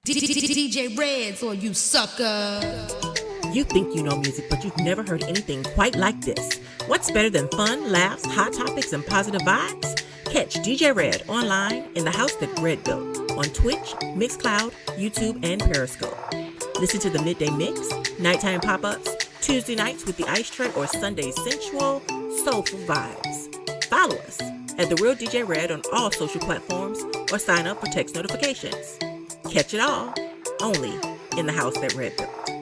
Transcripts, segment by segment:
DJ Reds or you sucker. You think you know music, but you've never heard anything quite like this. What's better than fun, laughs, hot topics, and positive vibes? Catch DJ Red online in the house that Red built on Twitch, Mixcloud, YouTube, and Periscope. Listen to the Midday Mix, Nighttime Pop-Ups, Tuesday nights with the Ice Tray, or Sunday sensual, soulful vibes. Follow us at The Real DJ Red on all social platforms or sign up for text notifications. Catch it all, only in the house that Red built.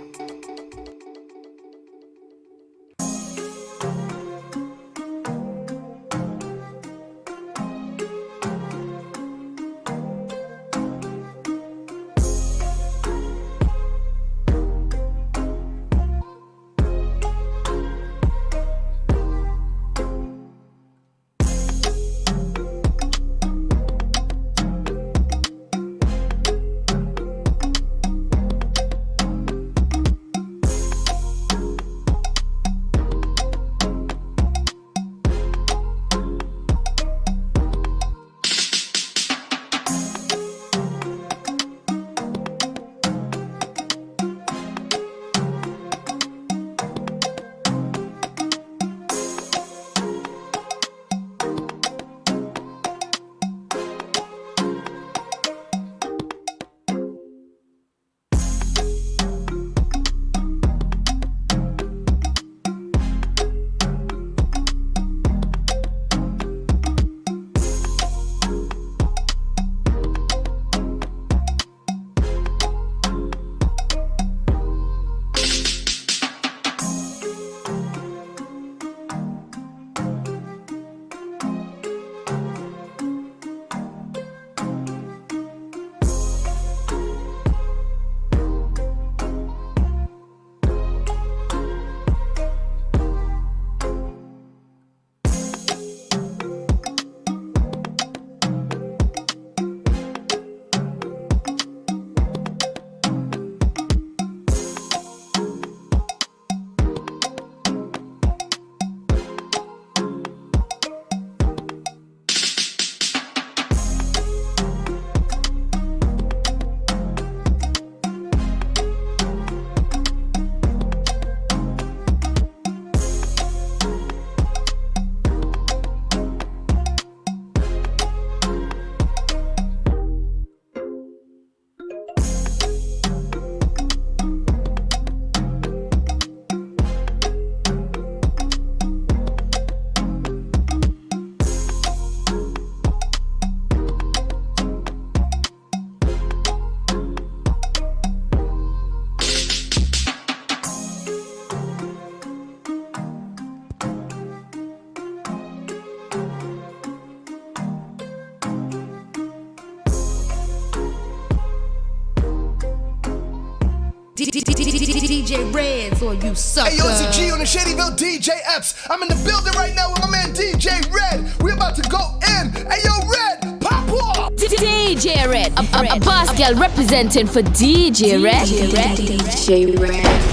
DJ Reds or you sucker. Hey yo, it's a G on the Shadyville DJ Epps. I'm in the building right now with my man DJ Red. We about to go in. Hey yo, Red, pop off. DJ Red, a boss girl representing for DJ Red. DJ Red.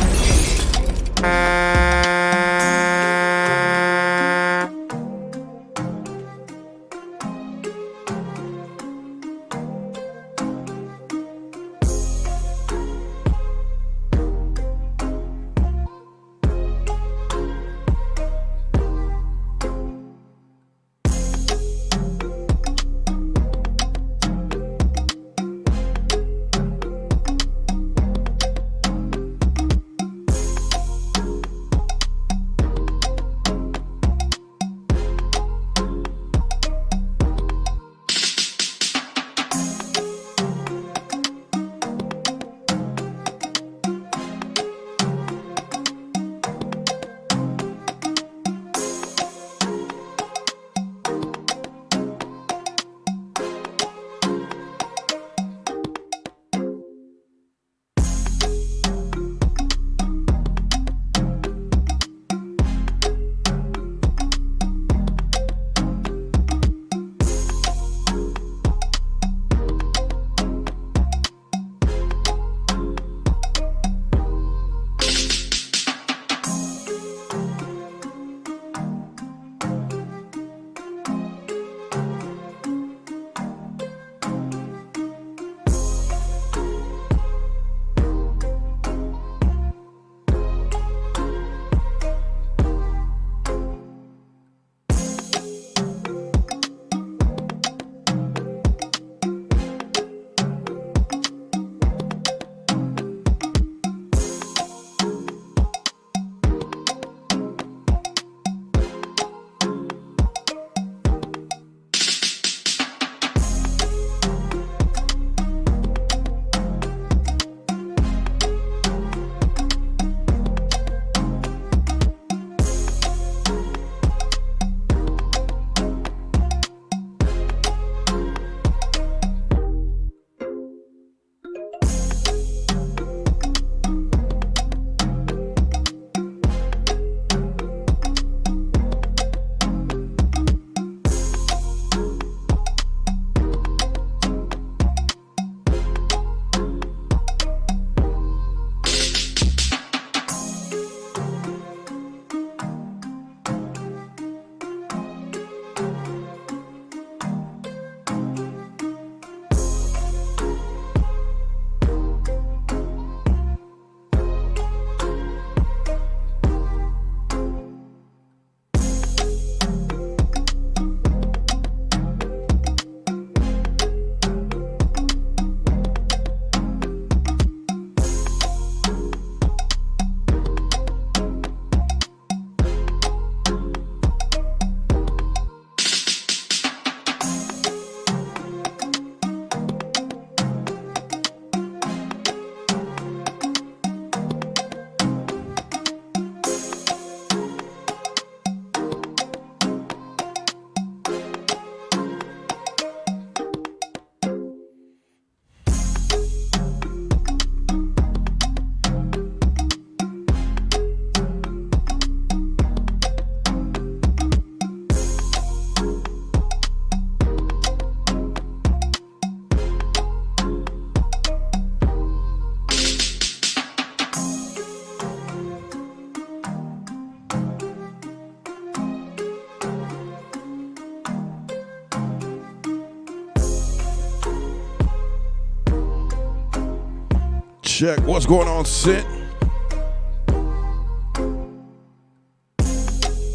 Check. What's going on, Sit?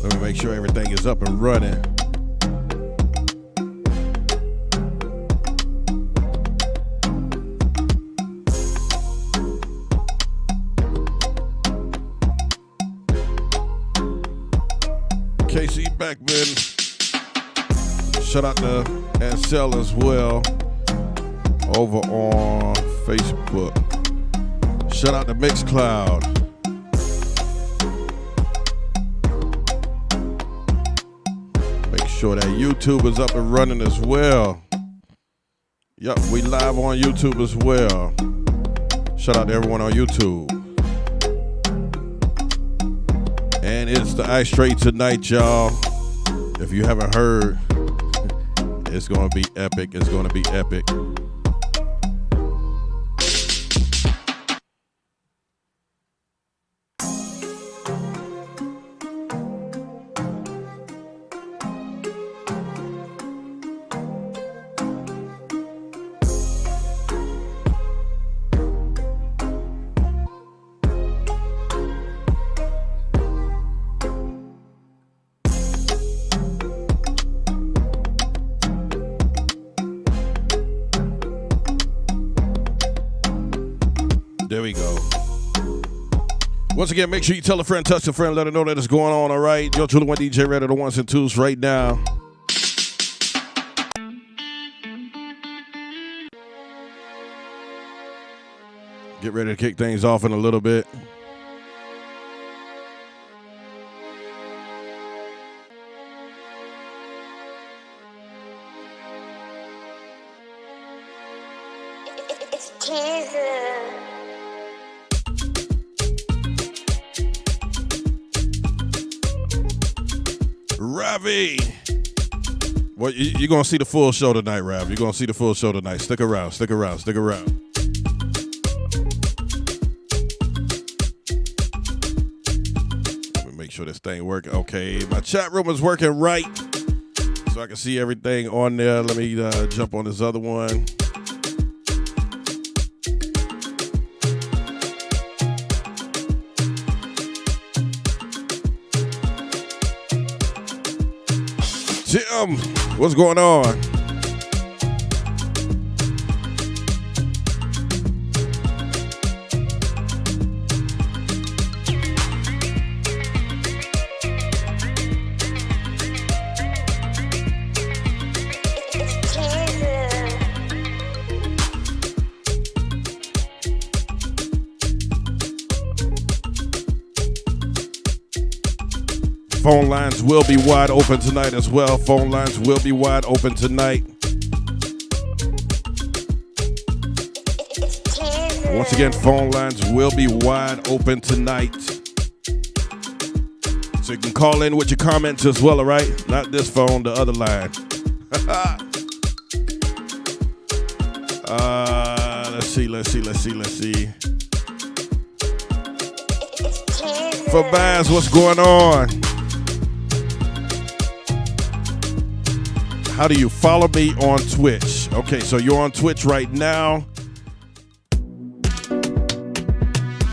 Let me make sure everything is up and running. KC Beckman. Shout out to Ansel as well over on Facebook. Shout out to Mixcloud. Make sure that YouTube is up and running as well. Yup, we live on YouTube as well. Shout out to everyone on YouTube. And it's the Ice Straight tonight, y'all. If you haven't heard, it's gonna be epic. It's gonna be epic. There we go. Once again, make sure you tell a friend, touch a friend, let her know that it's going on, all right? Yo, truly one DJ Red are the ones and twos right now. Get ready to kick things off in a little bit. Ravi. Well, you're going to see the full show tonight, Rav. You're going to see the full show tonight. Stick around, stick around, stick around. Let me make sure this thing working. Okay, my chat room is working right, so I can see everything on there. Let me jump on this other one. Tim, what's going on? Phone lines will be wide open tonight as well. Phone lines will be wide open tonight. Once again, phone lines will be wide open tonight. So you can call in with your comments as well, all right? Not this phone, the other line. Let's see. For Baz, what's going on? How do you follow me on Twitch? Okay, so you're on Twitch right now.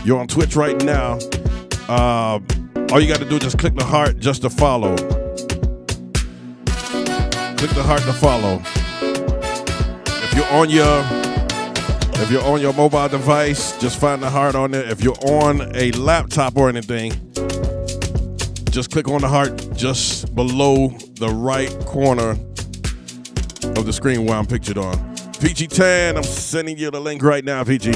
You're on Twitch right now. All you got to do is just click the heart just to follow. Click the heart to follow. If you're on your mobile device, just find the heart on there. If you're on a laptop or anything, just click on the heart just below the right corner of the screen where I'm pictured on. Peachy Tan, I'm sending you the link right now, Peachy.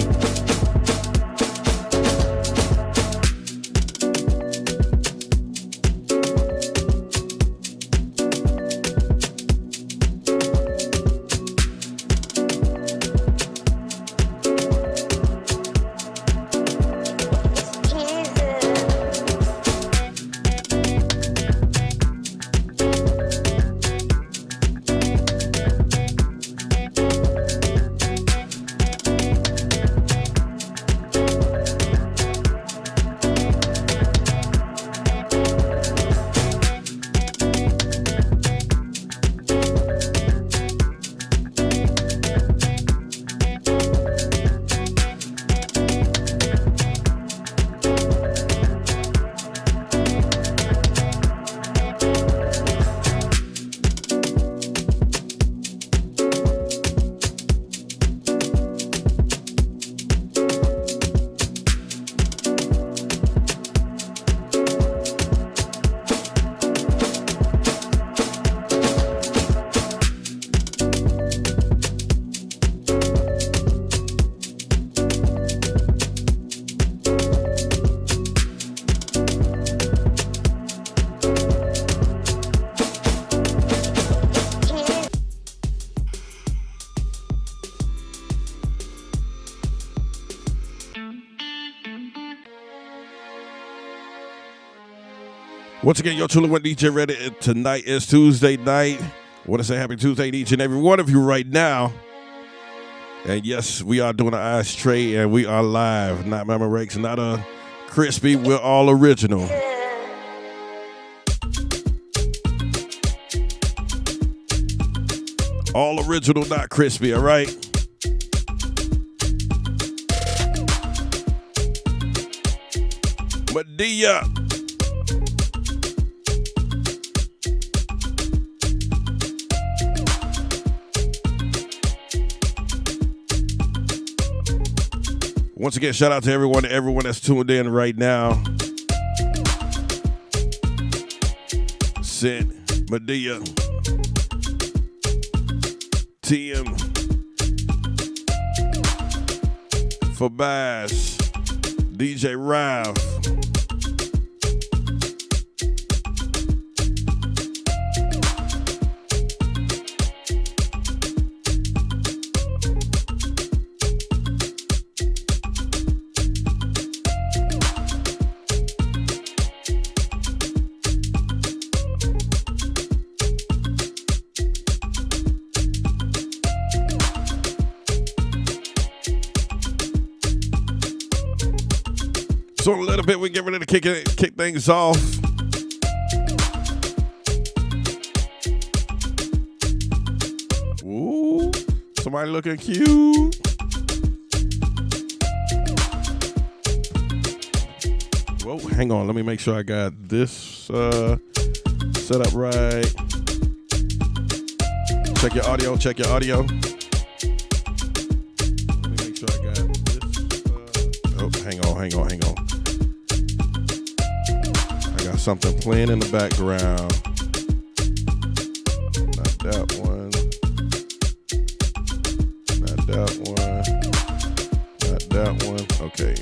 Once again, you're truly with DJ Red. Tonight is Tuesday night. I want to say happy Tuesday to each and every one of you right now. And yes, we are doing an ice tray and we are live. Not Mama Rex, not a crispy. We're all original. All original, not crispy, all right? Medea. Once again, shout out to everyone that's tuned in right now. Sid, Medea, TM, Fabaz, DJ Ralph. So in a little bit, we get ready to kick things off. Ooh, somebody looking cute. Whoa, hang on. Let me make sure I got this set up right. Check your audio. Check your audio. Let me make sure I got this. Oh, hang on. Something playing in the background. Not that one. Not that one. Not that one. Okay.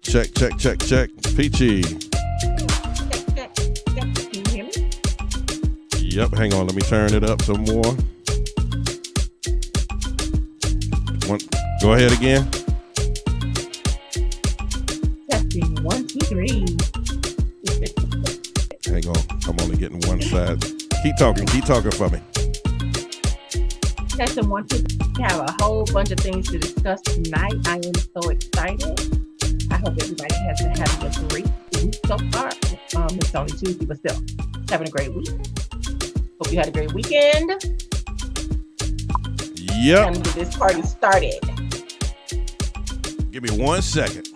Check. Peachy. Check. Can you hear me? Yep, hang on. Let me turn it up some more. Go ahead again. 1, 2, 3. Hang on, I'm only getting one side. Keep talking for me. Testing 1, 2. We have a whole bunch of things to discuss tonight. I am so excited. I hope everybody has been having a great week so far. It's only Tuesday, but still having a great week. Hope you had a great weekend. Yep. Time to get this party started. Give me 1 second.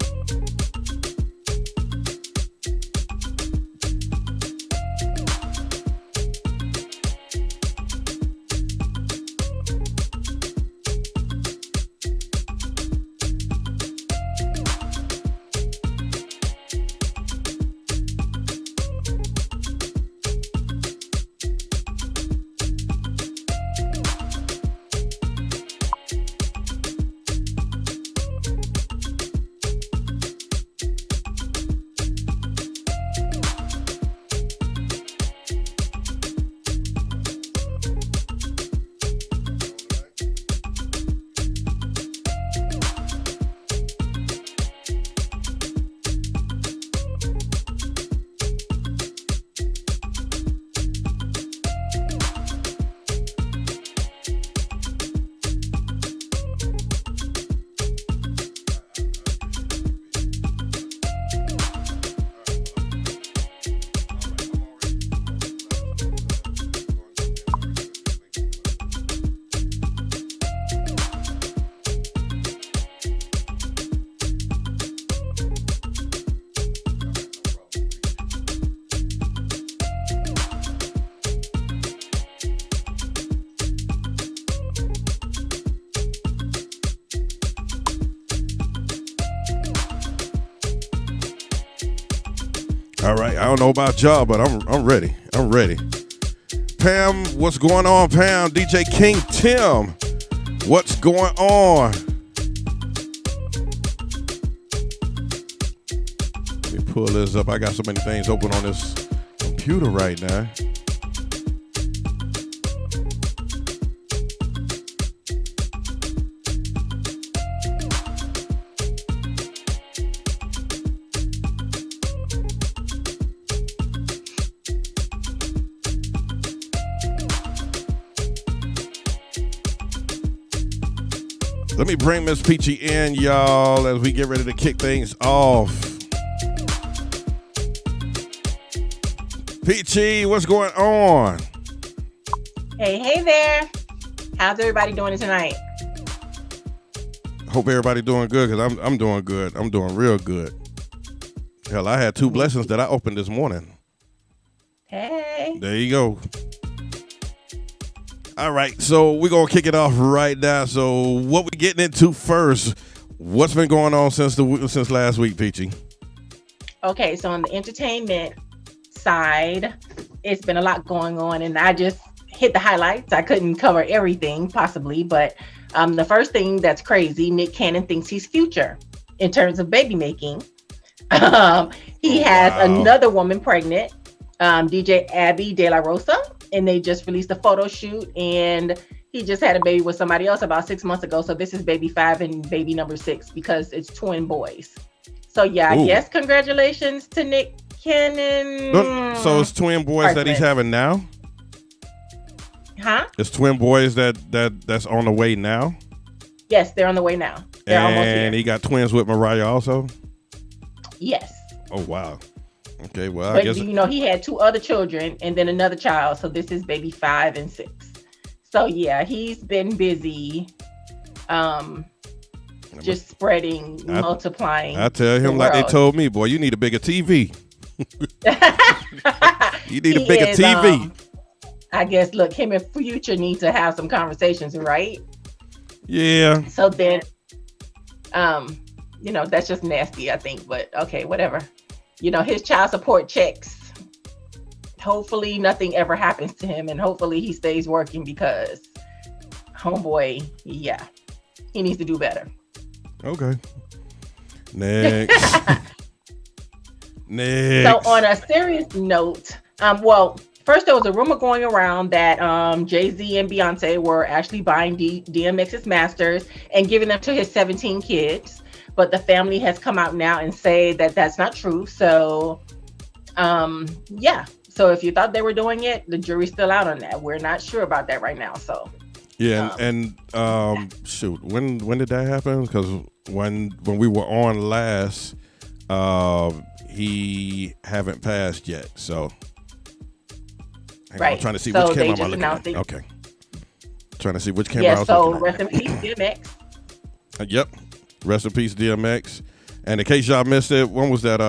All right, I don't know about y'all, but I'm ready. I'm ready. Pam, what's going on, Pam? DJ King Tim, what's going on? Let me pull this up. I got so many things open on this computer right now. Let me bring Miss Peachy in, y'all, as we get ready to kick things off. Peachy, what's going on? Hey there. How's everybody doing tonight? Hope everybody doing good, because I'm doing good. I'm doing real good. Hell, I had 2 blessings that I opened this morning. Hey. There you go. All right, so we're going to kick it off right now. So what we getting into first? What's been going on since last week, Peachy? Okay, so on the entertainment side, it's been a lot going on, and I just hit the highlights. I couldn't cover everything possibly, but the first thing that's crazy, Nick Cannon thinks he's Future in terms of baby making. He has another woman pregnant, DJ Abby De La Rosa, and they just released a photo shoot, and he just had a baby with somebody else about 6 months ago. So this is baby 5 and baby number 6 because it's twin boys. So yeah, I guess congratulations to Nick Cannon. So it's twin boys that he's having now? Huh? It's twin boys that's on the way now? Yes, they're on the way now. They're almost here. And he got twins with Mariah also? Yes. Oh, wow. Okay, well, but I guess... he had 2 other children and then another child. So this is baby 5 and 6. So yeah, he's been busy just spreading, multiplying. I tell him like they told me, boy, you need a bigger TV. You need a bigger TV. I guess, look, him and Future need to have some conversations, right? Yeah. So then, that's just nasty, I think. But okay, whatever. His child support checks. Hopefully nothing ever happens to him, and hopefully he stays working because homeboy, yeah, he needs to do better. Okay. Next. Next. So on a serious note, first there was a rumor going around that Jay-Z and Beyonce were actually buying DMX's masters and giving them to his 17 kids. But the family has come out now and say that that's not true. So, yeah. So if you thought they were doing it, the jury's still out on that. We're not sure about that right now. So, yeah. Shoot, when did that happen? Because when we were on last, he haven't passed yet. So, I'm trying to see which camera I'm looking at. Okay. Trying to see which camera I was looking at. Rest in peace, DMX. Yep. Rest in peace, DMX. And in case y'all missed it, when was that?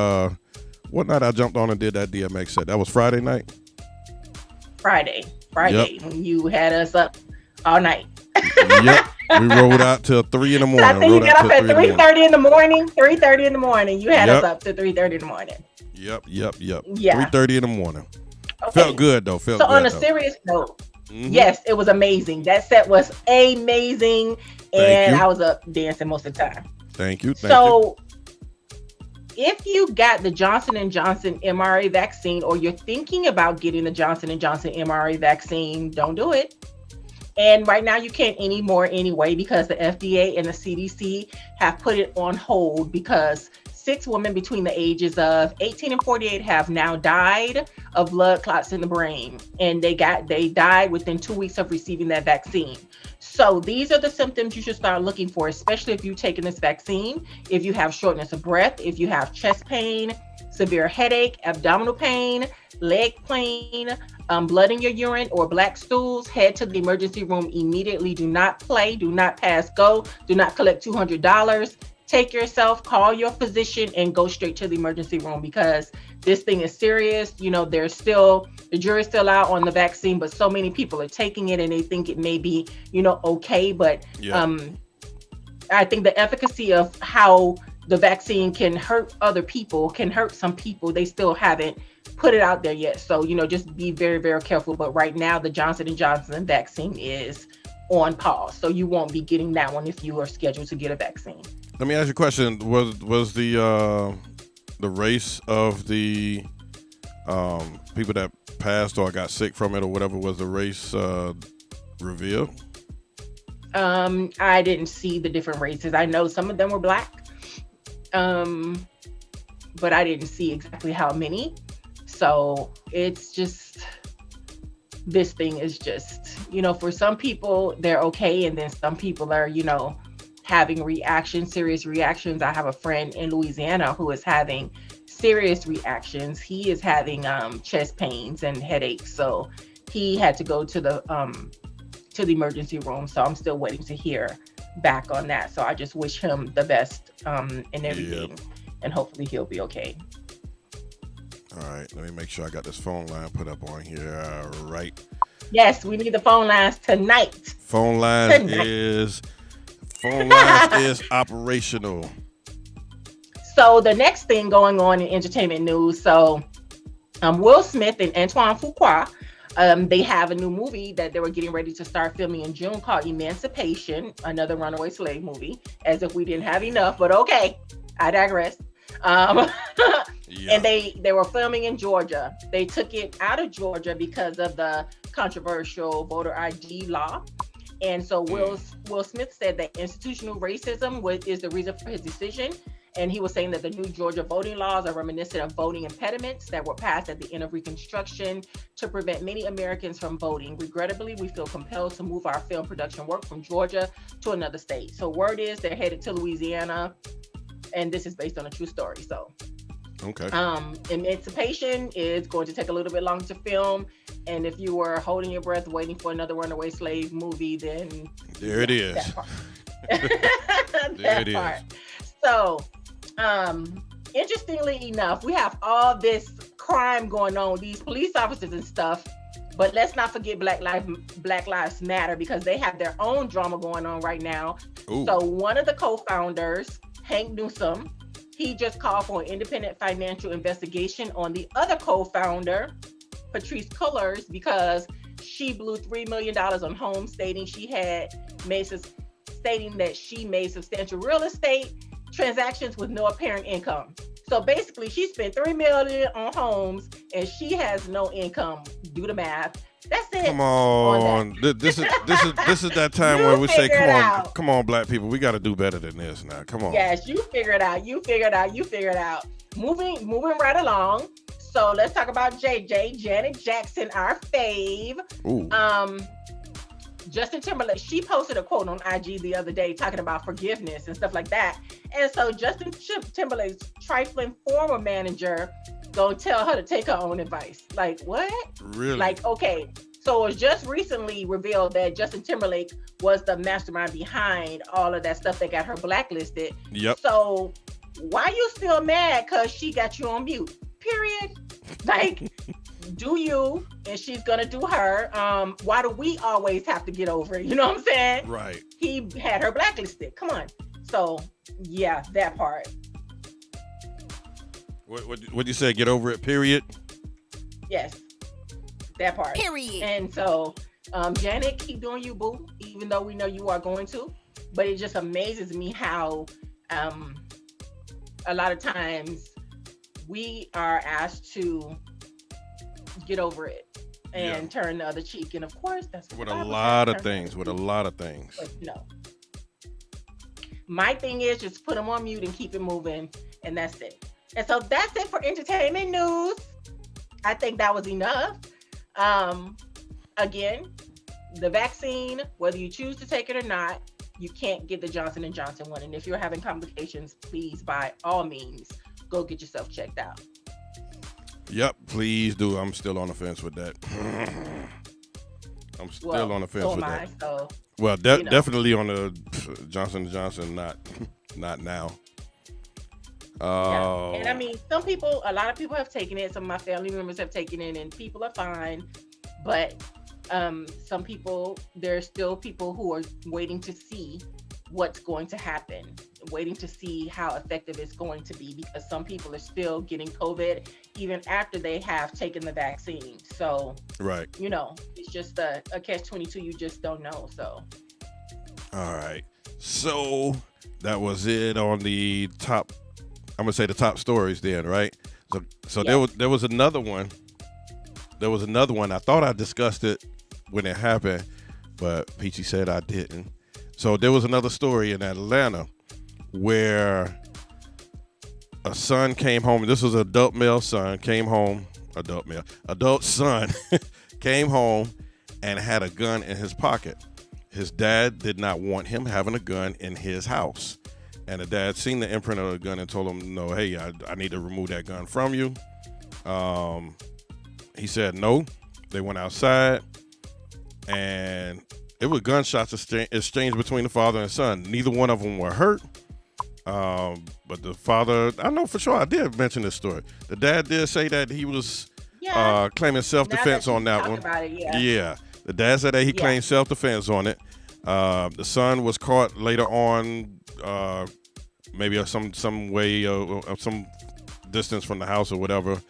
What night I jumped on and did that DMX set? That was Friday night? Friday. Yep. You had us up all night. Yep. We rolled out till 3 in the morning. I think you got up at 3:30 in the morning. 3:30 in the morning. You had us up to 3:30 in the morning. Yep. Yeah. 3:30 in the morning. Okay. Felt good though. So on a serious note, yes, it was amazing. That set was amazing. And I was up dancing most of the time. Thank you. So if you got the Johnson & Johnson mRNA vaccine, or you're thinking about getting the Johnson & Johnson mRNA vaccine, don't do it. And right now you can't anymore anyway, because the FDA and the CDC have put it on hold because 6 women between the ages of 18 and 48 have now died of blood clots in the brain. And they died within 2 weeks of receiving that vaccine. So these are the symptoms you should start looking for, especially if you've taken this vaccine. If you have shortness of breath, if you have chest pain, severe headache, abdominal pain, leg pain, blood in your urine, or black stools, head to the emergency room immediately. Do not play, do not pass go, do not collect $200. Take yourself, call your physician, and go straight to the emergency room, because this thing is serious. The jury's still out on the vaccine, but so many people are taking it and they think it may be, okay. But I think the efficacy of how the vaccine can hurt other people, can hurt some people, they still haven't put it out there yet. So, just be very, very careful. But right now, the Johnson & Johnson vaccine is on pause. So you won't be getting that one if you are scheduled to get a vaccine. Let me ask you a question. Was the race of the people that passed or got sick from it or whatever, was the race revealed? I didn't see the different races. I know some of them were black, but I didn't see exactly how many. So it's just, this thing is just, for some people they're okay, and then some people are, having serious reactions. I have a friend in Louisiana who is having serious reactions. He is having chest pains and headaches, so he had to go to the emergency room. So I'm still waiting to hear back on that. So I just wish him the best and everything, and hopefully he'll be okay. All right, let me make sure I got this phone line put up on here. Right. Yes, we need the phone lines tonight. Phone line is operational. So the next thing going on in entertainment news. So Will Smith and Antoine Fuqua, they have a new movie that they were getting ready to start filming in June called Emancipation, another runaway slave movie, as if we didn't have enough, but okay, I digress. And they were filming in Georgia. They took it out of Georgia because of the controversial voter ID law. And so Will Smith said that institutional racism is the reason for his decision. And he was saying that the new Georgia voting laws are reminiscent of voting impediments that were passed at the end of Reconstruction to prevent many Americans from voting. Regrettably, we feel compelled to move our film production work from Georgia to another state. So word is they're headed to Louisiana, and this is based on a true story. So, okay. Emancipation is going to take a little bit longer to film. And if you were holding your breath waiting for another runaway slave movie, then there it is. That part. There it is. So, interestingly enough, we have all this crime going on, these police officers and stuff, but let's not forget Black Lives Matter, because they have their own drama going on right now. Ooh. So one of the co-founders, Hank Newsom, he just called for an independent financial investigation on the other co-founder, Patrisse Cullors, because she blew $3 million on homes, stating that she made substantial real estate transactions with no apparent income. So basically, she spent $3 million on homes and she has no income. Do the math. That's it. Come on. This is that time where we say, come on, black people, we got to do better than this now. Come on. Yes, you figure it out. Moving right along. So let's talk about JJ, Janet Jackson, our fave. Ooh. Justin Timberlake, she posted a quote on IG the other day talking about forgiveness and stuff like that. And so Justin Timberlake's trifling former manager gonna tell her to take her own advice. Like, what? Really? Like, okay. So it was just recently revealed that Justin Timberlake was the mastermind behind all of that stuff that got her blacklisted. Yep. So why you still mad? Because she got you on mute. Period. Like, do you, and she's gonna do her. Why do we always have to get over it? You know what I'm saying? Right. He had her blacklisted. Come on. So yeah, that part. What you say? Get over it. Period. Yes, that part. Period. And so, Janet, keep doing you, boo. Even though we know you are going to, but it just amazes me how, a lot of times we are asked to get over it and turn the other cheek, and of course that's with a lot of things. But no, my thing is just put them on mute and keep it moving, and that's it. And so that's it for entertainment news. I think that was enough. Again, the vaccine, whether you choose to take it or not, you can't get the Johnson & Johnson one, and if you're having complications, please by all means go get yourself checked out. Yep, please do. I'm still on the fence with that. I'm still on the fence with that. So, well, definitely on the Johnson & Johnson, not now. Yeah. And I mean, a lot of people have taken it. Some of my family members have taken it, and people are fine. But some people, there's still people who are waiting to see what's going to happen, waiting to see how effective it's going to be, because some people are still getting COVID even after they have taken the vaccine. So, right, it's just a catch-22. You just don't know. So, all right. So that was it on the top. I'm gonna say the top stories then, right? So yeah. there was another one. I thought I discussed it when it happened, but Peachy said I didn't. So there was another story in Atlanta where a son came home. This was an adult son came home and had a gun in his pocket. his dad did not want him having a gun in his house. And the dad seen the imprint of the gun and told him, no, hey, I need to remove that gun from you. He said no. They went outside, and it was gunshots exchanged between the father and son. Neither one of them were hurt. But the father, I know for sure, I did mention this story. The dad did say that he was claiming self-defense on that one. Yeah. The dad said that he claimed self-defense on it. The son was caught later on, maybe some way of some distance from the house or whatever,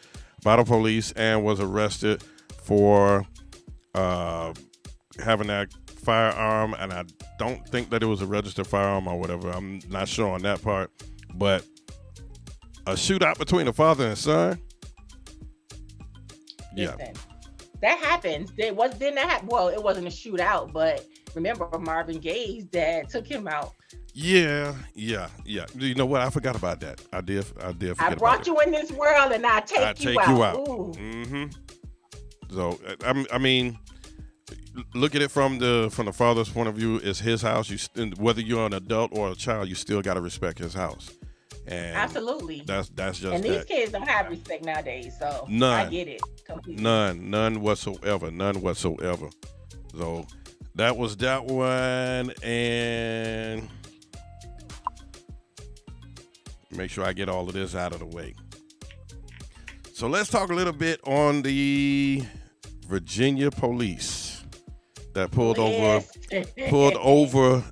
by the police, and was arrested for having that firearm. And I don't think that it was a registered firearm or whatever. I'm not sure on that part. But a shootout between the father and son. Listen, that happens. Didn't that happen? Well, it wasn't a shootout, but remember Marvin Gaye's dad took him out. Yeah. You know what? I forgot about that. I did. Forget I brought you in this world, and I take you out. Ooh. Mm-hmm. So I mean, look at it from the father's point of view. It's his house. Whether you're an adult or a child, you still got to respect his house. And absolutely. That's just. And these kids don't have respect nowadays, so none. I get it completely. None whatsoever. So that was that one, and make sure I get all of this out of the way. So let's talk a little bit on the Virginia police that pulled over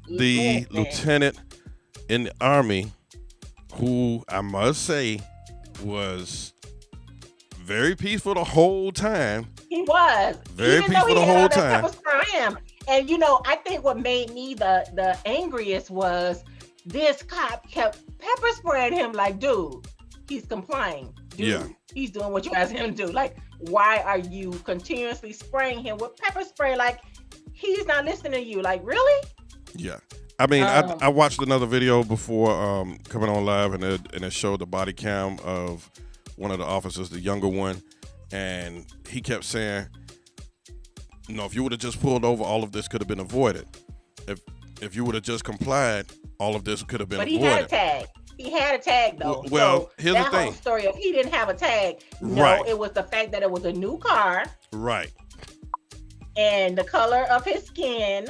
the lieutenant in the Army, who I must say was very peaceful the whole time. He was very peaceful the whole time. And I think what made me the angriest was this cop kept pepper spraying him like, dude, he's complying. Dude, he's doing what you asked him to do. Like, why are you continuously spraying him with pepper spray? Like, he's not listening to you. Like, really? Yeah. I mean, I watched another video before coming on live, and it showed the body cam of one of the officers, the younger one, and he kept saying, if you would have just pulled over, all of this could have been avoided. If you would have just complied, all of this could have been avoided. But he had a tag. He had a tag, though. Well, here's the thing. That whole story of he didn't have a tag. No, right. It was the fact that it was a new car. Right. And the color of his skin.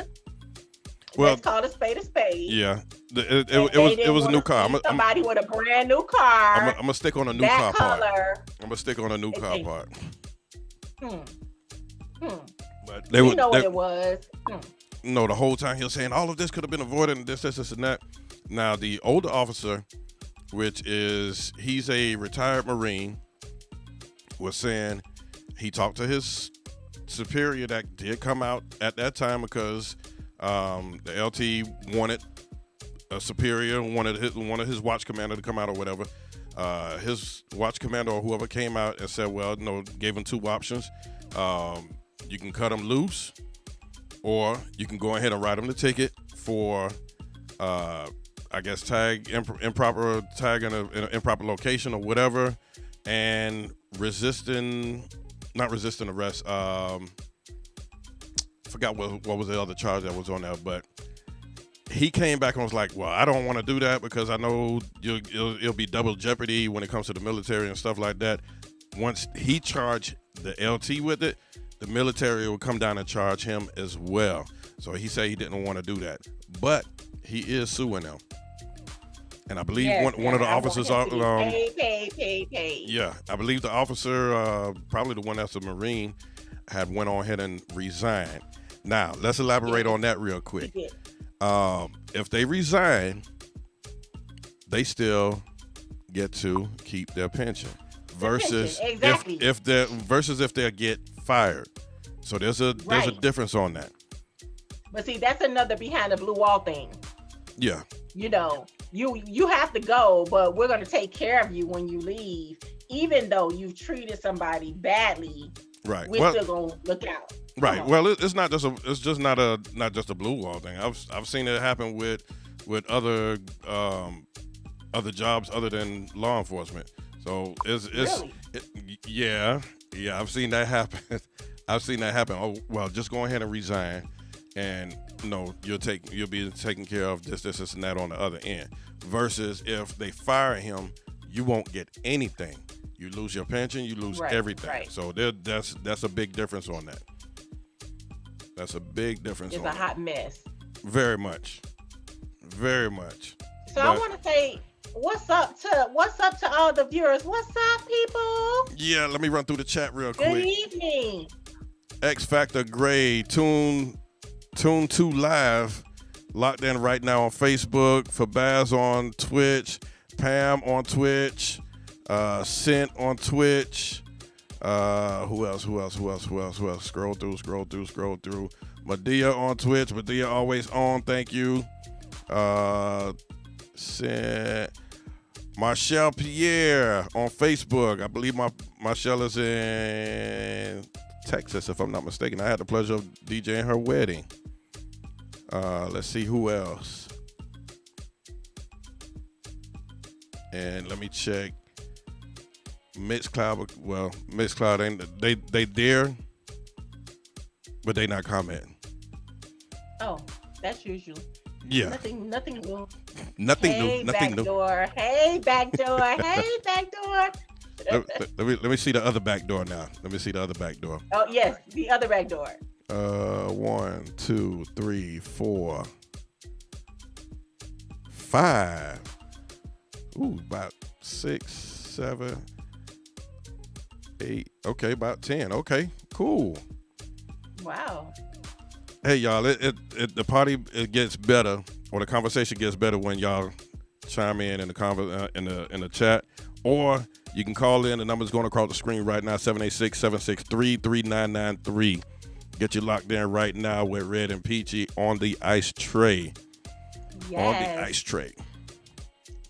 Well, let's call a spade a spade. Yeah. It was a new car. Somebody with a brand new car. I'm going to stick on a new car part. I'm going to stick on a new car part. But what it was. No, the whole time he was saying all of this could have been avoided, and this, and that. Now, the older officer, which is, he's a retired Marine, was saying he talked to his superior that did come out at that time because the LT wanted a superior, wanted one of his watch commander to come out or whatever. His watch commander or whoever came out and said, gave him two options. You can cut him loose, or you can go ahead and write him the ticket for, improper tag in an improper location or whatever, and not resisting arrest. Forgot what was the other charge that was on there, but he came back and was like, well, I don't want to do that because I know it'll be double jeopardy when it comes to the military and stuff like that. Once he charged the LT with it, the military will come down and charge him as well. So he said he didn't want to do that, but he is suing them. And I believe one of the officers pay. Yeah, I believe the officer, probably the one that's a Marine, had went on ahead and resigned. Now, let's elaborate on that real quick. If they resign, they still get to keep their pension. Versus if they get fired. So there's a difference on that. But see, that's another behind the blue wall thing. Yeah. You have to go, but we're going to take care of you when you leave, even though you've treated somebody badly. Right. We're still going to look out. Right. Well, it's not just a blue wall thing. I've seen it happen with other jobs other than law enforcement. So I've seen that happen. Oh, well, just go ahead and resign, and no, you'll be taken care of this, and that on the other end. Versus if they fire him, you won't get anything. You lose your pension, you lose everything. Right. So that's a big difference on that. That's a big difference. It's a hot mess. Very much. Very much. So I want to say what's up to all the viewers. What's up, people? Yeah, let me run through the chat real quick. Good evening. X Factor Gray, Tune 2 Live, locked in right now on Facebook. Fabaz on Twitch, Pam on Twitch, Sent on Twitch. Who else? Scroll through. Medea on Twitch. Medea always on. Thank you. Marshall Pierre on Facebook. I believe Marshall is in Texas, if I'm not mistaken. I had the pleasure of DJing her wedding. Let's see who else. And let me check. Mixcloud. Well, Mixcloud ain't they there, but they not commenting. Oh, that's usual. Yeah. Nothing new. Nothing new. Backdoor. Hey, backdoor. Hey, backdoor. Let me see the other back door now. Let me see the other back door. Oh yes, the other back door. 1, 2, 3, 4, 5. Ooh, about 6, 7, 8. Okay, about 10. Okay, cool. Wow. Hey y'all, the party gets better, or the conversation gets better when y'all chime in the in the chat, or you can call in. The number's going across the screen right now, 786-763-3993. Get you locked in right now with Red and Peachy on the ice tray. Yes. On the ice tray.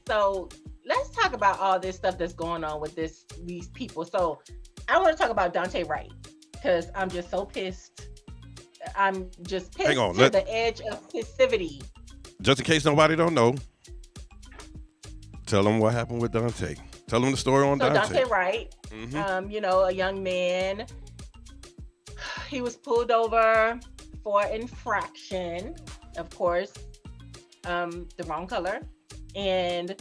So let's talk about all this stuff that's going on with these people. So I want to talk about Dante Wright because I'm just so pissed. I'm just pissed to the edge of passivity. Just in case nobody don't know, tell them what happened with Dante. Tell them the story on Dante. Dante Wright, a young man. He was pulled over for infraction, of course, the wrong color, and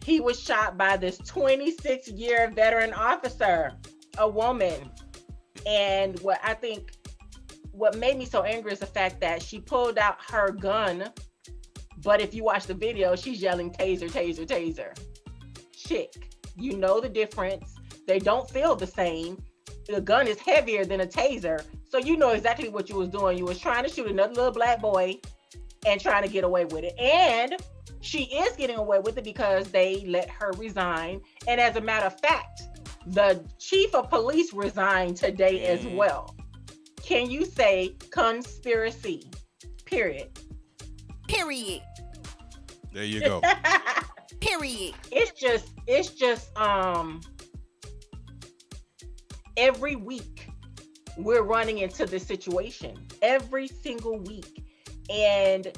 he was shot by this 26-year veteran officer, a woman. And what made me so angry is the fact that she pulled out her gun, but if you watch the video, she's yelling taser, taser, taser. Chick, you know the difference. They don't feel the same. The gun is heavier than a taser, so you know exactly what you was doing. You was trying to shoot another little black boy and trying to get away with it. And she is getting away with it because they let her resign. And as a matter of fact, the chief of police resigned today as well. Can you say conspiracy? Period. There you go. Period. It's just every week we're running into this situation every single week. And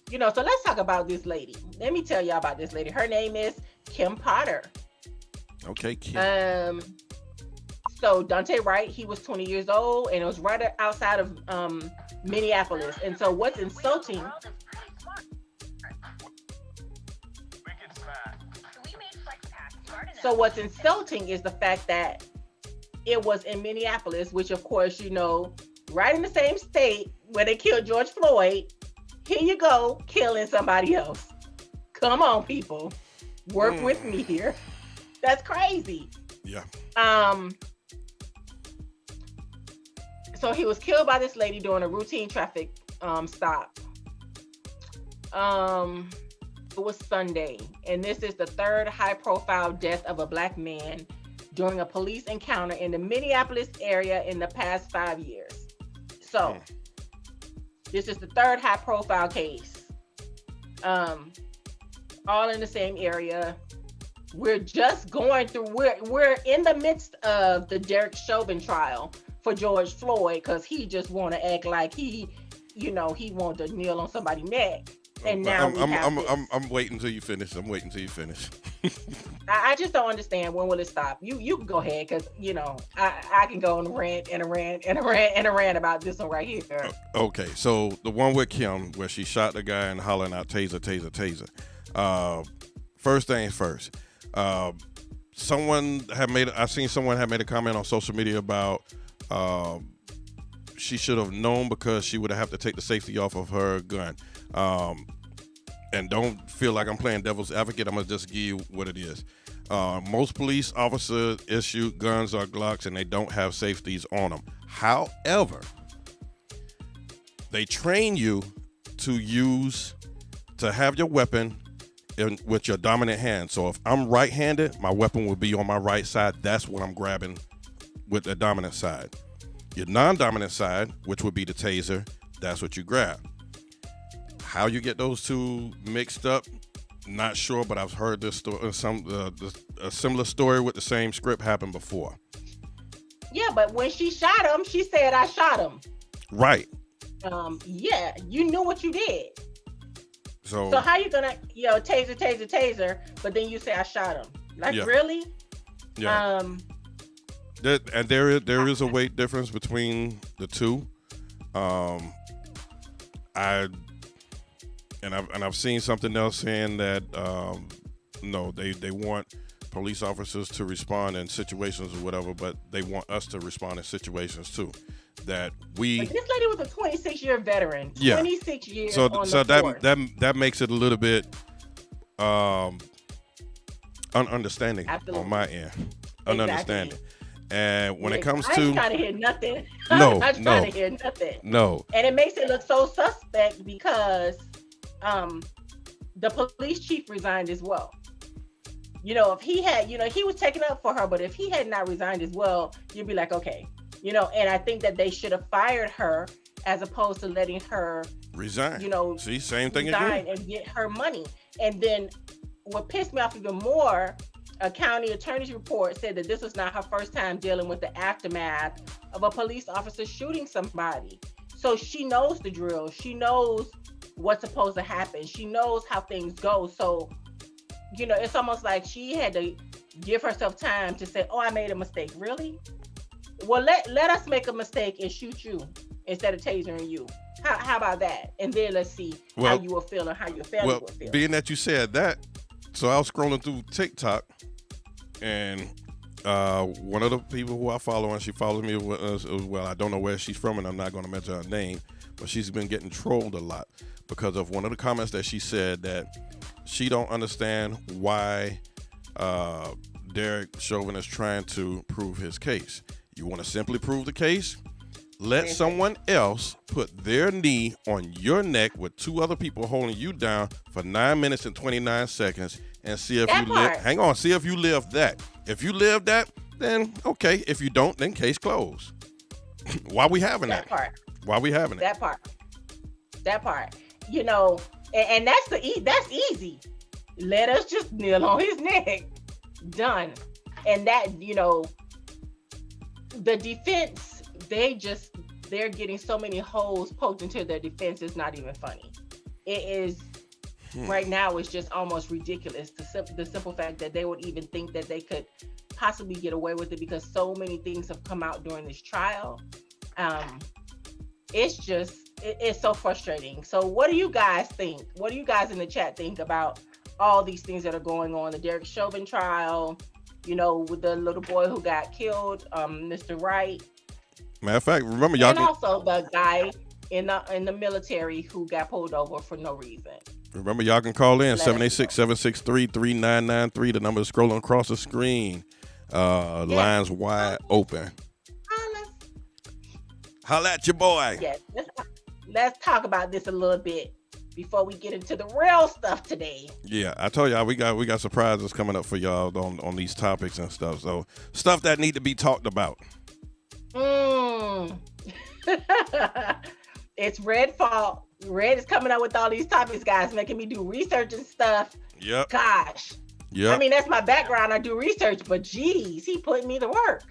so let's talk about this lady. Let me tell y'all about this lady. Her name is Kim Potter. Okay, Kim. So Dante Wright, he was 20 years old, and it was right outside of Minneapolis. And so what's insulting is the fact that it was in Minneapolis, which of course, right in the same state where they killed George Floyd. Here you go, killing somebody else. Come on, people. Work with me here. That's crazy. Yeah. So he was killed by this lady during a routine traffic stop. It was Sunday, and this is the third high-profile death of a black man during a police encounter in the Minneapolis area in the past 5 years. So, this is the third high-profile case. All in the same area. We're just going through. We're in the midst of the Derek Chauvin trial for George Floyd because he just want to act like he want to kneel on somebody's neck. And now I'm waiting until you finish. I just don't understand, when will it stop? You can go ahead, because I can go on a rant and a rant and a rant and a rant about this one right here. Okay, so the one with Kim where she shot the guy and hollering out taser, taser, taser. First things first. I've seen someone had made a comment on social media about she should have known, because she would have to take the safety off of her gun. And don't feel like I'm playing devil's advocate. I'm gonna just give you what it is. Most police officers issue guns or Glocks, and they don't have safeties on them. However, they train you to have your weapon with your dominant hand. So if I'm right-handed, my weapon will be on my right side. That's what I'm grabbing with the dominant side. Your non-dominant side, which would be the taser, that's what you grab. How you get those two mixed up, not sure, but I've heard this story, a similar story with the same script happened before. Yeah, but when she shot him, she said, "I shot him." Right. Yeah, you knew what you did. So how you gonna, taser, taser, taser, but then you say, "I shot him"? Like, yeah. Really? Yeah. And there is a weight difference between the two. I've seen something else saying that they want police officers to respond in situations or whatever, but they want us to respond in situations too. But this lady was a 26-year veteran. Yeah. 26 years. So on the force. that makes it a little bit ununderstanding. Absolutely. On my end. Exactly. Ununderstanding. And when it comes I to, ain't trying to hear nothing. No, I'm not trying to hear nothing. No. And it makes it look so suspect because the police chief resigned as well. If he had, he was taking up for her, but if he had not resigned as well, you'd be like, okay, and I think that they should have fired her as opposed to letting her resign. See, same thing resign again. and get her money. And then what pissed me off even more, a county attorney's report said that this was not her first time dealing with the aftermath of a police officer shooting somebody. So she knows the drill. She knows what's supposed to happen. She knows how things go. So, it's almost like she had to give herself time to say, "Oh, I made a mistake." Really? Well, let us make a mistake and shoot you instead of tasering you. How about that? And then let's see how you will feel and how your family will feel. Being that you said that, so I was scrolling through TikTok, and one of the people who I follow, and she follows me as well. I don't know where she's from, and I'm not going to mention her name, but she's been getting trolled a lot because of one of the comments that she said that she don't understand why Derek Chauvin is trying to prove his case. You want to simply prove the case? Let someone else put their knee on your neck with two other people holding you down for 9 minutes and 29 seconds and see if you live. Hang on, see if you live that. If you live that, then okay. If you don't, then case closed. Why we having that? Why we having it? That part. And that's easy. Let us just kneel on his neck. Done. And that, the defense, they're getting so many holes poked into their defense, it's not even funny. It is, right now, it's just almost ridiculous. The simple fact that they would even think that they could possibly get away with it because so many things have come out during this trial. It's so frustrating. So what do you guys think? What do you guys in the chat think about all these things that are going on? The Derek Chauvin trial, with the little boy who got killed, Mr. Wright. Matter of fact, remember y'all. And also the guy in the military who got pulled over for no reason. Remember, y'all can call in 786-763-3993. The number is scrolling across the screen. Lines wide open. Holla at your boy. Yes, let's talk about this a little bit before we get into the real stuff today. Yeah, I told y'all we got surprises coming up for y'all on these topics and stuff. So stuff that need to be talked about. It's Red fault. Red is coming up with all these topics, guys, making me do research and stuff. Yep. Gosh. Yep. I mean, that's my background. I do research, but geez, he putting me to work.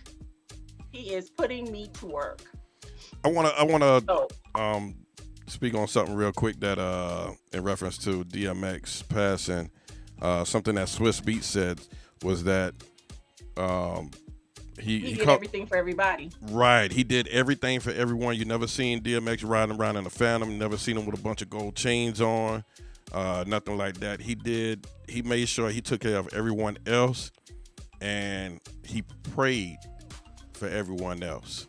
He is putting me to work. I wanna speak on something real quick that in reference to DMX passing. Something that Swiss Beats said was that he did everything for everybody. Right, he did everything for everyone. You never seen DMX riding around in a Phantom. Never seen him with a bunch of gold chains on. Nothing like that. He made sure he took care of everyone else, and he prayed for everyone else.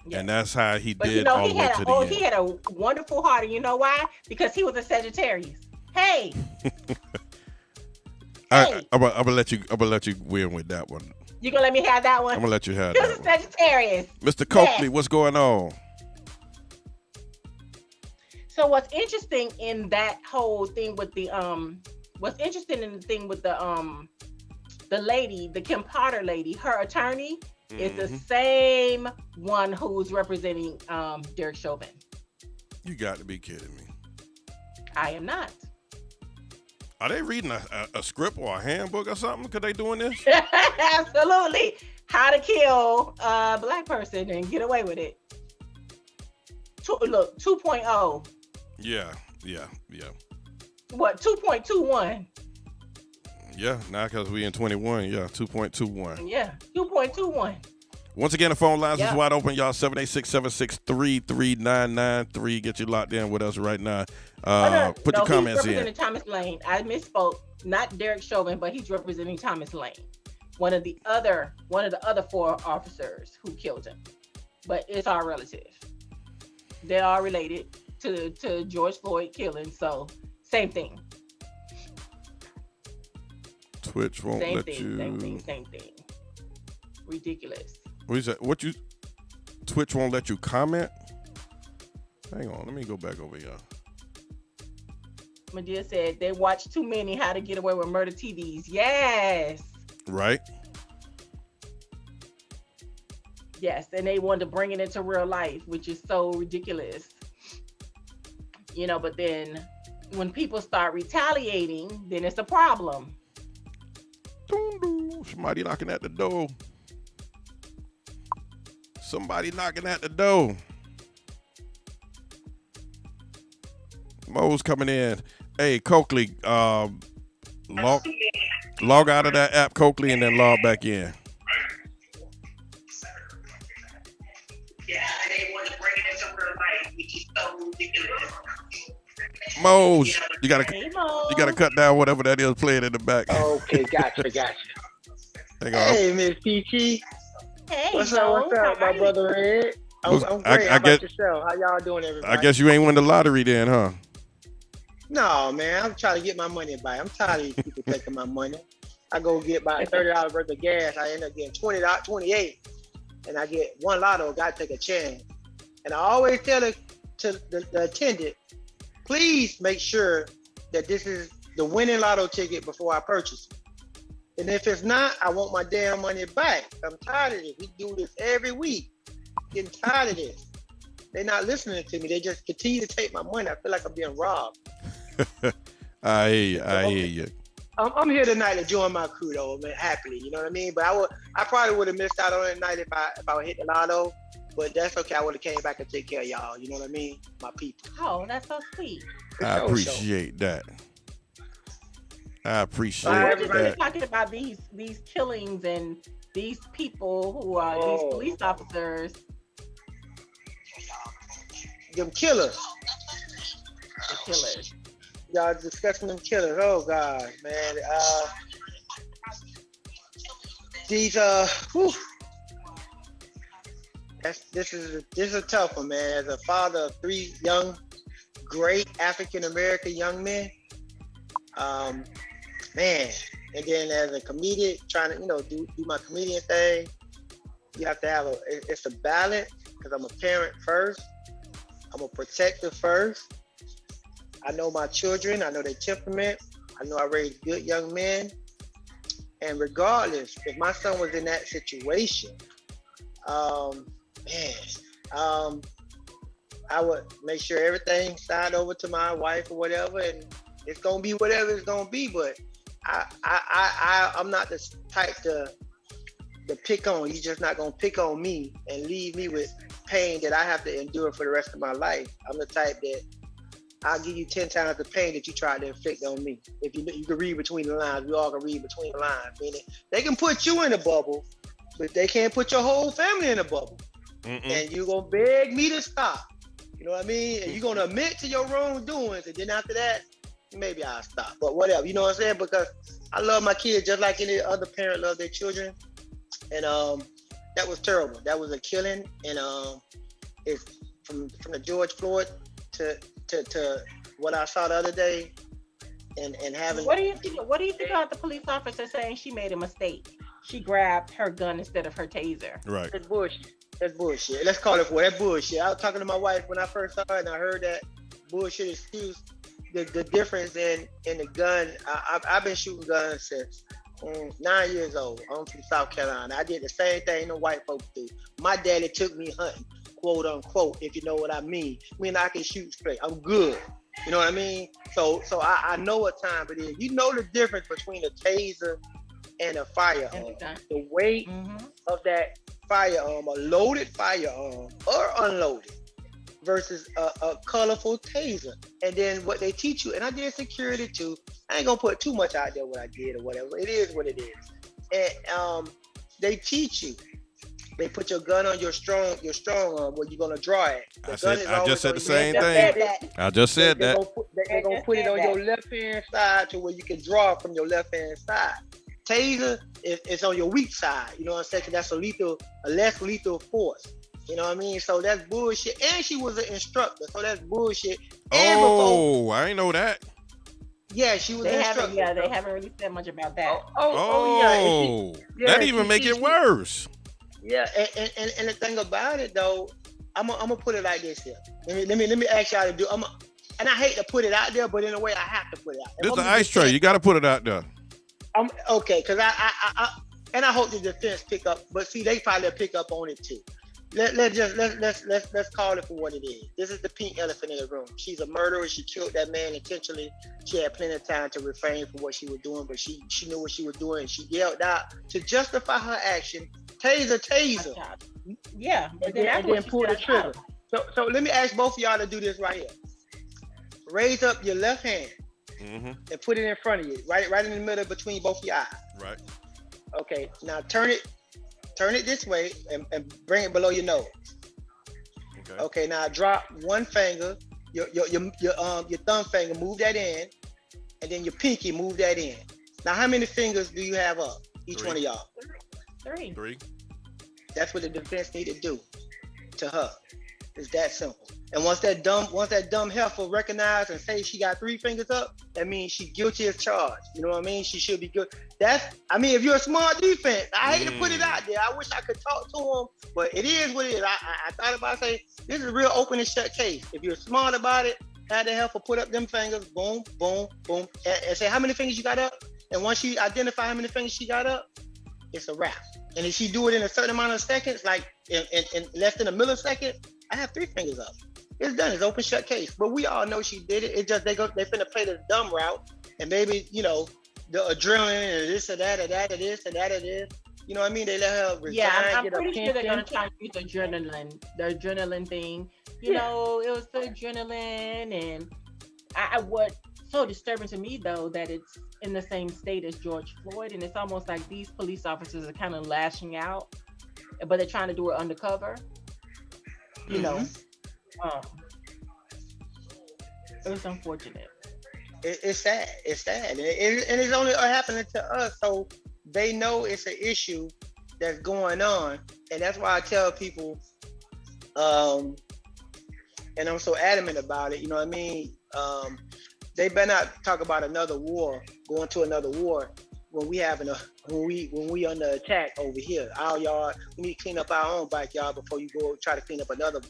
Yes. And that's how he did all the way to the end. He had a wonderful heart, and you know why? Because he was a Sagittarius. Hey. I'm gonna let you win with that one. You gonna let me have that one? I'm gonna let you have that one. He was a Sagittarius. Mr. Coakley, What's going on? So what's interesting in that whole thing with the lady, the Kim Potter lady, her attorney is the same one who's representing Derek Chauvin. You got to be kidding me. I am not. Are they reading a script or a handbook or something? Could they doing this? Absolutely. How to kill a black person and get away with it. Look, 2.0. Yeah. What, 2.21? Yeah, now because we in 21, 2.21. Yeah, 2.21. Once again, the phone lines is wide open, y'all. 786-763-3993. Get you locked in with us right now. Put your comments in. He's representing Thomas Lane. I misspoke. Not Derek Chauvin, but he's representing Thomas Lane, one of the other 4 officers who killed him. But it's our relative. They are related to George Floyd killing, so same thing. Twitch won't let you. Same thing. Ridiculous. What is that? Twitch won't let you comment? Hang on, let me go back over here. Medea said they watch too many How to Get Away with Murder TVs. Yes. Right. Yes, and they wanted to bring it into real life, which is so ridiculous. But then when people start retaliating, then it's a problem. Somebody knocking at the door. Mo's coming in. Hey, Coakley, log out of that app, Coakley, and then log back in. Yeah, they want to bring it into real life, which is so ridiculous. Mo's, you gotta cut down whatever that is playing in the back. Okay, gotcha. Hang on. Hey, Miss Peachy. Hey, what's up, my brother Red? I'm great. How about yourself? How y'all doing, everybody? I guess you ain't win the lottery then, huh? No, man. I'm trying to get my money back. I'm tired of these people taking my money. I go get about $30 worth of gas. I end up getting $28, and I get one lotto. Got to take a chance. And I always tell the attendant, please make sure that this is the winning lotto ticket before I purchase it. And if it's not, I want my damn money back. I'm tired of this. We do this every week. Getting tired of this. They're not listening to me. They just continue to take my money. I feel like I'm being robbed. I hear you. I'm here tonight to join my crew, though, man, happily. You know what I mean? But I probably would have missed out on it tonight if I would hit the lotto. But that's okay. I would have came back and take care of y'all. You know what I mean? My people. Oh, that's so sweet. I appreciate that. We're just really talking about these killings and these people who are these police officers. Them killers. The killers. Y'all discussing them killers. Oh God, man. These this is a tough one, man. As a father of 3 young, great African American young men, man. And then as a comedian, trying to do my comedian thing, you have to have it's a balance, because I'm a parent first, I'm a protector first. I know my children, I know their temperament, I know I raised good young men. And regardless, if my son was in that situation, I would make sure everything signed over to my wife or whatever, and it's gonna be whatever it's gonna be. But I'm not the type to pick on. You're just not gonna pick on me and leave me with pain that I have to endure for the rest of my life. I'm the type that I'll give you 10 times the pain that you tried to inflict on me. If you can read between the lines, we all can read between the lines. Meaning they can put you in a bubble, but they can't put your whole family in a bubble. And you're gonna beg me to stop. You know what I mean? And you're gonna admit to your wrongdoings, and then after that, maybe I'll stop. But whatever, you know what I'm saying? Because I love my kids just like any other parent love their children. And that was terrible. That was a killing. And it's from the George Floyd to what I saw the other day, and having. What do you think about the police officer saying she made a mistake? She grabbed her gun instead of her taser. Right. That's bullshit. That's bullshit. Let's call it for that bullshit. I was talking to my wife when I first saw it, and I heard that bullshit excuse. The difference in the gun. I've been shooting guns since 9 years old. I'm from South Carolina. I did the same thing the white folks do. My daddy took me hunting, quote unquote, if you know what I mean. I can shoot straight. I'm good. You know what I mean? So I know what time it is. You know the difference between a taser and a firearm. The weight of that firearm, a loaded firearm or unloaded, versus a colorful taser. And then what they teach you, and I did security too. I ain't gonna put too much out there what I did or whatever. It is what it is. And they teach you. They put your gun on your strong arm where you're gonna draw it. I just said the same thing. I just said that. They're gonna put it on your left hand side to where you can draw from your left hand side. Taser is on your weak side. You know what I'm saying? 'Cause that's a less lethal force. You know what I mean? So that's bullshit. And she was an instructor, so that's bullshit. And I ain't know that. Yeah, she was an instructor. They haven't really said much about that. Yeah. That even make it worse. Yeah, and the thing about it though, I'm gonna put it like this here. Let me ask y'all to do. And I hate to put it out there, but in a way I have to put it out. This is the ice tray. You got to put it out there. Okay, because I hope the defense pick up, but see, they probably pick up on it too. Let's call it for what it is. This is the pink elephant in the room. She's a murderer. She killed that man intentionally. She had plenty of time to refrain from what she was doing, but she knew what she was doing, and she yelled out to justify her action. Taser. Yeah, and then pull the trigger. So let me ask both of y'all to do this right here. Raise up your left hand and put it in front of you, right in the middle between both your eyes. Right. Okay. Now turn it this way and bring it below your nose. Okay. Now drop one finger, your thumb finger, move that in, and then your pinky, move that in. Now, how many fingers do you have up? Each one of y'all. Three. That's what the defense need to do to her. It's that simple. And once that dumb heifer recognize and say she got 3 fingers up, that means she's guilty as charged. You know what I mean? She should be good. If you're a smart defense, I hate to put it out there. I wish I could talk to them, but it is what it is. I thought about saying, this is a real open and shut case. If you're smart about it, have the heifer put up them fingers, boom, boom, boom, and say how many fingers you got up. And once she identify how many fingers she got up, it's a wrap. And if she do it in a certain amount of seconds, like in less than a millisecond, I have 3 fingers up. It's done. It's open shut case. But we all know she did it. It's just they finna play the dumb route, and maybe the adrenaline and this or that or that or this and that or this. You know what I mean? They let her resign. Yeah, I'm pretty sure they're gonna try to use the adrenaline thing. You know, it was the adrenaline, and what's so disturbing to me though that it's in the same state as George Floyd, and it's almost like these police officers are kind of lashing out, but they're trying to do it undercover. You know. It was unfortunate. It's sad. It's sad, and it's only happening to us. So they know it's an issue that's going on, and that's why I tell people, and I'm so adamant about it. You know what I mean? They better not talk about another war, going to another war when we under attack over here. Our yard, we need to clean up our own backyard before you go try to clean up another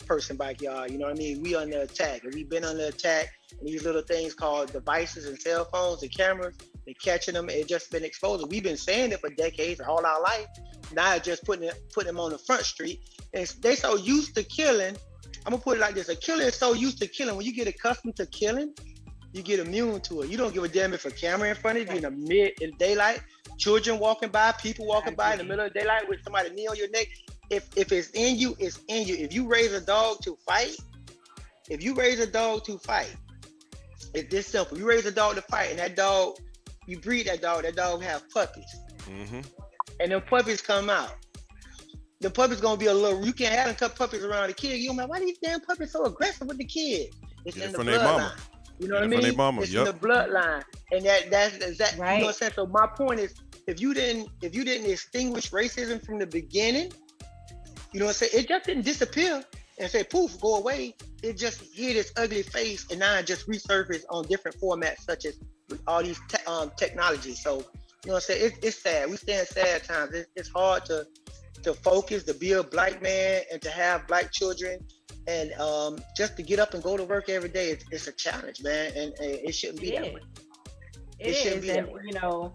person backyard. You know what I mean? We under attack, and we've been under attack. And these little things called devices and cell phones and cameras, they're catching them. It's just been exposed. We've been saying it for decades, all our life. Now it's just putting them on the front street. And they so used to killing. I'm gonna put it like this: a killer is so used to killing. When you get accustomed to killing, you get immune to it. You don't give a damn if a camera in front of you in daylight, children walking by, people walking by in the middle of the daylight with somebody knee on your neck. If it's in you, it's in you. If you raise a dog to fight, It's this simple. You raise a dog to fight, and that dog, you breed that dog have puppies. Mm-hmm. And them puppies come out. The puppy's gonna be a little. You can't have them puppies around the kid. You're like, why these damn puppies so aggressive with the kid? It's in the bloodline. You know what I mean? It's in the bloodline, and that's exactly right. You know what I'm saying. So my point is, if you didn't extinguish racism from the beginning, you know what I'm saying, it just didn't disappear and say poof, go away. It just hid its ugly face, and now it just resurfaced on different formats, such as all these technologies. So you know what I'm saying. It's sad. We stay in sad times. It's hard to focus, to be a black man, and to have black children, and just to get up and go to work every day. It's a challenge, man, and it shouldn't be that way. It shouldn't be that way. You know,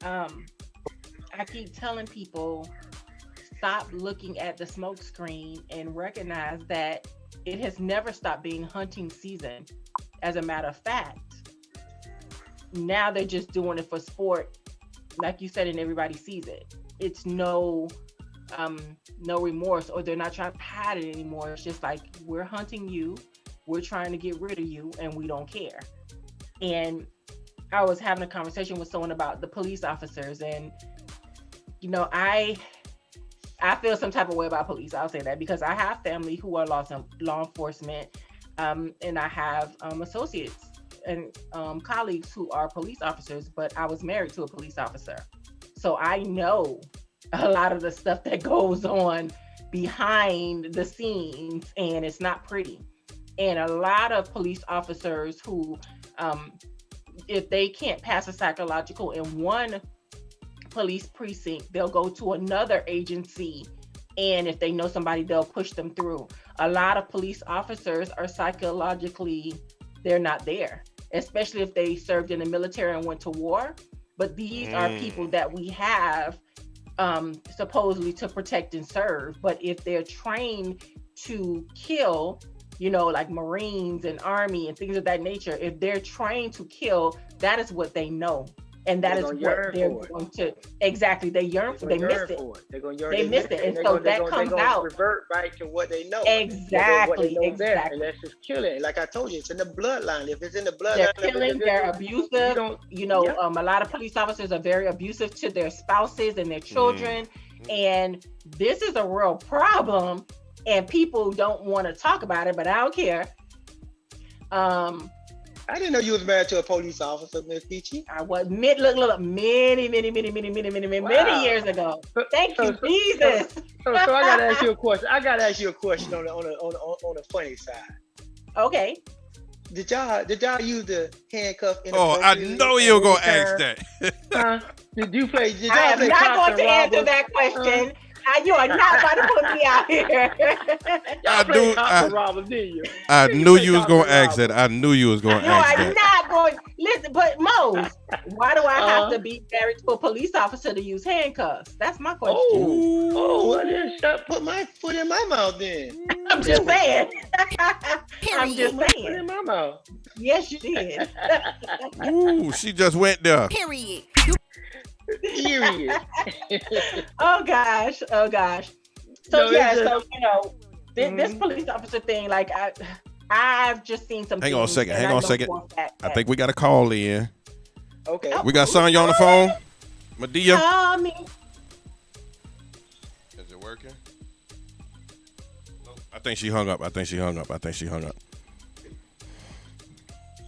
I keep telling people, stop looking at the smoke screen and recognize that it has never stopped being hunting season. As a matter of fact, now they're just doing it for sport, like you said, and everybody sees it. It's no remorse, or they're not trying to hide it anymore. It's just like, we're hunting you, we're trying to get rid of you, and we don't care. And I was having a conversation with someone about the police officers, and you know, I feel some type of way about police. I'll say that because I have family who are law enforcement, and I have associates and colleagues who are police officers, but I was married to a police officer, so I know a lot of the stuff that goes on behind the scenes, and it's not pretty. And a lot of police officers who, if they can't pass a psychological in one police precinct, they'll go to another agency, and if they know somebody, they'll push them through. A lot of police officers are psychologically, they're not there, especially if they served in the military and went to war. But these are people that we have supposedly to protect and serve. But if they're trained to kill, you know, like Marines and Army and things of that nature, if they're trained to kill, that is what they know. And that is what they're going to, exactly, they yearn for, they miss it. They miss it. And so that comes out. Revert back to what they know. Exactly, exactly. And that's just killing. Like I told you, it's in the bloodline. If it's in the bloodline. They're killing, they're abusive. You know, a lot of police officers are very abusive to their spouses and their children. And this is a real problem. And people don't want to talk about it, but I don't care. I didn't know you was married to a police officer, Miss Peachy. I was many years ago. Thank you, Jesus. So I gotta ask you a question. On the funny side. Okay. Did y'all use the handcuff? I know you were gonna ask that. Did you play? I am not going to answer that question. You are not about to put me out here. I knew you was going to ask that. I knew you was going to ask that. No, I'm not going. Listen, but Mose, why do I have to be married to a police officer to use handcuffs? That's my question. Well then put my foot in my mouth then. I'm just saying. I'm just saying. Foot in my mouth. Yes, you did. Ooh, she just went there. Period. Oh gosh. So so you know, this police officer thing, like I've just seen some. Hang on a second. I think we got a call in. Okay. We got Sonya on the phone. Medea. Is it working? Nope. I think she hung up.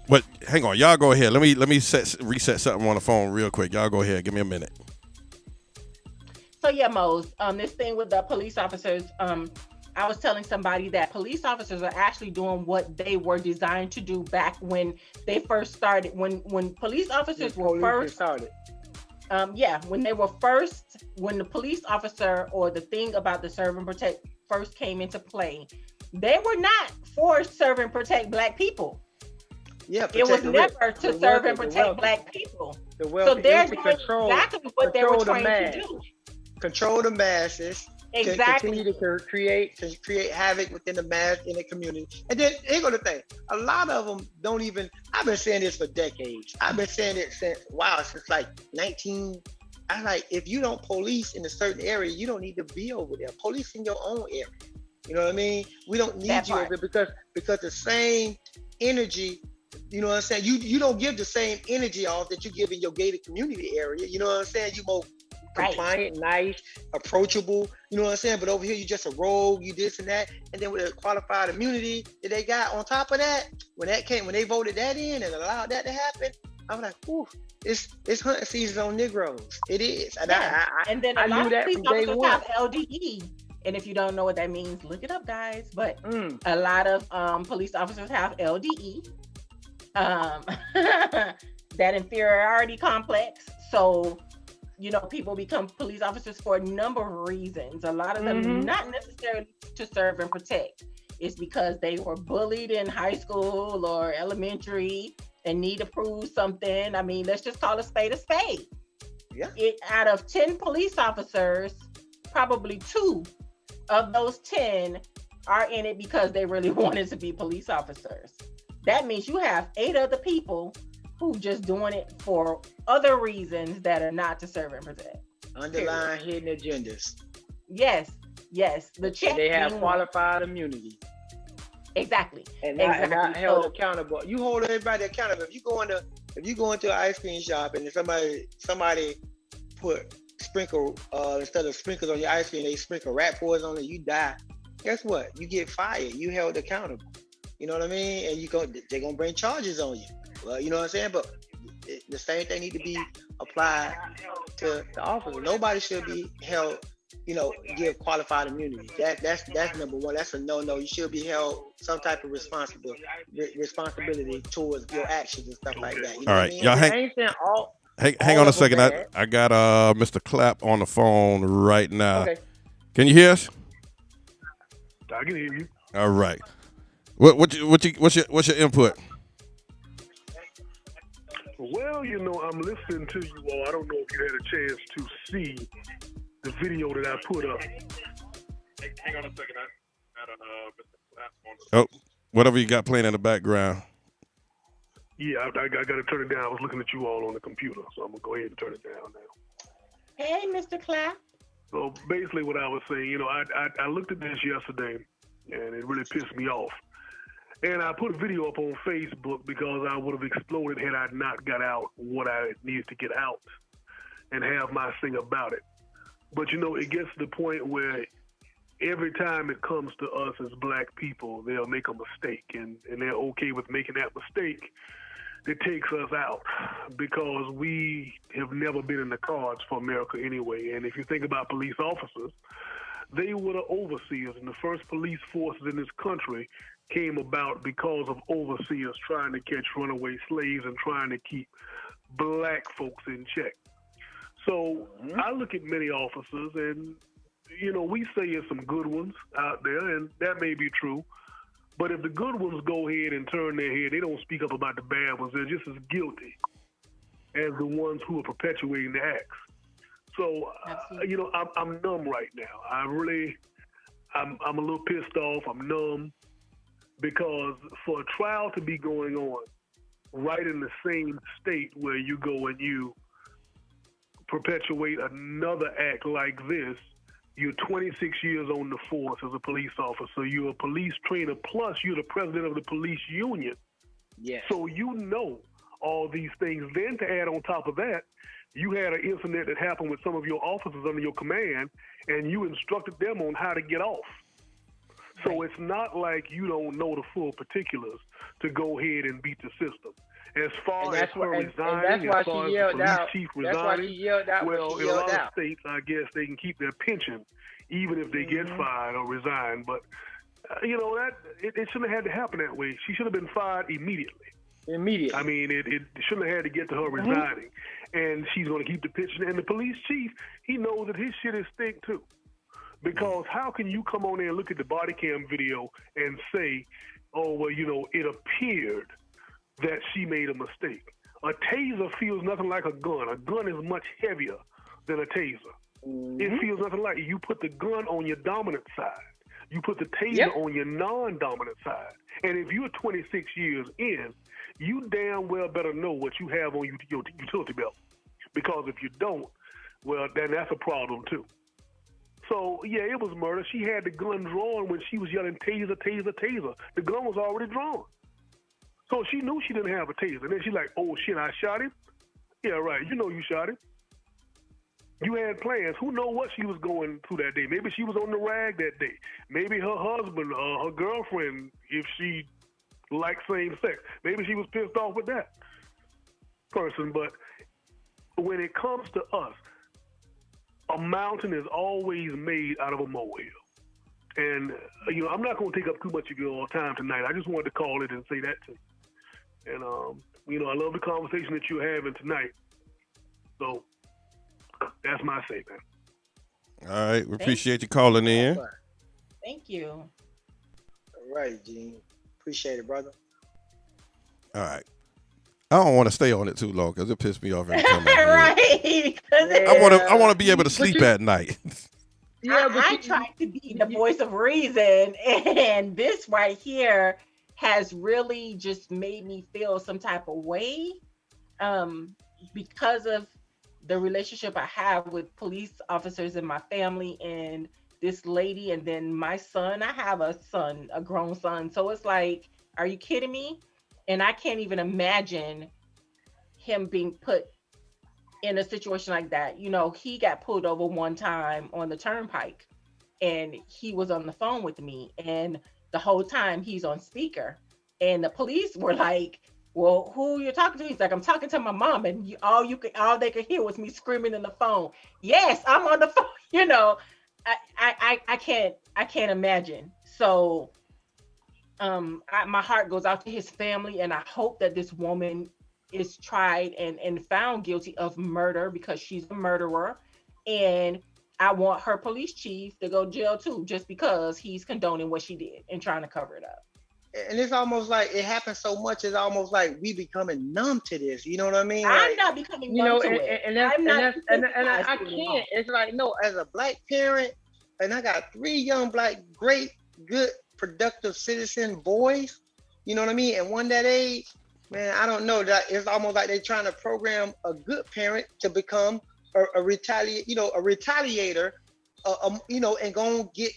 But hang on, y'all go ahead. Let me reset something on the phone real quick. Y'all go ahead. Give me a minute. So yeah, Mose, this thing with the police officers, I was telling somebody that police officers are actually doing what they were designed to do back when they first started. When police officers were first started. When the police officer or the thing about the serve and protect first came into play, they were not for serve and protect Black people. Yeah, it was never to serve and protect Black people. So they're doing exactly what they were trained to do. Control the masses. Exactly. Continue to create havoc within the mass in the community. And then here go the thing. A lot of them don't even. I've been saying this for decades. I've been saying it since like 19. I'm like, if you don't police in a certain area, you don't need to be over there. Police in your own area. You know what I mean? We don't need you over there because the same energy You know what I'm saying? You don't give the same energy off that you give in your gated community area. You know what I'm saying? You more compliant, nice, approachable. You know what I'm saying? But over here, you just a rogue, you this and that. And then with the qualified immunity that they got on top of that, when they voted that in and allowed that to happen, I was like, ooh, it's hunting season on Negroes. It is. And and then I knew that from day one. Have LDE. And if you don't know what that means, look it up, guys. But a lot of police officers have LDE, that inferiority complex. So, you know, people become police officers for a number of reasons. A lot of them not necessarily to serve and protect. It's because they were bullied in high school or elementary and need to prove something. I mean, let's just call a spade a spade. Yeah. Out of 10 police officers, probably 2 of those 10 are in it because they really wanted to be police officers. That means you have 8 other people who just doing it for other reasons that are not to serve and protect. Underlying hidden agendas. Yes. The check. They have qualified immunity. Exactly. And not held accountable. You hold everybody accountable. If you go into an ice cream shop and somebody put sprinkle instead of sprinkles on your ice cream, they sprinkle rat poison on it, you die. Guess what? You get fired. You held accountable. You know what I mean? And they're gonna bring charges on you. Well, you know what I'm saying? But the same thing need to be applied to the officer. Nobody should be held, give qualified immunity. That's number one. That's a no. You should be held some type of responsibility towards your actions and stuff like that. You know all right, y'all hang on a second. I got Mr. Clapp on the phone right now. Okay. Can you hear us? I can hear you. All right. What's your input? Well, I'm listening to you all. I don't know if you had a chance to see the video that I put up. Hang on a second. Oh, whatever you got playing in the background. Yeah, I got to turn it down. I was looking at you all on the computer, so I'm going to go ahead and turn it down now. Hey, Mr. Clapp. So basically what I was saying, I looked at this yesterday, and it really pissed me off. And I put a video up on Facebook because I would have exploded had I not got out what I needed to get out and have my thing about it. But, it gets to the point where every time it comes to us as black people, they'll make a mistake, and they're okay with making that mistake. It takes us out because we have never been in the cards for America anyway. And if you think about police officers, they were the overseers, and the first police forces in this country came about because of overseers trying to catch runaway slaves and trying to keep black folks in check. So I look at many officers, and we say there's some good ones out there, and that may be true. But if the good ones go ahead and turn their head, they don't speak up about the bad ones. They're just as guilty as the ones who are perpetuating the acts. So, I'm numb right now. I'm a little pissed off. I'm numb because for a trial to be going on right in the same state where you go and you perpetuate another act like this, you're 26 years on the force as a police officer. You're a police trainer, plus you're the president of the police union. Yes. So all these things. Then to add on top of that, you had an incident that happened with some of your officers under your command, and you instructed them on how to get off. So it's not like you don't know the full particulars to go ahead and beat the system. As far as her resigning, as far as the police chief resigning, well, in a lot of states, I guess they can keep their pension even if they get fired or resign. But, it shouldn't have had to happen that way. She should have been fired immediately. I mean, it shouldn't have had to get to her resigning. And she's going to keep the pension. And the police chief, he knows that his shit is stink too. Because how can you come on there and look at the body cam video and say, oh, well, it appeared that she made a mistake. A taser feels nothing like a gun. A gun is much heavier than a taser. It feels nothing like it. You put the gun on your dominant side. You put the taser on your non-dominant side. And if you're 26 years in, you damn well better know what you have on your utility belt. Because if you don't, well, then that's a problem too. So, yeah, it was murder. She had the gun drawn when she was yelling, taser, taser, taser. The gun was already drawn. So she knew she didn't have a taser. And then she's like, oh, shit, I shot him? Yeah, right. You know you shot him. You had plans. Who know what she was going through that day? Maybe she was on the rag that day. Maybe her husband, her girlfriend, if she liked same sex, maybe she was pissed off with that person. But when it comes to us, a mountain is always made out of a molehill. And, I'm not going to take up too much of your time tonight. I just wanted to call it and say that to you. And, I love the conversation that you're having tonight. So that's my say, man. All right. We appreciate you calling in. Thank you. All right, Gene. Appreciate it, brother. All right. I don't want to stay on it too long because it pissed me off every time. Right. I want to be able to sleep at night. Yeah, I tried to be the voice of reason, and this right here has really just made me feel some type of way because of the relationship I have with police officers in my family and this lady, and then my son. I have a son, a grown son. So it's like, are you kidding me? And I can't even imagine him being put in a situation like that. He got pulled over one time on the turnpike and he was on the phone with me, and the whole time he's on speaker, and the police were like, well, who you're talking to? He's like, I'm talking to my mom, and all they could hear was me screaming in the phone. Yes, I'm on the phone. I can't imagine. So my heart goes out to his family, and I hope that this woman is tried and found guilty of murder, because she's a murderer, and I want her police chief to go to jail too, just because he's condoning what she did and trying to cover it up. And it's almost like it happens so much. It's almost like we becoming numb to this. You know what I mean? I'm not becoming numb to it. And I can't. It's like, no, as a black parent, and I got 3 young black, great, good, productive citizen boys. You know what I mean? And one that age, man, I don't know. That it's almost like they're trying to program a good parent to become a retaliator, and go and get,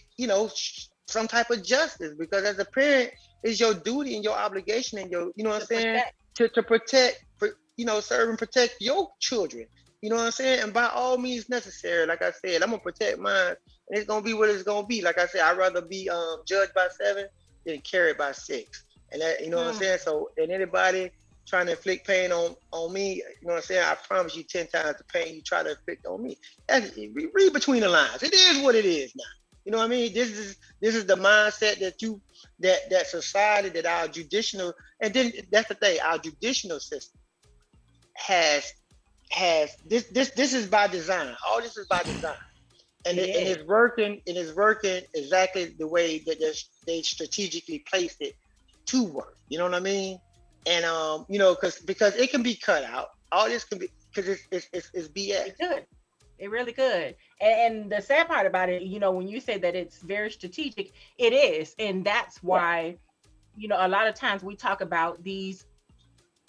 some type of justice. Because as a parent, it's your duty and your obligation and your, to protect, serve and protect your children. You know what I'm saying? And by all means necessary, like I said, I'm gonna protect mine, and it's gonna be what it's gonna be. Like I said, I'd rather be judged by 7 than carried by 6. And that, what I'm saying? So, and anybody trying to inflict pain on me, you know what I'm saying? I promise you 10 times the pain you try to inflict on me. Read between the lines. It is what it is now. You know what I mean? This is the mindset that society, that our judicial, and then that's the thing, our judicial system has this is by design. All this is by design. And it's working exactly the way that they strategically placed it to work. You know what I mean? And because it can be cut out. All this can be, because it's BS. It could. It really could. And the sad part about it, when you say that it's very strategic, it is. And that's why, a lot of times we talk about these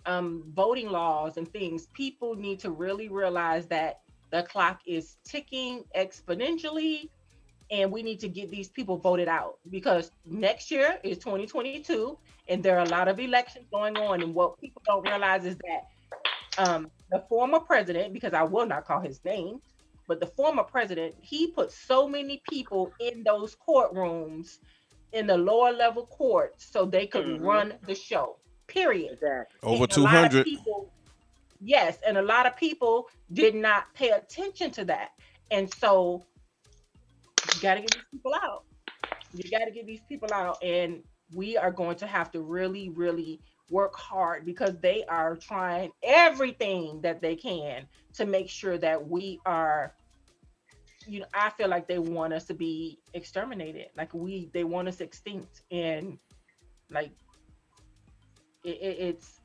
voting laws and things. People need to really realize that the clock is ticking exponentially, and we need to get these people voted out, because next year is 2022, and there are a lot of elections going on. And what people don't realize is that the former president, because I will not call his name, but the former president, he put so many people in those courtrooms, in the lower level courts, so they could run the show, period. Exactly. Over 200. Yes, and a lot of people did not pay attention to that. And so you got to get these people out. You got to get these people out, and we are going to have to really, really work hard, because they are trying everything that they can to make sure that we are, I feel like they want us to be exterminated. Like they want us extinct. And like, it's,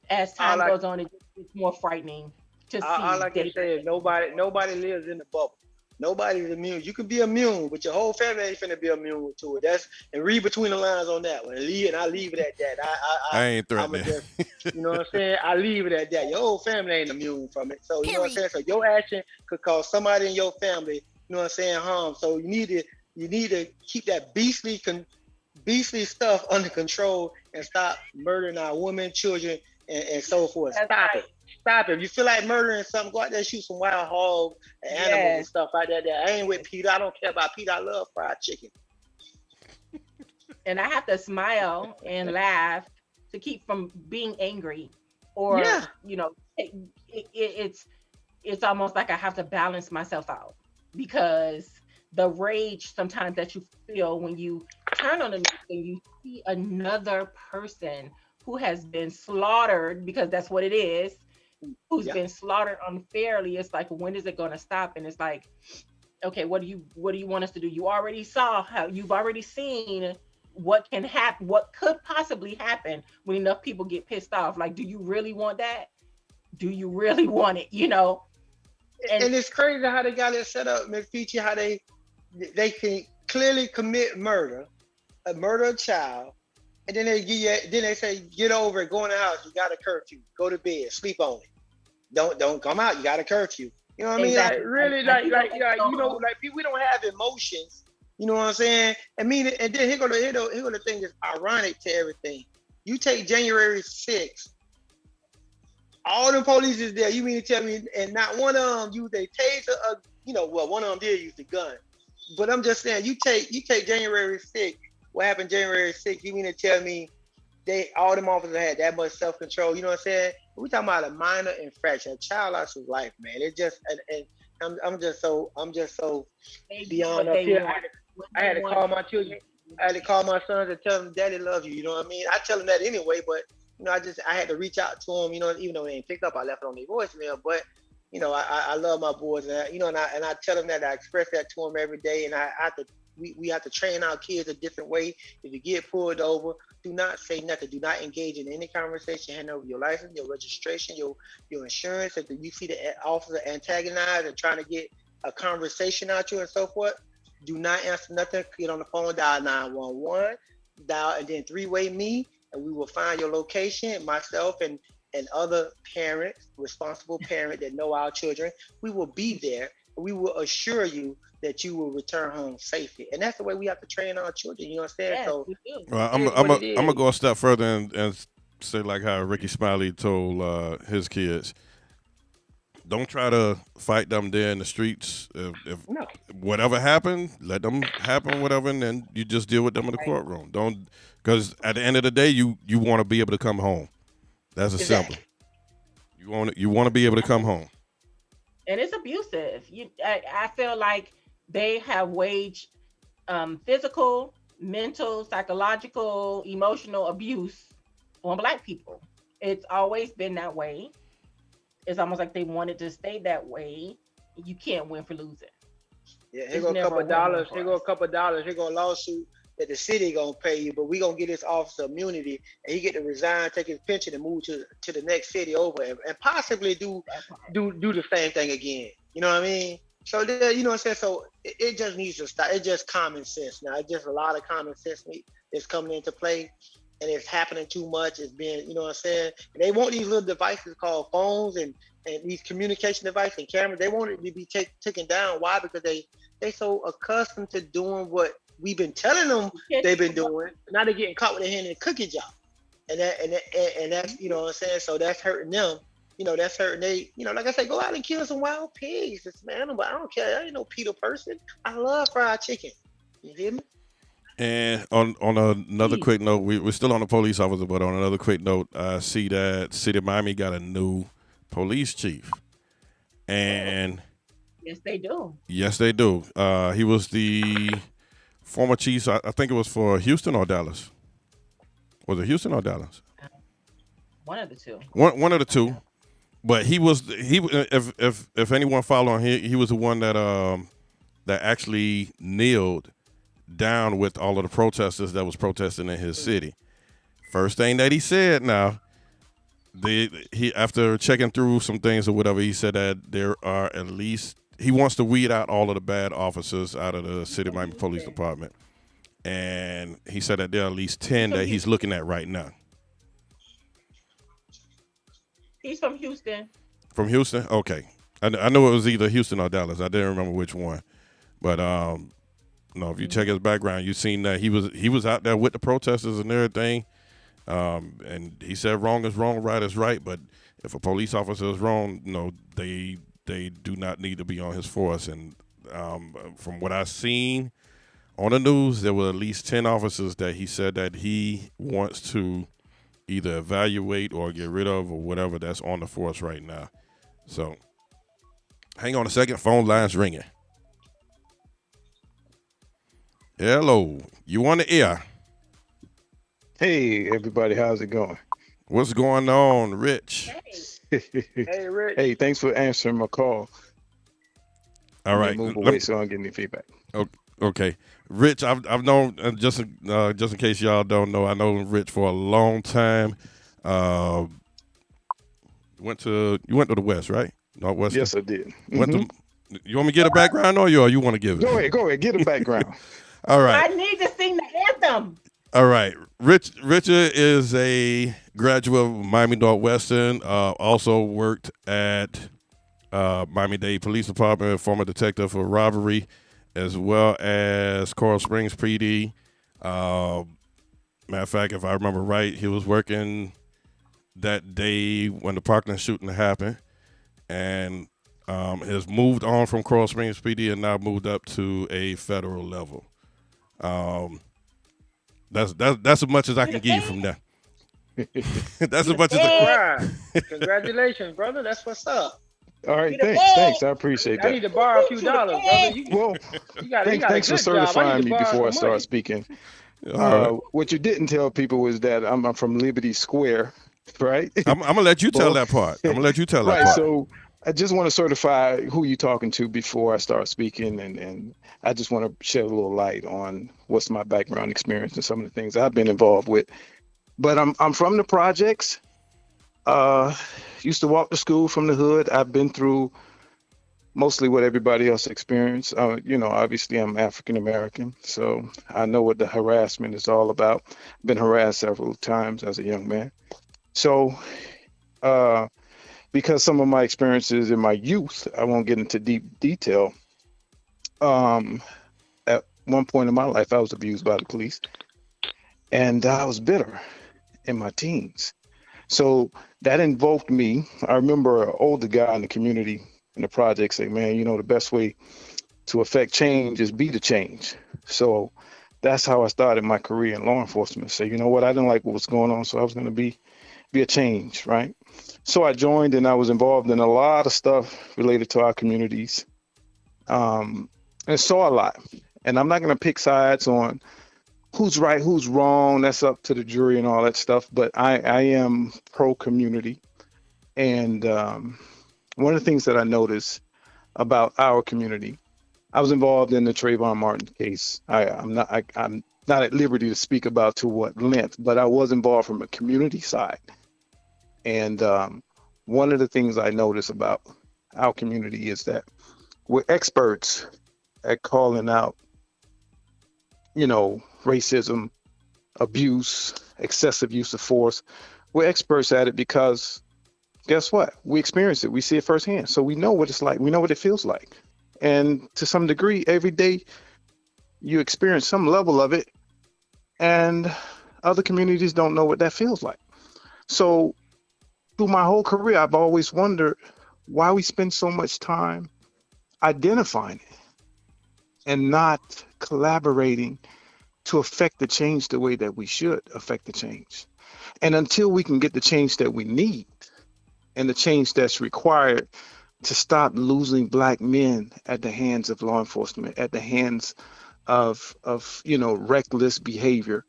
as time goes on, it's more frightening to see. All I can say is nobody lives in the bubble. Nobody's immune. You can be immune, but your whole family ain't finna be immune to it. And read between the lines on that one. And I leave it at that. I ain't threatening. You know what I'm saying? I leave it at that. Your whole family ain't immune from it. So, you know what I'm saying? So your action could cause somebody in your family, you know what I'm saying, harm. So you need to keep that beastly stuff under control and stop murdering our women, children, and so forth. That's Stop right. it. Stop it. If you feel like murdering something, go out there and shoot some wild hogs and animals and stuff like that. I ain't with Peter. I don't care about Peter. I love fried chicken. And I have to smile and laugh to keep from being angry, or you know, it's almost like I have to balance myself out, because the rage sometimes that you feel when you turn on the news and you see another person who has been slaughtered, because that's what it is, who's been slaughtered unfairly. It's like, when is it going to stop? And it's like, okay, what do you want us to do? You already saw how you've already seen what can happen, what could possibly happen when enough people get pissed off. Like, do you really want that? Do you really want it? You know? And it's crazy how they got it set up, Miss Peachy, how they can clearly commit murder, murder a child, and then they say, get over it, go in the house, you got a curfew, go to bed, sleep on it. Don't come out, you got a curfew. You know what I mean? Exactly. Like, really, like you know, like we don't have emotions. You know what I'm saying? And then here go the thing that's ironic to everything. You take January 6th, all the police is there. You mean to tell me, and not one of them used a taser? One of them did use the gun. But I'm just saying, you take January 6th. What happened January 6th? You mean to tell me all them officers had that much self-control? You know what I'm saying? We're talking about a minor infraction. A child lost his life, man. It just, and I'm just so beyond up here. I had to call my children. I had to call my sons and tell them, "Daddy love you." You know what I mean? I tell them that anyway, but I had to reach out to them. You know, even though they ain't picked up, I left it on their voicemail. But I love my boys, and I tell them that. I express that to them every day, and we have to train our kids a different way. If you get pulled over, do not say nothing. Do not engage in any conversation. Hand over your license, your registration, your insurance. If you see the officer antagonized and trying to get a conversation out you and so forth, do not answer nothing. Get on the phone, dial 911, dial, and then three-way me, and we will find your location. Myself and other parents, responsible parents that know our children, we will be there. We will assure you that you will return home safely. And that's the way we have to train our children. You know what I'm saying? Yes, So, we do. Well, I'm gonna go a step further and say like how Ricky Smiley told his kids. Don't try to fight them there in the streets. If whatever happened, let them happen, whatever, and then you just deal with them in the courtroom. Don't, because at the end of the day, you want to be able to come home. That's simple. You want to be able to come home. And it's abusive. I feel like they have waged physical, mental, psychological, emotional abuse on Black people. It's always been that way. It's almost like they wanted to stay that way. You can't win for losing. Yeah, here go a couple of dollars. Here go a couple of dollars. Here go a lawsuit that the city gonna pay you, but we gonna get this officer immunity, and he get to resign, take his pension, and move to the next city over, and possibly do the same thing again. You know what I mean? So you know what I'm saying. So it just needs to stop. It's just common sense now. It's just a lot of common sense that's coming into play. And it's happening too much. It's being, you know what I'm saying? And they want these little devices called phones and these communication devices and cameras. They want it to be taken down. Why? Because they so accustomed to doing what we've been telling them they've been doing. Now they're getting caught with their hand in a cookie jar. And that's, you know what I'm saying? So that's hurting them. You know, that's hurting they, like I said, go out and kill some wild pigs. It's an animal. I don't care. I ain't no PETA person. I love fried chicken. You hear me? And on another quick note, we're still on the police officer, but on another quick note, I see that City of Miami got a new police chief. And yes, they do. Yes, they do. He was the former chief. I think it was for Houston or Dallas. Was it Houston or Dallas? One of the two. One of the two. But if anyone followed him, he was the one that actually kneeled down with all of the protesters that was protesting in his city. First thing that he said now, he after checking through some things or whatever, he said that there are at least, he wants to weed out all of the bad officers out of the City of Miami Police Department. And he said that there are at least 10 that he's looking at right now. He's from Houston. From Houston? Okay. I know it was either Houston or Dallas. I didn't remember which one. But if you check his background, you've seen that he was out there with the protesters and everything. And he said wrong is wrong, right is right. But if a police officer is wrong, they do not need to be on his force. And from what I've seen on the news, there were at least 10 officers that he said that he wants to either evaluate or get rid of or whatever that's on the force right now. So hang on a second. Phone line's ringing. Hello. You on the air? Hey, everybody. How's it going? What's going on, Rich? Hey, Rick. Hey, thanks for answering my call. All right. Move away so I don't get any feedback. Okay. Rich, I've known, just in case y'all don't know, I know Rich for a long time. You went to the West, right? Northwest. Yes, I did. You want me to get a background or you want to give it? Go ahead. Get a background. All right. I need to sing the anthem. All right. Richard is a graduate of Miami Northwestern, also worked at Miami-Dade Police Department, former detective for robbery, as well as Coral Springs PD. Matter of fact, if I remember right, he was working that day when the Parkland shooting happened, and has moved on from Coral Springs PD and now moved up to a federal level. That's as much as I can give you from there. That's as much as Congratulations, brother. That's what's up. All right, thanks. I appreciate that. I need to borrow a few dollars, brother. Thanks for certifying me before I start speaking. What you didn't tell people was that I'm from Liberty Square, right? I'm gonna let you tell that part. Right. So I just want to certify who you're talking to before I start speaking, and I just want to shed a little light on what's my background experience and some of the things I've been involved with. But I'm from the projects. Used to walk to school from the hood. I've been through mostly what everybody else experienced. Obviously I'm African American, so I know what the harassment is all about. Been harassed several times as a young man. So because some of my experiences in my youth, I won't get into deep detail. At one point in my life, I was abused by the police, and I was bitter in my teens. So that invoked me. I remember an older guy in the community in the project say, man, the best way to affect change is be the change. So that's how I started my career in law enforcement. Say, you know what, I didn't like what was going on, so I was going to be a change, right? So I joined, and I was involved in a lot of stuff related to our communities, and saw a lot. And I'm not going to pick sides on who's right, who's wrong. That's up to the jury and all that stuff. But I am pro-community. And one of the things that I noticed about our community, I was involved in the Trayvon Martin case. I'm not at liberty to speak about to what length, but I was involved from a community side. And one of the things I noticed about our community is that we're experts at calling out, racism, abuse, excessive use of force. We're experts at it because guess what? We experience it. We see it firsthand. So we know what it's like. We know what it feels like. And to some degree, every day you experience some level of it, and other communities don't know what that feels like. So through my whole career, I've always wondered why we spend so much time identifying it and not collaborating to affect the change the way that we should affect the change. And until we can get the change that we need and the change that's required to stop losing Black men at the hands of law enforcement, at the hands of reckless behavior,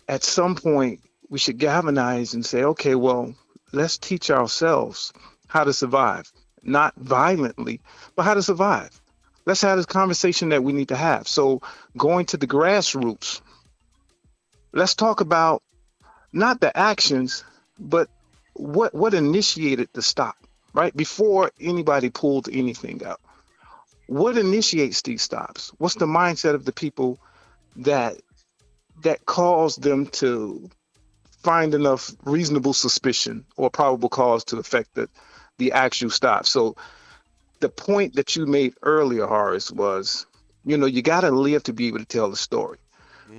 at some point we should galvanize and say, okay, well, let's teach ourselves how to survive, not violently, but how to survive. Let's have this conversation that we need to have. So going to the grassroots, let's talk about not the actions, but what initiated the stop, right? Before anybody pulled anything out. What initiates these stops? What's the mindset of the people that caused them to find enough reasonable suspicion or probable cause to affect the actual stop? So the point that you made earlier, Horace, was, you got to live to be able to tell the story.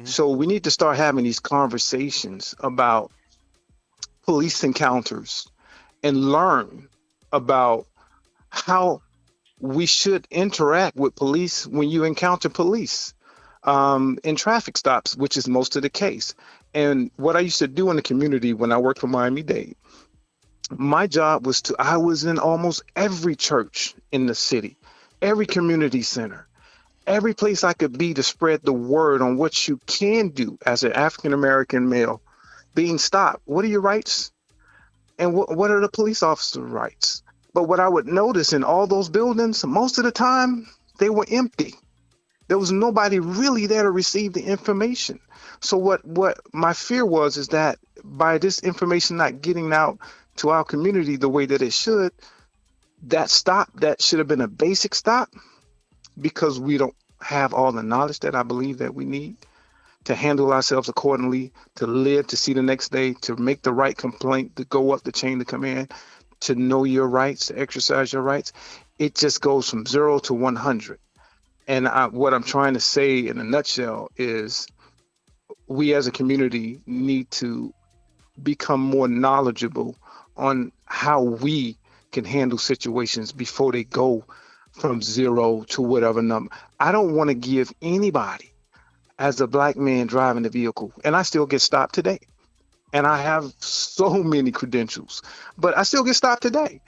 So we need to start having these conversations about police encounters and learn about how we should interact with police when you encounter police in traffic stops, which is most of the case. And what I used to do in the community when I worked for Miami-Dade, my job was I was in almost every church in the city, every community center, every place I could be to spread the word on what you can do as an African-American male being stopped. What are your rights? And what are the police officer rights? But what I would notice in all those buildings, most of the time, they were empty. There was nobody really there to receive the information. So what my fear was is that by this information not getting out to our community the way that it should, that should have been a basic stop, because we don't have all the knowledge that I believe that we need to handle ourselves accordingly, to live, to see the next day, to make the right complaint, to go up the chain of command, to know your rights, to exercise your rights. It just goes from 0 to 100. And what I'm trying to say in a nutshell is we as a community need to become more knowledgeable on how we can handle situations before they go from 0 to whatever number. I don't want to give anybody, as a black man driving the vehicle, and I still get stopped today. And I have so many credentials, but I still get stopped today.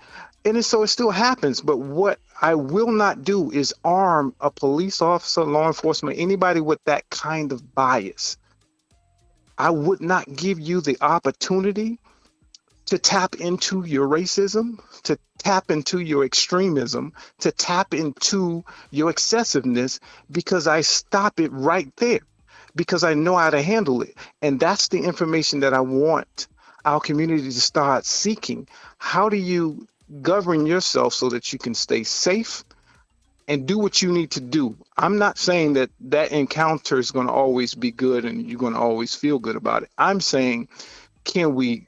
And so it still happens. But what I will not do is arm a police officer, law enforcement, anybody with that kind of bias. I would not give you the opportunity to tap into your racism, to tap into your extremism, to tap into your excessiveness, because I stop it right there, because I know how to handle it. And that's the information that I want our community to start seeking. How do you govern yourself so that you can stay safe and do what you need to do? I'm not saying that that encounter is going to always be good and you're going to always feel good about it. I'm saying, can we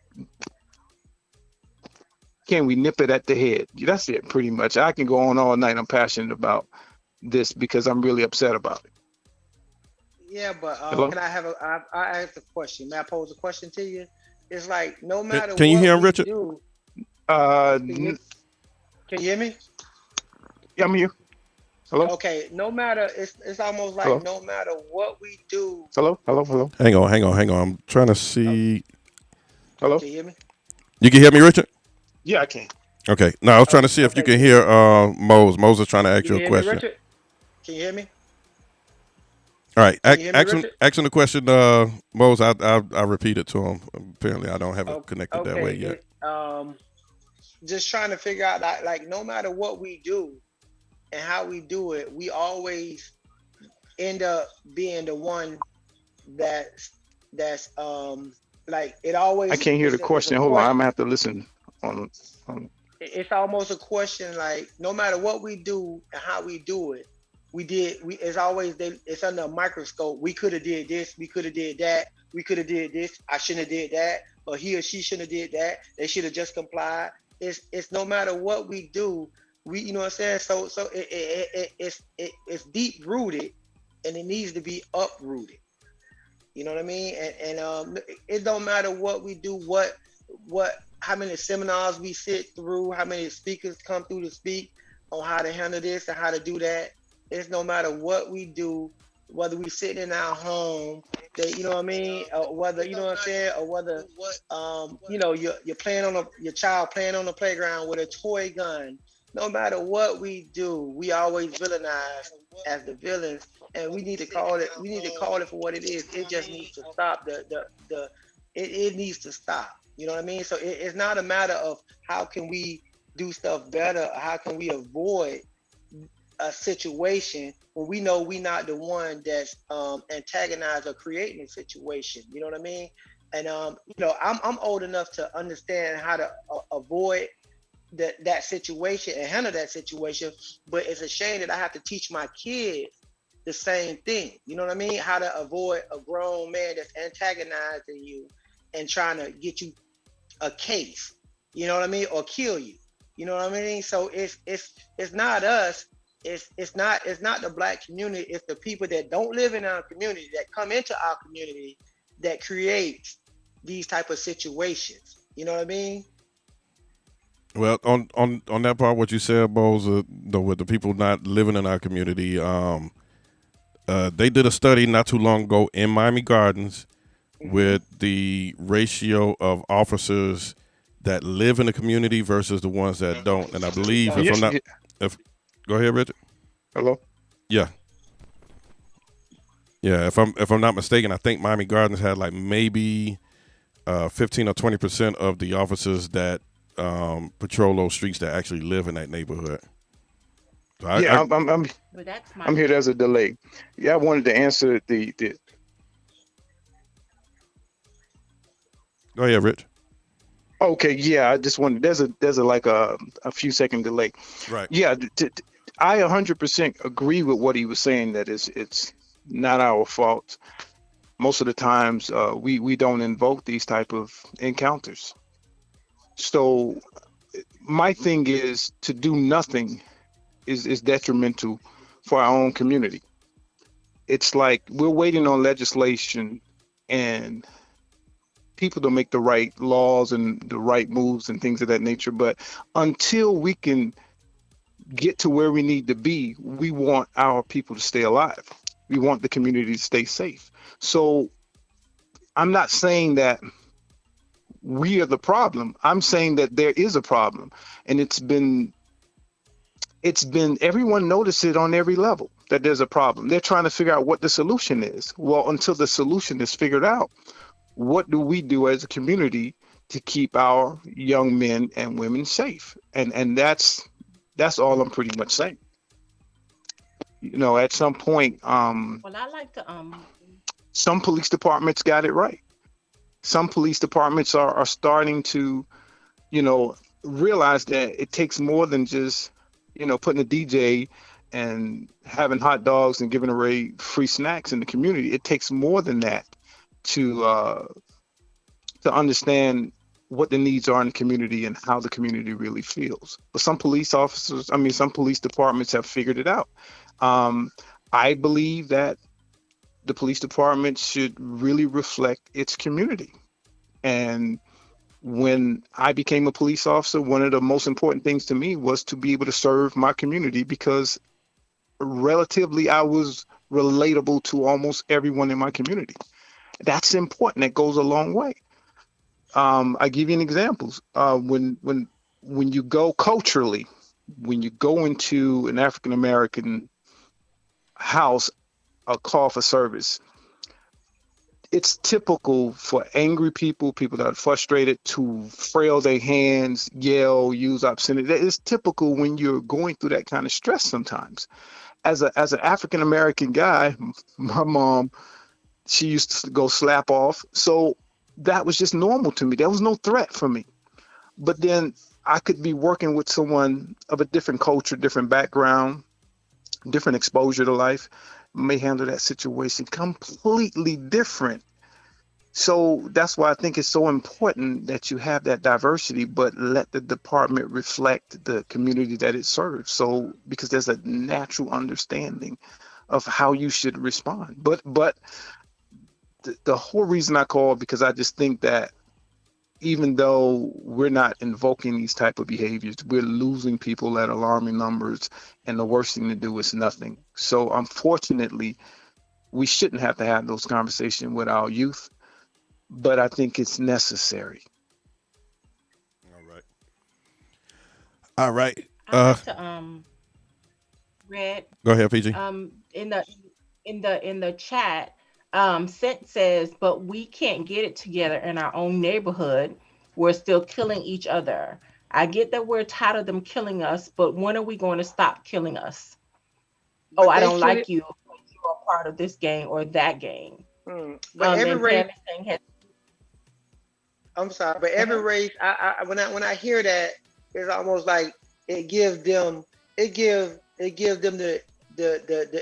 nip it at the head? That's it, pretty much. I can go on all night. I'm passionate about this because I'm really upset about it. Yeah, but Hello? can I have I asked a question. May I pose a question to you? It's like no matter Can you what hear him, we Richard? do. Can you hear me? Yeah, I'm here. Hello? Okay, no matter, it's almost like Hello? no matter what we do. Hello? Hang on. I'm trying to see. Hello? Can you hear me? You can hear me, Richard? Yeah, I can. Okay. No, I was trying to see if you can hear Mose. Mose is trying to ask you a question. Richard? Can you hear me? All right. Can you hear me, Ask him the question, Mose. I repeat it to him. Apparently, I don't have it connected that way yet. Just trying to figure out, like, no matter what we do and how we do it, we always end up being the one that's like it always. I can't hear the question. Hold on, I'm gonna have to listen on. It's almost a question like no matter what we do and how we do it, it's always it's under a microscope. We could have did this, we could have did that, we could have did this, I shouldn't have did that, or he or she shouldn't have did that, they should have just complied. It's no matter what we do, you know what I'm saying? So it's deep rooted and it needs to be uprooted. You know what I mean? And it don't matter what we do, how many seminars we sit through, how many speakers come through to speak on how to handle this and how to do that. It's no matter what we do, whether we sit in our home, you know what I mean, or whether, you know what I'm saying, or whether you know, you're playing your child playing on the playground with a toy gun. No matter what we do, we always villainize as the villains, and we need to call it. We need to call it for what it is. It just needs to stop. It needs to stop. You know what I mean? So it's not a matter of how can we do stuff better, or how can we avoid a situation when we know we're not the one that's antagonized or creating a situation. You know what I mean? And you know, I'm old enough to understand how to avoid that situation and handle that situation, but it's a shame that I have to teach my kids the same thing. You know what I mean? How to avoid a grown man that's antagonizing you and trying to get you a case, you know what I mean, or kill you. You know what I mean? So it's not us it's not the black community. It's the people that don't live in our community that come into our community that creates these type of situations. You know what I mean? Well, on that part, what you said, Bose, with the people not living in our community, they did a study not too long ago in Miami Gardens with the ratio of officers that live in the community versus the ones that don't. And I believe, go ahead, Richard. Hello. Yeah. If I'm not mistaken, I think Miami Gardens had like maybe 15 or 20% of the officers that patrol those streets that actually live in that neighborhood. So I'm here. There's a delay. Yeah, I wanted to answer the. Go ahead, Rich. Okay, yeah, I just wanted. There's a few second delay. Right. Yeah, I 100% agree with what he was saying. That it's not our fault. Most of the times, we don't invoke these type of encounters. So, my thing is to do nothing is detrimental for our own community. It's like we're waiting on legislation and people to make the right laws and the right moves and things of that nature. But until we can get to where we need to be, we want our people to stay alive. We want the community to stay safe. So I'm not saying that we are the problem. I'm saying that there is a problem, and it's been everyone noticed it on every level that there's a problem. They're trying to figure out what the solution is. Well, until the solution is figured out, what do we do as a community to keep our young men and women safe? And that's all I'm pretty much saying. You know, at some point, well, I like to some police departments got it right. Some police departments are starting to, realize that it takes more than just, putting a DJ and having hot dogs and giving away free snacks in the community. It takes more than that to understand what the needs are in the community and how the community really feels. But some police departments have figured it out. I believe that the police department should really reflect its community. And when I became a police officer, one of the most important things to me was to be able to serve my community, because relatively I was relatable to almost everyone in my community. That's important. That goes a long way. I give you an example. When you go culturally, when you go into an African American house, a call for service, it's typical for angry people that are frustrated, to frail their hands, yell, use obscenity. It's typical when you're going through that kind of stress sometimes. As an African American guy, my mom, she used to go slap off. So that was just normal to me. There was no threat for me. But then I could be working with someone of a different culture, different background, different exposure to life, may handle that situation completely different. So that's why I think it's so important that you have that diversity, but let the department reflect the community that it serves. So, because there's a natural understanding of how you should respond. But the whole reason I called, because I just think that even though we're not invoking these type of behaviors, we're losing people at alarming numbers, and the worst thing to do is nothing. So unfortunately, we shouldn't have to have those conversations with our youth, but I think it's necessary. All right. I like to Red. Go ahead, PG. In the chat, Sent says, but we can't get it together in our own neighborhood. We're still killing each other. I get that we're tired of them killing us, but when are we going to stop killing us? Oh, I don't like you. You're a part of this gang or that gang. But every race, I'm sorry, but every race, when I hear that, it's almost like it gives them the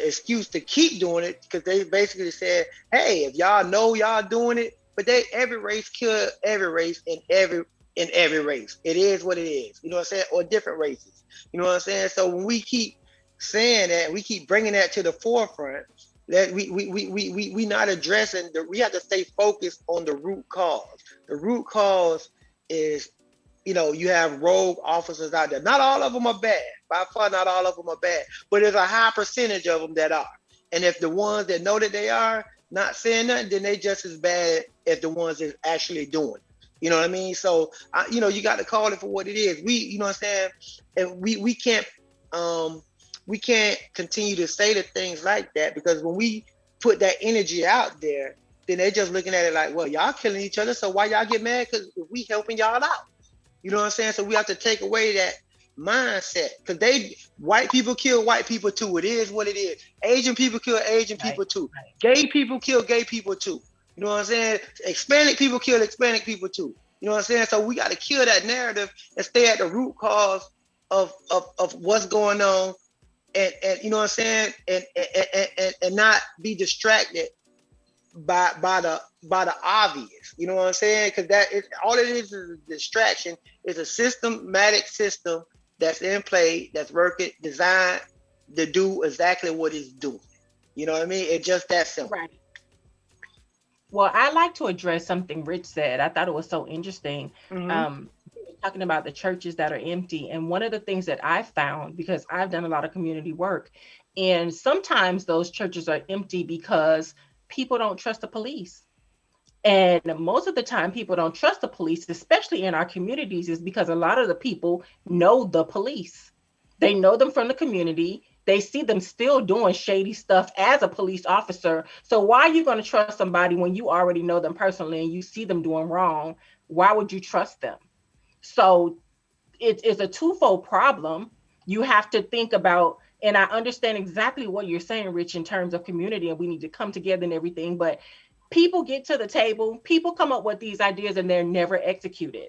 excuse to keep doing it, because they basically said, hey, if y'all know y'all doing it, but every race kill every race in every race. It is what it is. You know what I'm saying? Or different races. You know what I'm saying? So when we keep saying that, we keep bringing that to the forefront, that we not addressing we have to stay focused on the root cause. The root cause is, you have rogue officers out there. Not all of them are bad. By far, not all of them are bad. But there's a high percentage of them that are. And if the ones that know that they are not saying nothing, then they just as bad as the ones that actually doing it. You know what I mean? So, you got to call it for what it is. You know what I'm saying? And we can't continue to say the things like that, because when we put that energy out there, then they're just looking at it like, well, y'all killing each other, so why y'all get mad? Because we helping y'all out. You know what I'm saying? So we have to take away that mindset, because white people kill white people too. It is what it is. Asian people kill Asian people too. Gay people kill gay people too. You know what I'm saying? Hispanic people kill Hispanic people too. You know what I'm saying? So we got to kill that narrative and stay at the root cause of what's going on, and you know what I'm saying, and not be distracted by the obvious. You know what I'm saying? Because all it is a distraction. It's a systematic system that's in play, that's working, designed to do exactly what it's doing. You know what I mean? It's just that simple. Right. Well, I like to address something Rich said. I thought it was so interesting. Talking about the churches that are empty. And one of the things that I found, because I've done a lot of community work, and sometimes those churches are empty because people don't trust the police. And most of the time people don't trust the police, especially in our communities, is because a lot of the people know the police. They know them from the community. They see them still doing shady stuff as a police officer. So why are you going to trust somebody when you already know them personally and you see them doing wrong? Why would you trust them? So it's a twofold problem. You have to think about, and I understand exactly what you're saying, Rich, in terms of community, and we need to come together and everything, but people get to the table, people come up with these ideas and they're never executed.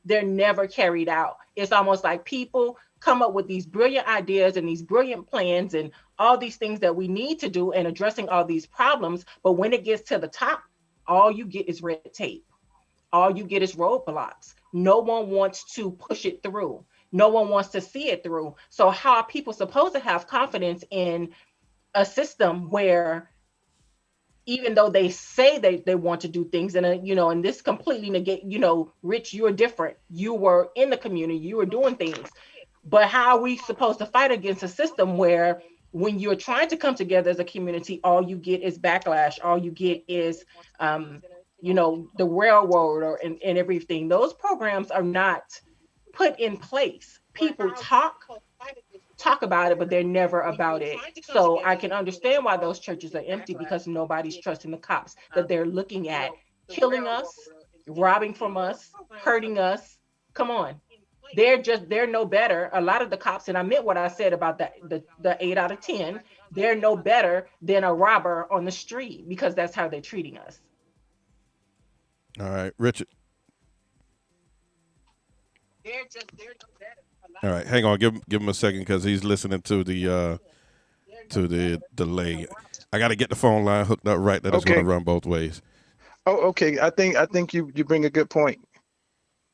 They're never carried out. It's almost like people come up with these brilliant ideas and these brilliant plans and all these things that we need to do and addressing all these problems. But when it gets to the top, all you get is red tape. All you get is roadblocks. No one wants to push it through. No one wants to see it through. So how are people supposed to have confidence in a system where, even though they say they want to do things, and and this completely negate, Rich, you're different. You were in the community, you were doing things. But how are we supposed to fight against a system where when you're trying to come together as a community, all you get is backlash, all you get is the railroad and everything? Those programs are not put in place. People talk about it, but they're never about it. So I can understand why those churches are empty, because nobody's trusting the cops that they're looking at killing us, robbing from us, hurting us. Come on. They're no better. A lot of the cops, and I meant what I said about the 8 out of 10, they're no better than a robber on the street, because that's how they're treating us. All right, Richard. They're no better. All right, hang on. Give him a second, because he's listening to the delay. I got to get the phone line hooked up right. That is going to run both ways. Oh, okay. I think you bring a good point.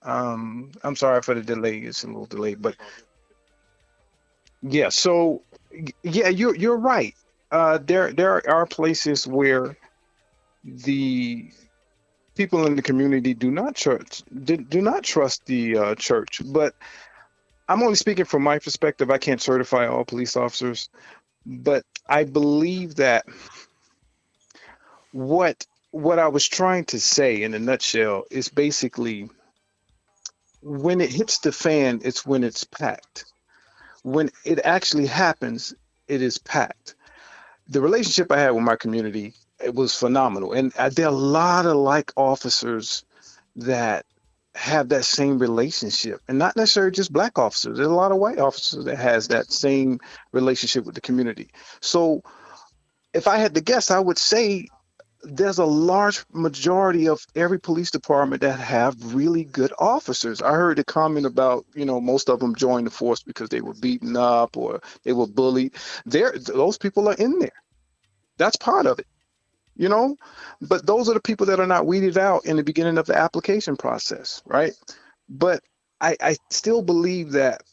I'm sorry for the delay. It's a little delayed, but yeah. So yeah, you're right. There are places where the people in the community do not trust the church. But I'm only speaking from my perspective. I can't certify all police officers, but I believe that what I was trying to say in a nutshell is basically, when it hits the fan, it's when it's packed. When it actually happens, it is packed. The relationship I had with my community, it was phenomenal. And there are a lot of like officers that have that same relationship, and not necessarily just black officers. There's a lot of white officers that has that same relationship with the community. So if I had to guess, I would say there's a large majority of every police department that have really good officers. I heard a comment about, most of them joined the force because they were beaten up or they were bullied. Those people are in there. That's part of it, but those are the people that are not weeded out in the beginning of the application process, right? But I still believe that,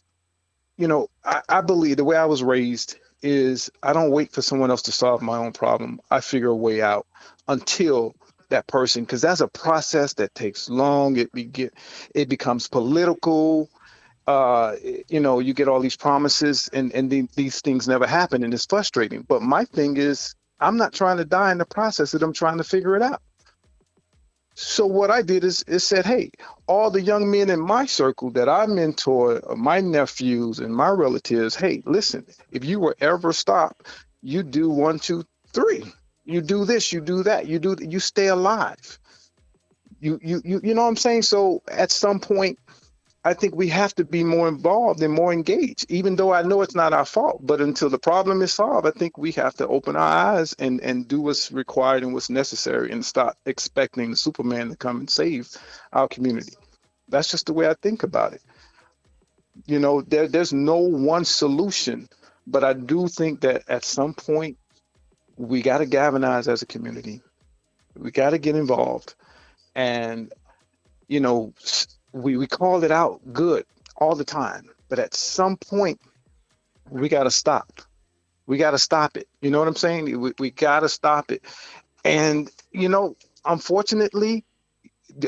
I believe the way I was raised is I don't wait for someone else to solve my own problem. I figure a way out until that person, because that's a process that takes long. It becomes political. You get all these promises and these things never happen, and it's frustrating. But my thing is, I'm not trying to die in the process, I'm trying to figure it out. So what I did is said, hey, all the young men in my circle that I mentor, my nephews and my relatives, hey, listen, if you were ever stopped, you do 1, 2, 3. You do this, you do that, you stay alive. You know what I'm saying? So at some point, I think we have to be more involved and more engaged, even though I know it's not our fault. But until the problem is solved, I think we have to open our eyes and do what's required and what's necessary and stop expecting the Superman to come and save our community. That's just the way I think about it. There's no one solution, but I do think that at some point we got to galvanize as a community. We got to get involved. And, we call it out good all the time, but at some point we got to stop. We got to stop it. You know what I'm saying? We got to stop it. And, unfortunately,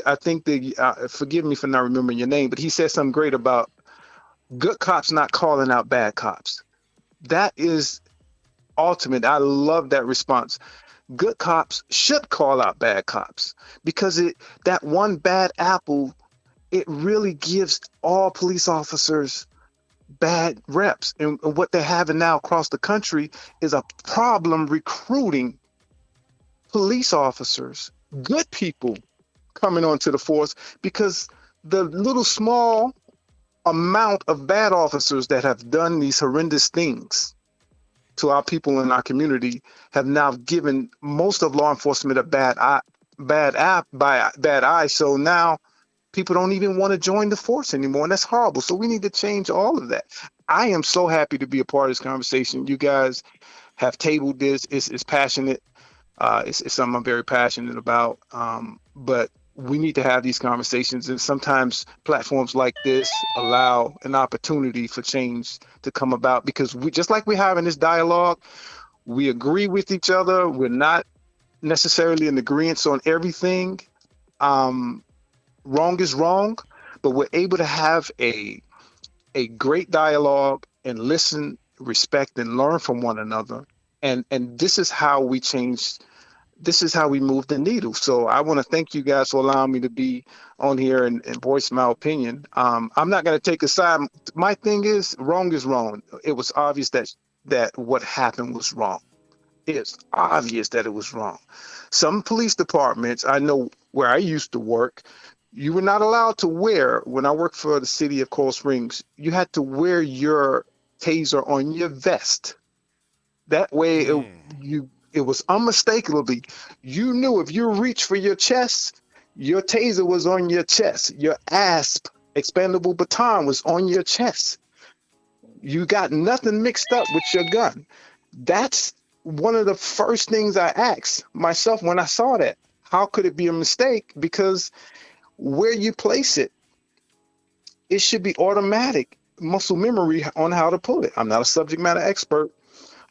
I think forgive me for not remembering your name, but he said something great about good cops not calling out bad cops. That is ultimate. I love that response. Good cops should call out bad cops, because that one bad apple, it really gives all police officers bad reps. And what they're having now across the country is a problem recruiting police officers, good people coming onto the force, because the little small amount of bad officers that have done these horrendous things to our people in our community have now given most of law enforcement a bad eye. So now people don't even want to join the force anymore, and that's horrible. So we need to change all of that. I am so happy to be a part of this conversation. You guys have tabled this. It's passionate. It's something I'm very passionate about. But we need to have these conversations, and sometimes platforms like this allow an opportunity for change to come about, because just like we're having this dialogue, we agree with each other. We're not necessarily in agreement on everything. Wrong is wrong, but we're able to have a great dialogue and listen, respect, and learn from one another. And this is how we change. This is how we move the needle. So I want to thank you guys for allowing me to be on here and voice my opinion. I'm not going to take a side. My thing is wrong. It was obvious that what happened was wrong. It's obvious that it was wrong. Some police departments, I know where I used to work, you were not allowed to wear, when I worked for the city of Coral Springs, you had to wear your taser on your vest. That way it was unmistakably, you knew if you reached for your chest, your taser was on your chest. Your ASP, expandable baton, was on your chest. You got nothing mixed up with your gun. That's one of the first things I asked myself when I saw that. How could it be a mistake? Because where you place it, it should be automatic muscle memory on how to pull it. I'm not a subject matter expert,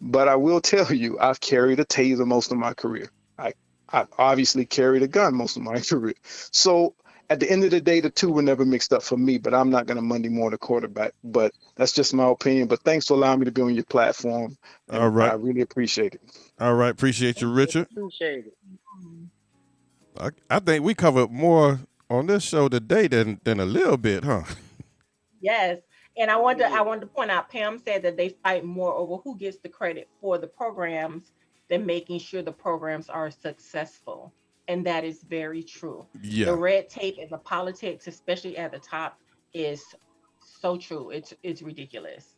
but I will tell you, I've carried a taser most of my career. I've obviously carried a gun most of my career. So at the end of the day, the two were never mixed up for me, but I'm not going to Monday morning quarterback. But that's just my opinion. But thanks for allowing me to be on your platform. All right. I really appreciate it. All right. Appreciate you, Richard. Appreciate it. I think we covered more on this show today than a little bit, huh? Yes. And I wanted to point out, Pam said that they fight more over who gets the credit for the programs than making sure the programs are successful. And that is very true. Yeah. The red tape and the politics, especially at the top, is so true. It's ridiculous.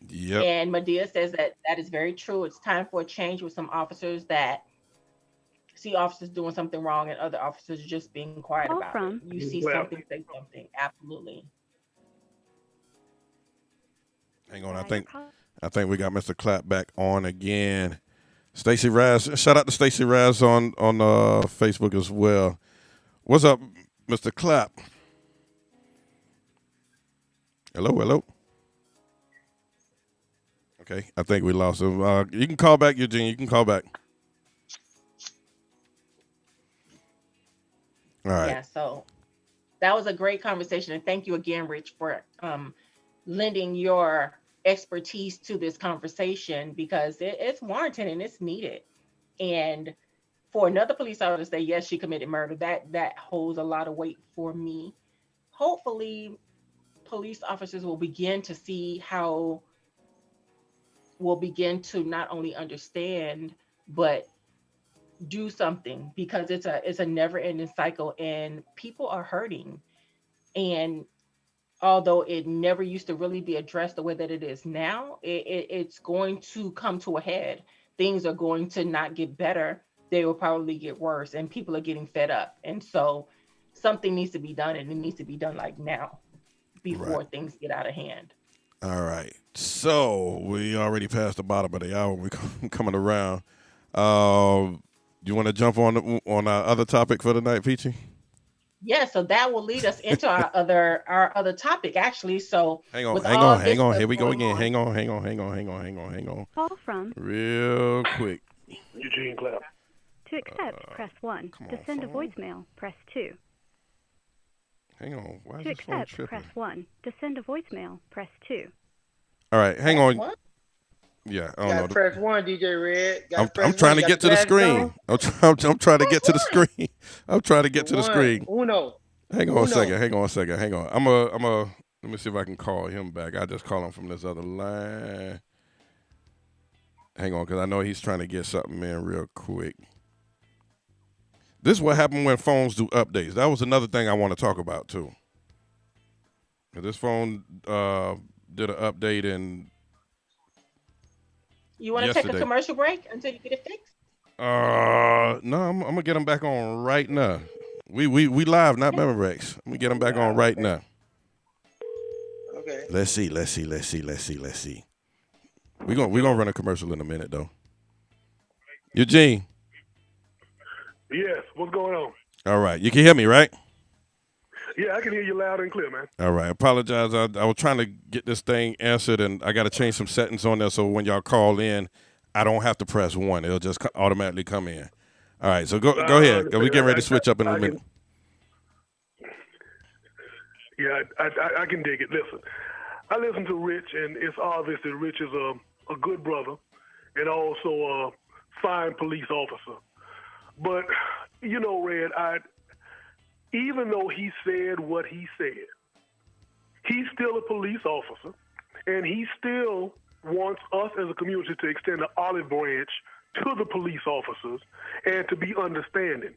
Yep. And Medea says that is very true. It's time for a change with some officers that see officers doing something wrong and other officers just being quiet about it. You see something, say something. Absolutely. Hang on, I think we got Mr. Clapp back on again. Stacey Raz, shout out to Stacey Raz on Facebook as well. What's up, Mr. Clapp? Hello. Okay, I think we lost him. You can call back, Eugene. You can call back. All right. Yeah, so that was a great conversation. And thank you again, Rich, for lending your expertise to this conversation, because it's warranted and it's needed. And for another police officer to say, yes, she committed murder, that holds a lot of weight for me. Hopefully, police officers will begin to see how, will begin to not only understand, but do something, because it's a never-ending cycle and people are hurting. And although it never used to really be addressed the way that it is now, it's going to come to a head. Things are going to not get better. They will probably get worse, and people are getting fed up. And so something needs to be done, and it needs to be done like now before things get out of hand. All right. So we already passed the bottom of the hour. We're coming around. You want to jump on our other topic for tonight, Peachy? Yeah, so that will lead us into our other topic, actually. So hang on. Here we go again. Hang on. Call from real quick. Eugene Clapp. To accept, press 1. To send a voicemail, press 2. Hang on. Why is to this phone accept, tripping? press 1. To send a voicemail, press 2. All right, hang on. What? Yeah, I You don't know. gotta press 1, DJ Red. I'm trying to get to the screen. I'm trying to get to the screen. I'm trying to get to the screen. Uno. Hang on a second. Hang on. I'm a. Let me see if I can call him back. I just call him from this other line. Hang on, because I know he's trying to get something in real quick. This is what happened when phones do updates. That was another thing I want to talk about too. This phone did an update and. You want to take a commercial break until you get it fixed? No, I'm gonna get him back on right now. We live, not Memorex. I'm gonna get him back on right now. Okay. Let's see. We're gonna run a commercial in a minute though. Eugene. Yes, what's going on? All right, you can hear me, right? Yeah, I can hear you loud and clear, man. All right, apologize. I was trying to get this thing answered, and I got to change some settings on there so when y'all call in, I don't have to press 1. It'll just automatically come in. All right, so go ahead. We're getting ready to switch up in a minute. Yeah, I can dig it. Listen, I listen to Rich, and it's obvious that Rich is a good brother and also a fine police officer. But, you know, Red, even though he said what he said, he's still a police officer, and he still wants us as a community to extend the olive branch to the police officers and to be understanding.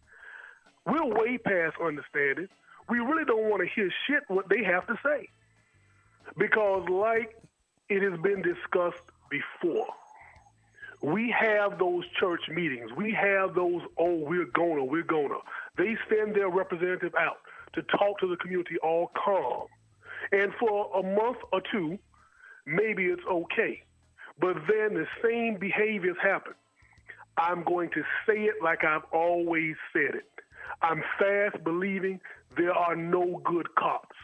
We're way past understanding. We really don't want to hear shit what they have to say. Because like it has been discussed before, we have those church meetings. We have those, we're gonna. They send their representative out to talk to the community all calm. And for a month or two, maybe it's okay. But then the same behaviors happen. I'm going to say it like I've always said it. I'm fast believing there are no good cops.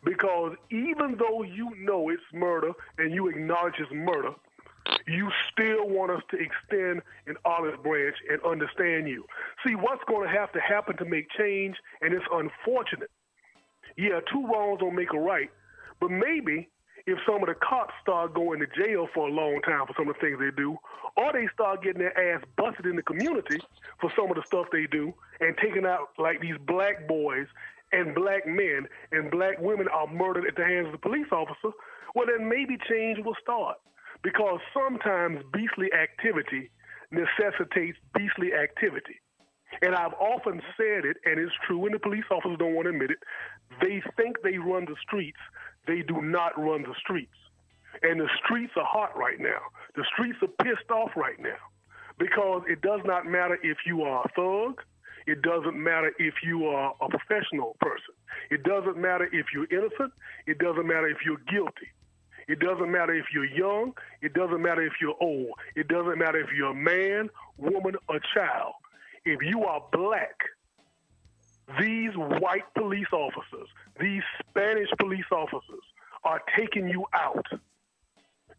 Because even though you know it's murder and you acknowledge it's murder, you still want us to extend an olive branch and understand you. See, what's going to have to happen to make change, and it's unfortunate. Yeah, 2 wrongs don't make a right, but maybe if some of the cops start going to jail for a long time for some of the things they do, or they start getting their ass busted in the community for some of the stuff they do and taking out like these black boys and black men and black women are murdered at the hands of the police officer, well, then maybe change will start. Because sometimes beastly activity necessitates beastly activity. And I've often said it, and it's true, and the police officers don't want to admit it. They think they run the streets. They do not run the streets. And the streets are hot right now. The streets are pissed off right now. Because it does not matter if you are a thug. It doesn't matter if you are a professional person. It doesn't matter if you're innocent. It doesn't matter if you're guilty. It doesn't matter if you're young. It doesn't matter if you're old. It doesn't matter if you're a man, woman, or child. If you are black, these white police officers, these Spanish police officers are taking you out.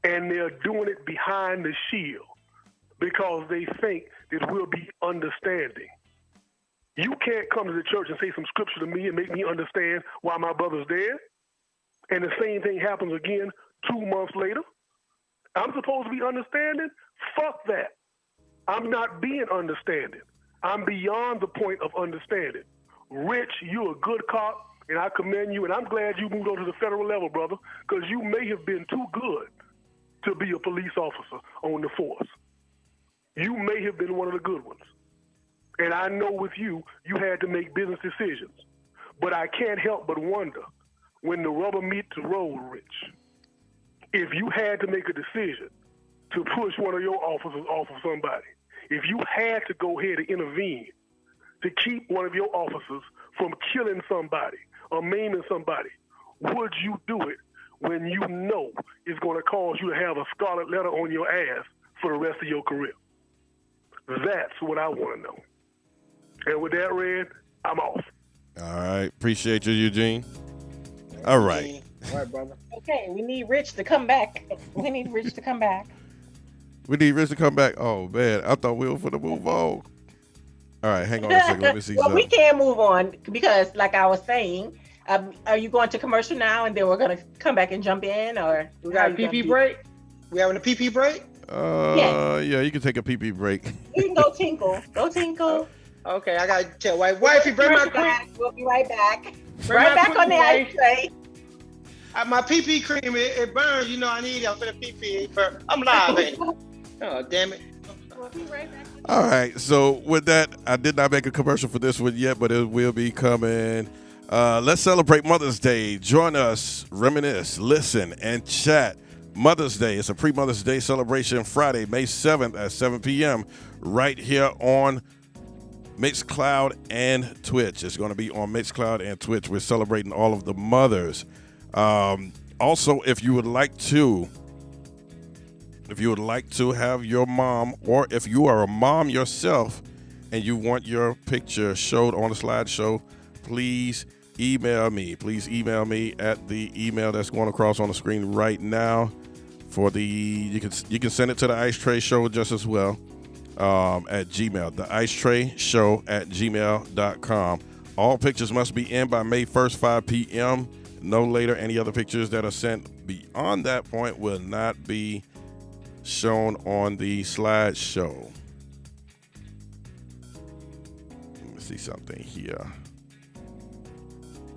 and they're doing it behind the shield because they think that we'll be understanding. You can't come to the church and say some scripture to me and make me understand why my brother's dead, and the same thing happens again 2 months later. I'm supposed to be understanding? Fuck that. I'm not being understanding. I'm beyond the point of understanding. Rich, you're a good cop, and I commend you, and I'm glad you moved on to the federal level, brother, because you may have been too good to be a police officer on the force. You may have been one of the good ones. And I know with you, you had to make business decisions. But I can't help but wonder, when the rubber meets the road, Rich, if you had to make a decision to push one of your officers off of somebody, if you had to go ahead and intervene to keep one of your officers from killing somebody or maiming somebody, would you do it when you know it's going to cause you to have a scarlet letter on your ass for the rest of your career? That's what I want to know. And with that, Red, I'm off. All right. Appreciate you, Eugene. All right. All right, brother. Okay, we need Rich to come back. We need Rich to come back. We need Rich to come back. Oh, man. I thought we were going to move on. All right. Hang on a second. Let me see Well, something. we can move on because, like I was saying, are you going to commercial now and then we're going to come back and jump in? Or We got a PP break? We having a PP break? Yeah, you can take a pee break. You can go tinkle. Go tinkle. Okay, I got to tell wifey, bring my cream. We'll be right back. Bring Right my back on the cream, ice tray. My PP cream, it burns. You know I need it for the PP. I'm live, ain't it? Oh, damn it. We'll be right back. All right. So with that, I did not make a commercial for this one yet, but it will be coming. Let's celebrate Mother's Day. Join us, reminisce, listen, and chat. Mother's Day. It's a pre-Mother's Day celebration Friday, May 7th at 7 p.m. right here on Mixcloud and Twitch. It's going to be on Mixcloud and Twitch. We're celebrating all of the mothers. Also, if you would like to have your mom, or if you are a mom yourself and you want your picture showed on a slideshow, please email me. Please email me at the email that's going across on the screen right now. You can send it to the Ice Tray Show just as well at Gmail. The Ice Tray Show at gmail.com. All pictures must be in by May 1st, 5 p.m. No later. Any other pictures that are sent beyond that point will not be shown on the slideshow. Let me see something here.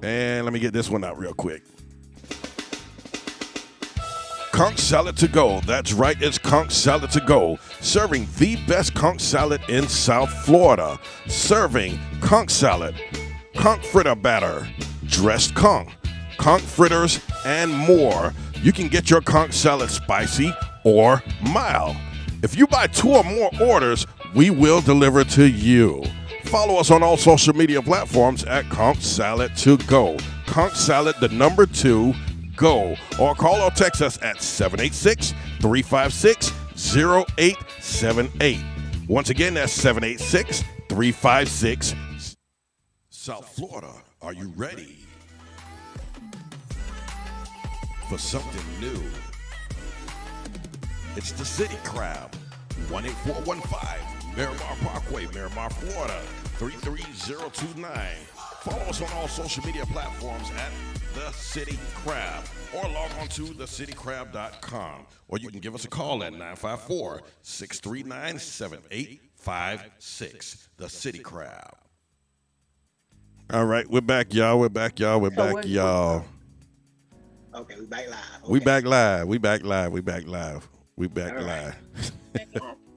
And let me get this one out real quick. Conch Salad to Go. That's right, it's Conch Salad to Go. Serving the best conch salad in South Florida. Serving conch salad, conch fritter batter, dressed conch fritters, and more. You can get your conch salad spicy or mild. If you buy 2 or more orders, we will deliver to you. Follow us on all social media platforms at Conch Salad to Go. Conch Salad, the number 2, go. Or call or text us at 786-356-0878. Once again, that's 786-356. South Florida, are you ready for something new? It's the City Crab, 18415 Miramar Parkway, Miramar, Florida, 33029. Follow us on all social media platforms at The City Crab, or log on to thecitycrab.com. Or you can give us a call at 954-639-7856. The City Crab. All right, we're back, y'all. We're back, y'all. Okay, we back live. Okay. We back live. We back All live.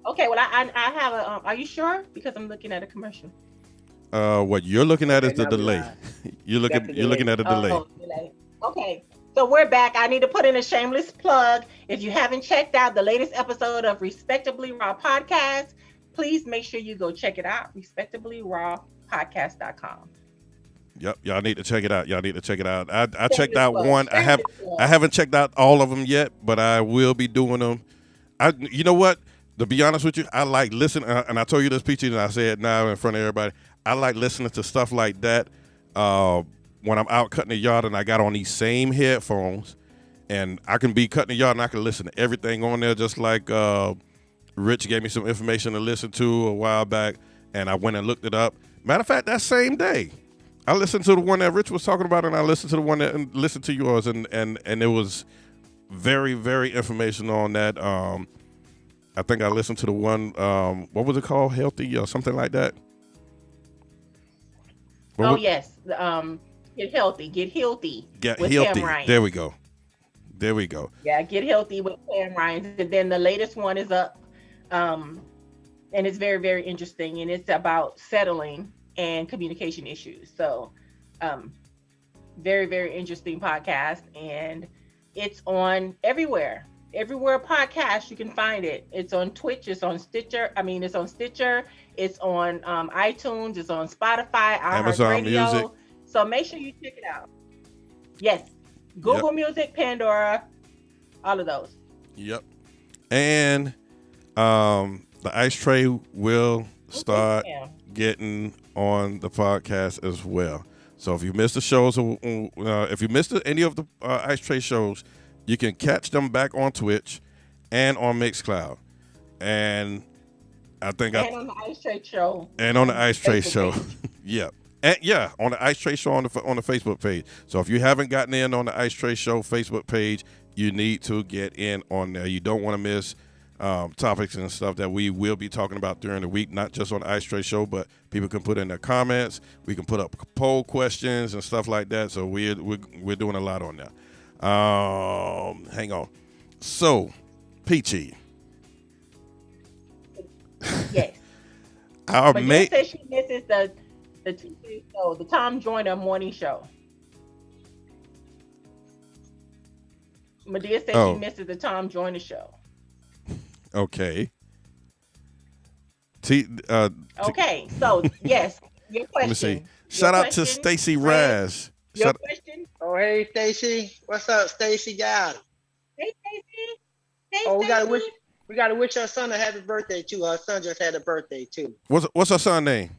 Okay, well, I have a. Are you sure? Because I'm looking at a commercial. What you're looking at is the now we delay. live. You're looking at a delay. Oh, delay. Okay, so we're back. I need to put in a shameless plug. If you haven't checked out the latest episode of Respectably Raw Podcast, please make sure you go check it out. RespectablyRawPodcast.com. Yep, y'all need to check it out. I checked out one. I haven't checked out all of them yet, but I will be doing them. You know what? To be honest with you, I like listening, and I told you this, Peachy, and I say it now in front of everybody. I like listening to stuff like that when I'm out cutting the yard and I got on these same headphones, And I can be cutting the yard and I can listen to everything on there, just like Rich gave me some information to listen to a while back, and I went and looked it up. Matter of fact, that same day, I listened to the one that Rich was talking about, and I listened to the one that listened to yours, and it was very, very informational on that. I think I listened to the one, what was it called? Healthy or something like that? Yes. Get healthy. Get healthy. Get with healthy. Pam Ryan. There we go. There we go. Yeah, Get Healthy with Pam Ryan. And then the latest one is up. And it's very, very interesting. And it's about settling and communication issues. So very, very interesting podcast. And it's on everywhere. Everywhere podcast, you can find it. It's on Twitch. It's on Stitcher. It's on Stitcher. It's on iTunes. It's on Spotify, Amazon Music. So make sure you check it out. Yes. Google Music, Pandora, all of those. Yep. And the Ice Tray will start getting on the podcast as well. So if you missed the shows, if you missed any of the Ice Tray shows, you can catch them back on Twitch and on Mixcloud. And I think on the Ice Tray show. And on the Ice Tray show. Yep. And on the Ice Tray show on the Facebook page. So if you haven't gotten in on the Ice Tray show Facebook page, you need to get in on there. You don't want to miss topics and stuff that we will be talking about during the week, not just on the Ice Tray show, but people can put in their comments. We can put up poll questions and stuff like that. So we're doing a lot on there. Hang on. So, Peachy. Yes. Our mate says she misses the TV show, the Tom Joyner morning show. Medea said she misses the Tom Joyner show. Okay. Okay, so yes, your question. Let me see. Shout out to Stacy Raz. Your question? Oh, hey, Stacy. What's up, Stacy? Got it. Hey, Stacy. Hey, oh, Stacy. we gotta wish our son a happy birthday too. Our son just had a birthday too. What's her son's name?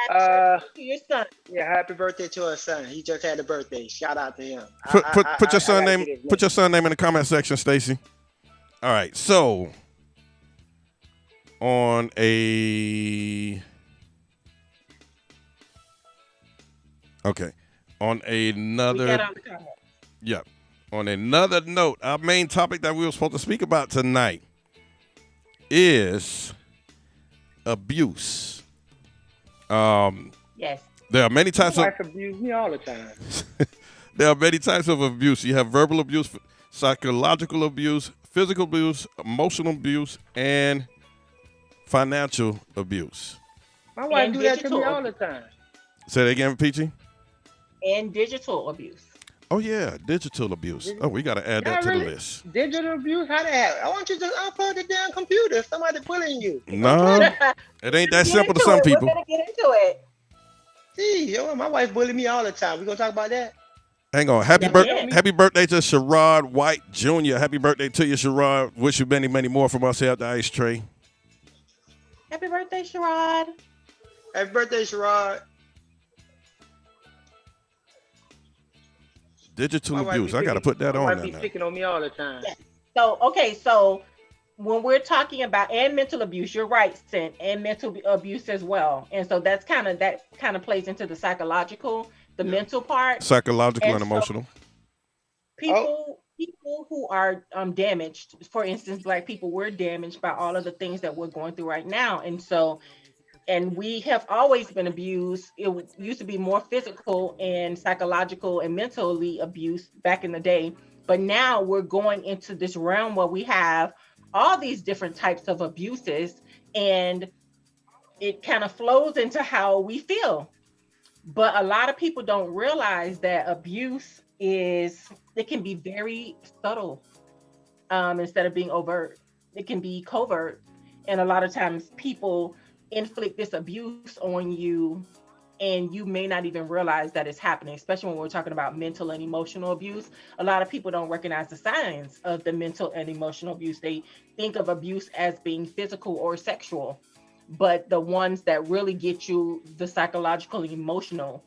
To your son. Yeah, happy birthday to our son. He just had a birthday. Shout out to him. Put your son name. Put your son name in the comment section, Stacy. All right. So on another note, our main topic that we were supposed to speak about tonight is abuse. Yes. There are many types of. My wife abuse me all the time. There are many types of abuse. You have verbal abuse, psychological abuse, physical abuse, emotional abuse, and financial abuse. My wife do that to me all the time. Say that again, Peachy. And digital abuse. Oh yeah, digital abuse. Oh, we got to add that to the list. Digital abuse? How that? I want you to unplug the damn computer. If somebody bullying you. No, it ain't that simple to some people. We're gonna get into it. See, my wife bullied me all the time. We gonna talk about that? Hang on. Happy birthday to Sherrod White Jr. Happy birthday to you, Sherrod. Wish you many, many more from us here at the Ice Tray. Happy birthday, Sherrod. Happy birthday, Sherrod. Digital abuse. I got to put that on there. My wife be picking on me all the time. Yeah. So when we're talking about and mental abuse, you're right, Sin, and mental abuse as well. And so that kind of plays into the psychological, the mental part. Psychological and emotional. People who are damaged, for instance, Black people, we're damaged by all of the things that we're going through right now. And we have always been abused. It used to be more physical and psychological and mentally abused back in the day. But now we're going into this realm where we have all these different types of abuses, and it kind of flows into how we feel. But a lot of people don't realize that abuse it can be very subtle instead of being overt. It can be covert. And a lot of times people inflict this abuse on you and you may not even realize that it's happening, especially when we're talking about mental and emotional abuse. A lot of people don't recognize the signs of the mental and emotional abuse. They think of abuse as being physical or sexual, but the ones that really get you, the psychological and emotional,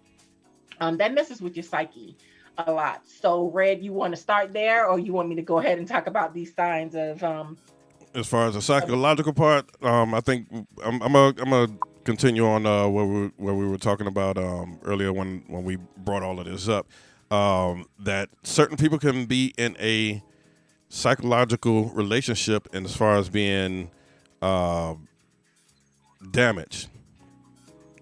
that messes with your psyche. a lot. So, Red, you want to start there, or you want me to go ahead and talk about these signs of? As far as the psychological part, I think I'm gonna continue on where we were talking about earlier when we brought all of this up. That certain people can be in a psychological relationship, and as far as being damaged.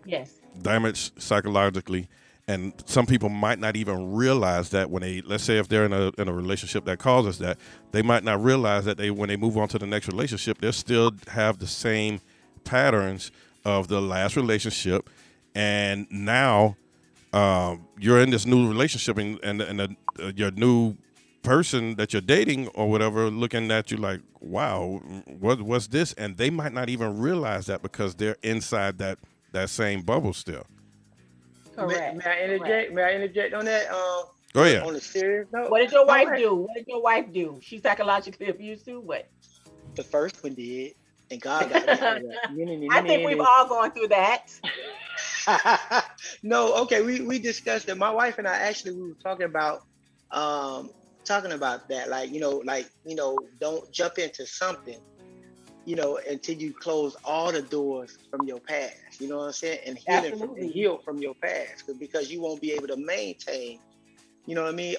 Yes. Damaged psychologically, and some people might not even realize that when they, let's say if they're in a relationship that causes that, they might not realize that when they move on to the next relationship, they still have the same patterns of the last relationship, and now you're in this new relationship, and your new person that you're dating or whatever looking at you like, wow, what's this? And they might not even realize that because they're inside that same bubble still. Correct. May I interject? May I interject on that? Oh yeah. On a serious note. What did your wife do? What did your wife do? She psychologically abused you? What? The first one did, and God got me out of that. I think we've all gone through that. No, okay. We discussed it. My wife and I actually we were talking about that, don't jump into something, until you close all the doors from your past. You know what I'm saying? And heal from your past, because you won't be able to maintain,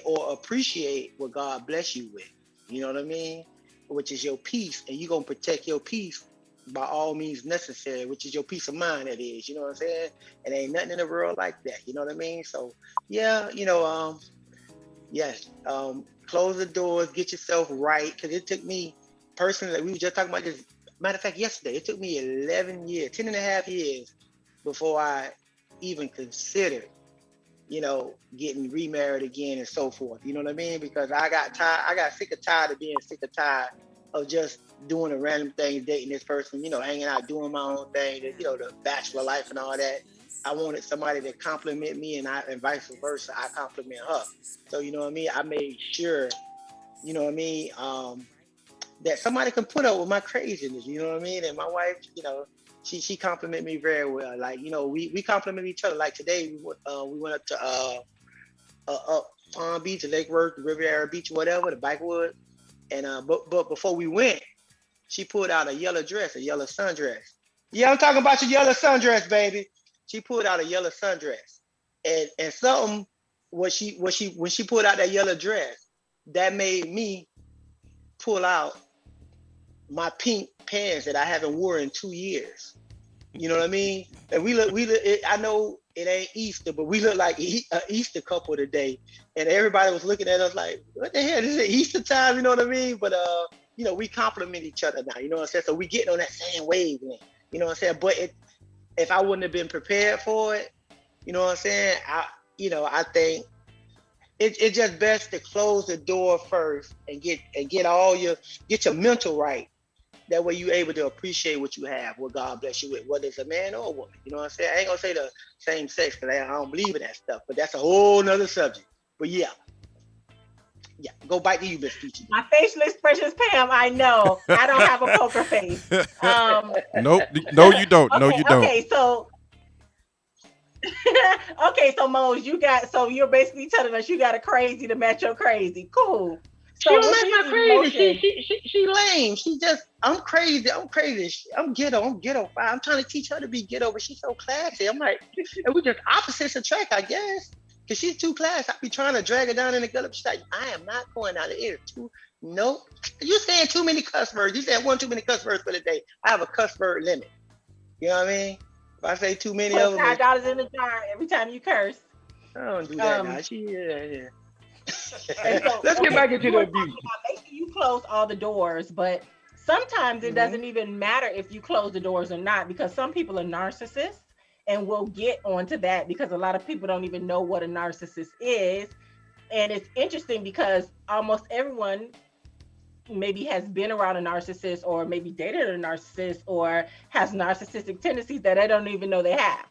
or appreciate what God bless you with. You know what I mean? Which is your peace, and you're gonna protect your peace by all means necessary, which is your peace of mind. That is, you know what I'm saying? And ain't nothing in the world like that. You know what I mean? So yeah, yes. Close the doors, get yourself right. Because it took me personally, we were just talking about this, matter of fact, yesterday, it took me 10 and a half years before I even considered, getting remarried again and so forth. You know what I mean? Because I got sick and tired of being sick and tired of just doing a random thing, dating this person, hanging out, doing my own thing, the bachelor life and all that. I wanted somebody to compliment me, and vice versa. I compliment her. So, you know what I mean? I made sure, that somebody can put up with my craziness, you know what I mean? And my wife, she complimented me very well. Like, we compliment each other. Like today, we went up to up Palm Beach, Lake Worth, Riviera Beach, whatever, the Bikewood. And but before we went, she pulled out a yellow dress, a yellow sundress. Yeah, I'm talking about your yellow sundress, baby. She pulled out a yellow sundress, and something when she pulled out that yellow dress, that made me pull out my pink pants that I haven't worn in 2 years. You know what I mean? And we look. I know it ain't Easter, but we look like an Easter couple today, and everybody was looking at us like, "What the hell? This is Easter time?" You know what I mean? But we compliment each other now. You know what I'm saying? So we getting on that same wavelength. You know what I'm saying? But if I wouldn't have been prepared for it, you know what I'm saying? I think it's just best to close the door first and get your mental right. That way you're able to appreciate what you have, what God bless you with, whether it's a man or a woman. You know what I'm saying? I ain't gonna say the same sex, because I don't believe in that stuff, but that's a whole nother subject. But yeah, go back to you, Miss Peachy. My facial expressions, Pam, I know. I don't have a poker face. Nope. No, you don't. Okay, no, you don't. Okay, so Mose, you're basically telling us you got a crazy to match your crazy. Cool. So she don't match my crazy. She lame. I'm crazy. I'm ghetto. I'm trying to teach her to be ghetto, but she's so classy. I'm like, and we just opposites attract, I guess. Because she's too classy. I be trying to drag her down in the gutter. She's like, I am not going out of here. Nope. You saying too many cuss words. You said one too many cuss words for the day. I have a cuss word limit. You know what I mean? If I say too many of them. $5 in the jar every time you curse. I don't do that now. Yeah. So, Let's get back into the abuse. Make sure you close all the doors, but sometimes it doesn't even matter if you close the doors or not, because some people are narcissists, and we'll get onto that because a lot of people don't even know what a narcissist is. And it's interesting because almost everyone maybe has been around a narcissist, or maybe dated a narcissist, or has narcissistic tendencies that they don't even know they have.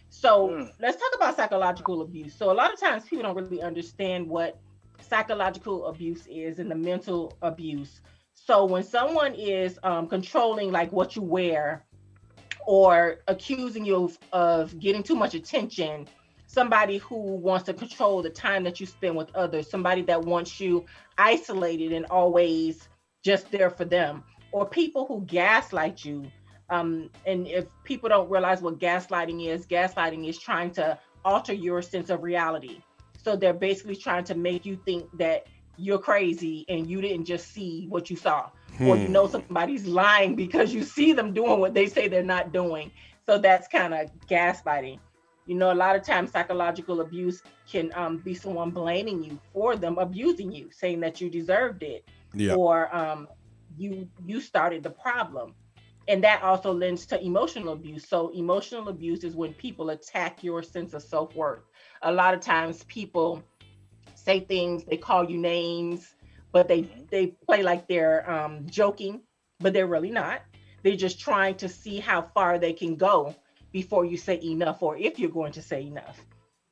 So let's talk about psychological abuse. So a lot of times people don't really understand what psychological abuse is and the mental abuse. So when someone is controlling like what you wear, or accusing you of getting too much attention, somebody who wants to control the time that you spend with others, somebody that wants you isolated and always just there for them, or people who gaslight you. And if people don't realize what gaslighting is trying to alter your sense of reality. So they're basically trying to make you think that you're crazy and you didn't just see what you saw, or you know somebody's lying because you see them doing what they say they're not doing. So that's kind of gaslighting. You know, a lot of times psychological abuse can be someone blaming you for them abusing you, saying that you deserved it, or you started the problem. And that also lends to emotional abuse. So emotional abuse is when people attack your sense of self-worth. A lot of times people say things, they call you names, but they play like they're joking, but they're really not. They're just trying to see how far they can go before you say enough, or if you're going to say enough.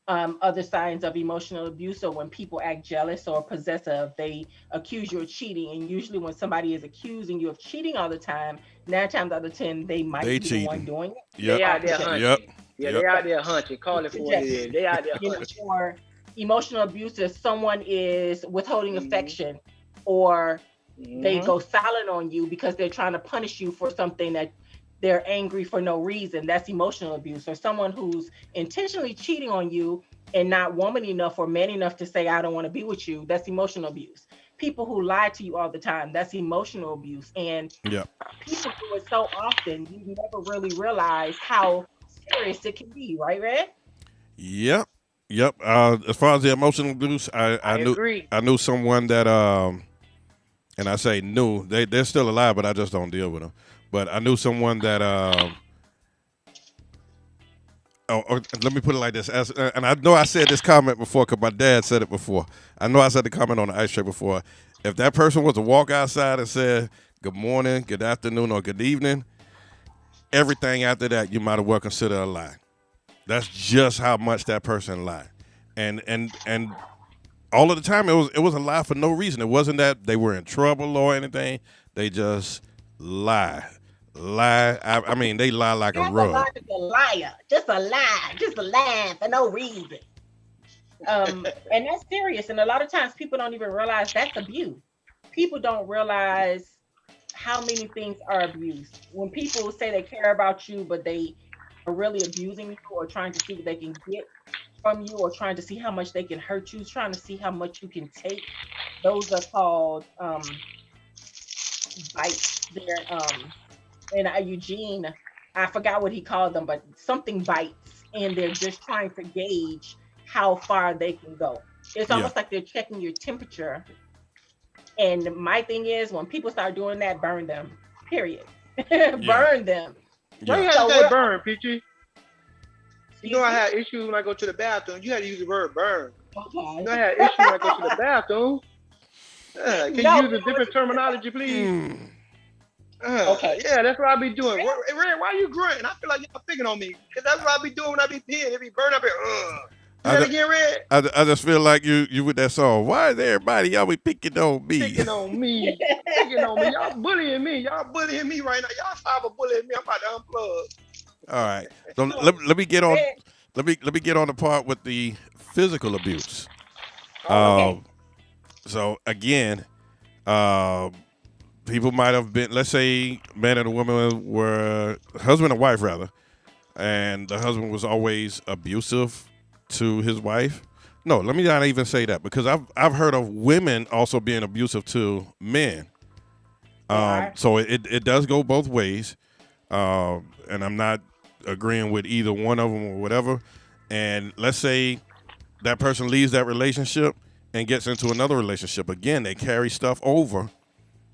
Other signs of emotional abuse are when people act jealous or possessive. They accuse you of cheating, and usually when somebody is accusing you of cheating all the time, 9 times out of 10 they might be the one doing it. They out there hunting. They out there hunting. Call it for what it is. They out there hunting. Or emotional abuse is someone is withholding affection, or they go silent on you because they're trying to punish you for something that they're angry for no reason. That's emotional abuse. Or someone who's intentionally cheating on you and not woman enough or man enough to say, I don't want to be with you. That's emotional abuse. People who lie to you all the time, that's emotional abuse. And people do it so often, you never really realize how serious it can be, right, Red? Yep. As far as the emotional abuse, I knew someone that and I say knew, they're still alive, but I just don't deal with them. But I knew someone that let me put it like this. And I know I said this comment before because my dad said it before. I know I said the comment on the ice tray before. If that person was to walk outside and said good morning, good afternoon, or good evening, everything after that you might as well consider a lie. That's just how much that person lied. And all of the time it was a lie for no reason. It wasn't that they were in trouble or anything. They just lie. I mean, they lie like a rug. Just a lie for no reason. And that's serious. And a lot of times people don't even realize that's abuse. People don't realize how many things are abused. When people say they care about you, but they are really abusing you or trying to see what they can get from you, or trying to see how much they can hurt you, trying to see how much you can take. Those are called bites. They're and Eugene, I forgot what he called them, but something bites, and they're just trying to gauge how far they can go. It's almost like they're checking your temperature. And my thing is, when people start doing that, burn them. Period. Burn them. Why you have to say burn, Peachy? You know I had issues when I go to the bathroom. You had to use the word burn. Okay. You know I had issues when I go to the bathroom. Can you use a different terminology, please? Okay. Yeah, that's what I be doing. Red, why you grunting? I feel like y'all picking on me. Cause that's what I be doing when I be peeing. It be burning up here. Again, Red? I just feel like you with that song. Why is everybody y'all be picking on me? Picking on me. Picking on me. Y'all bullying me. Y'all bullying me right now. Y'all cyber bullying me. I'm about to unplug. All right. So let me get on. Let me get on the part with the physical abuse. So again, people might have been, let's say, man and a woman were husband and wife rather, and the husband was always abusive to his wife. No, let me not even say that, because I've heard of women also being abusive to men. So it does go both ways, and I'm not agreeing with either one of them or whatever. And let's say that person leaves that relationship and gets into another relationship. Again, they carry stuff over.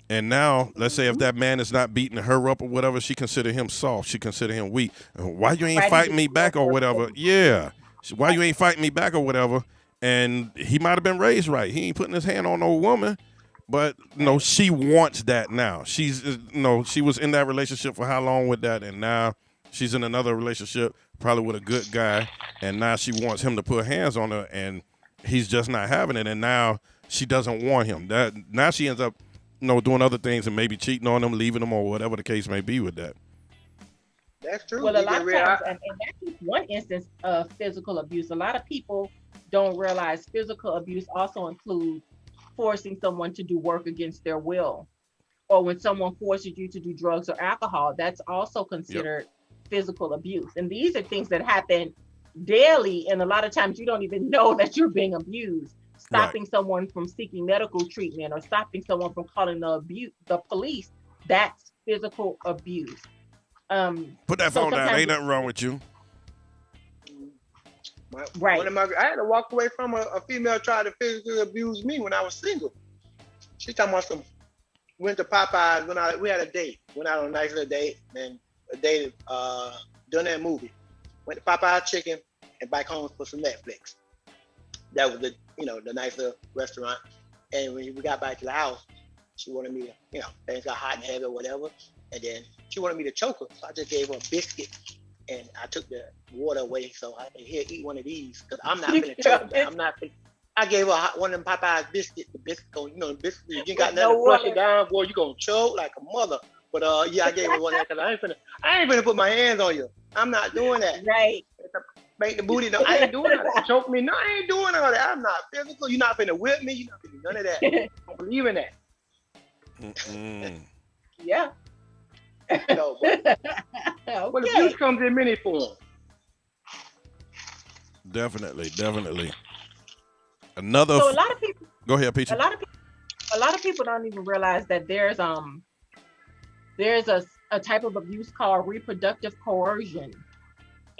And now, let's say if that man is not beating her up or whatever, she consider him soft. She consider him weak. Why you ain't fighting me back or whatever? Yeah. Why you ain't fighting me back or whatever? And he might have been raised right. He ain't putting his hand on no woman. But, she wants that now. She's, she was in that relationship for how long with that? And now she's in another relationship, probably with a good guy. And now she wants him to put hands on her, and he's just not having it. And now she doesn't want him. Now she ends up, doing other things and maybe cheating on him, leaving him, or whatever the case may be with that. That's true. Well, a lot of times, and that's just one instance of physical abuse. A lot of people don't realize physical abuse also includes forcing someone to do work against their will, or when someone forces you to do drugs or alcohol, that's also considered physical abuse. And these are things that happen daily, and a lot of times you don't even know that you're being abused. Stopping someone from seeking medical treatment or stopping someone from calling the police, that's physical abuse. Put that phone down. Ain't nothing wrong with you. I had to walk away from a female tried to physically abuse me when I was single. She talking about some. Went to Popeyes we had a date. Went out on a nice little date and a date done that movie. Went to Popeyes chicken and back home for some Netflix. That was the nice little restaurant. And when we got back to the house, she wanted me to, things got hot and heavy or whatever. And then she wanted me to choke her. So I just gave her a biscuit and I took the water away. So I said, here, eat one of these. Because I'm not going to choke her. I gave her one of them Popeyes biscuits. The biscuit, the biscuit, you ain't got nothing to flush it down, boy. You going to choke like a mother. But I gave her one of that because I ain't finna put my hands on you. I'm not doing that. Right. Make the booty. No, I ain't doing that. Choke me. No, I ain't doing all that. I'm not physical. You're not finna whip me. You're not finna do none of that. I don't believe in that. Yeah. No, but abuse comes in many forms. Definitely. So a lot of people. Go ahead, Peachy. A lot of people don't even realize that there's a type of abuse called reproductive coercion.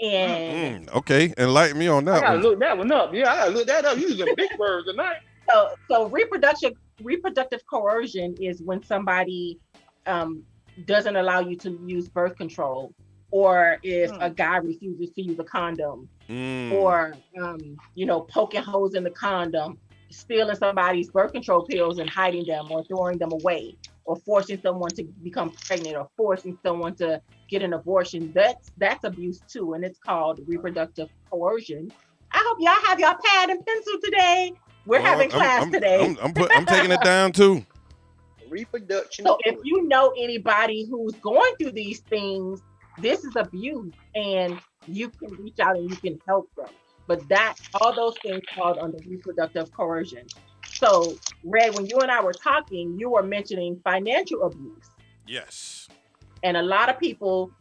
And okay, enlighten me on that. I gotta look that one up. Yeah, I gotta look that up. You using big words tonight. So reproductive coercion is when somebody doesn't allow you to use birth control, or if a guy refuses to use a condom, or poking holes in the condom, stealing somebody's birth control pills and hiding them, or throwing them away, or forcing someone to become pregnant, or forcing someone to get an abortion. That's abuse too, and it's called reproductive coercion. I hope y'all have y'all pad and pencil today. We're having class today. I'm taking it down too. Reproduction. So if you know anybody who's going through these things, this is abuse, and you can reach out and you can help them. But all those things fall under reproductive coercion. So, Red, when you and I were talking, you were mentioning financial abuse. Yes. And a lot of people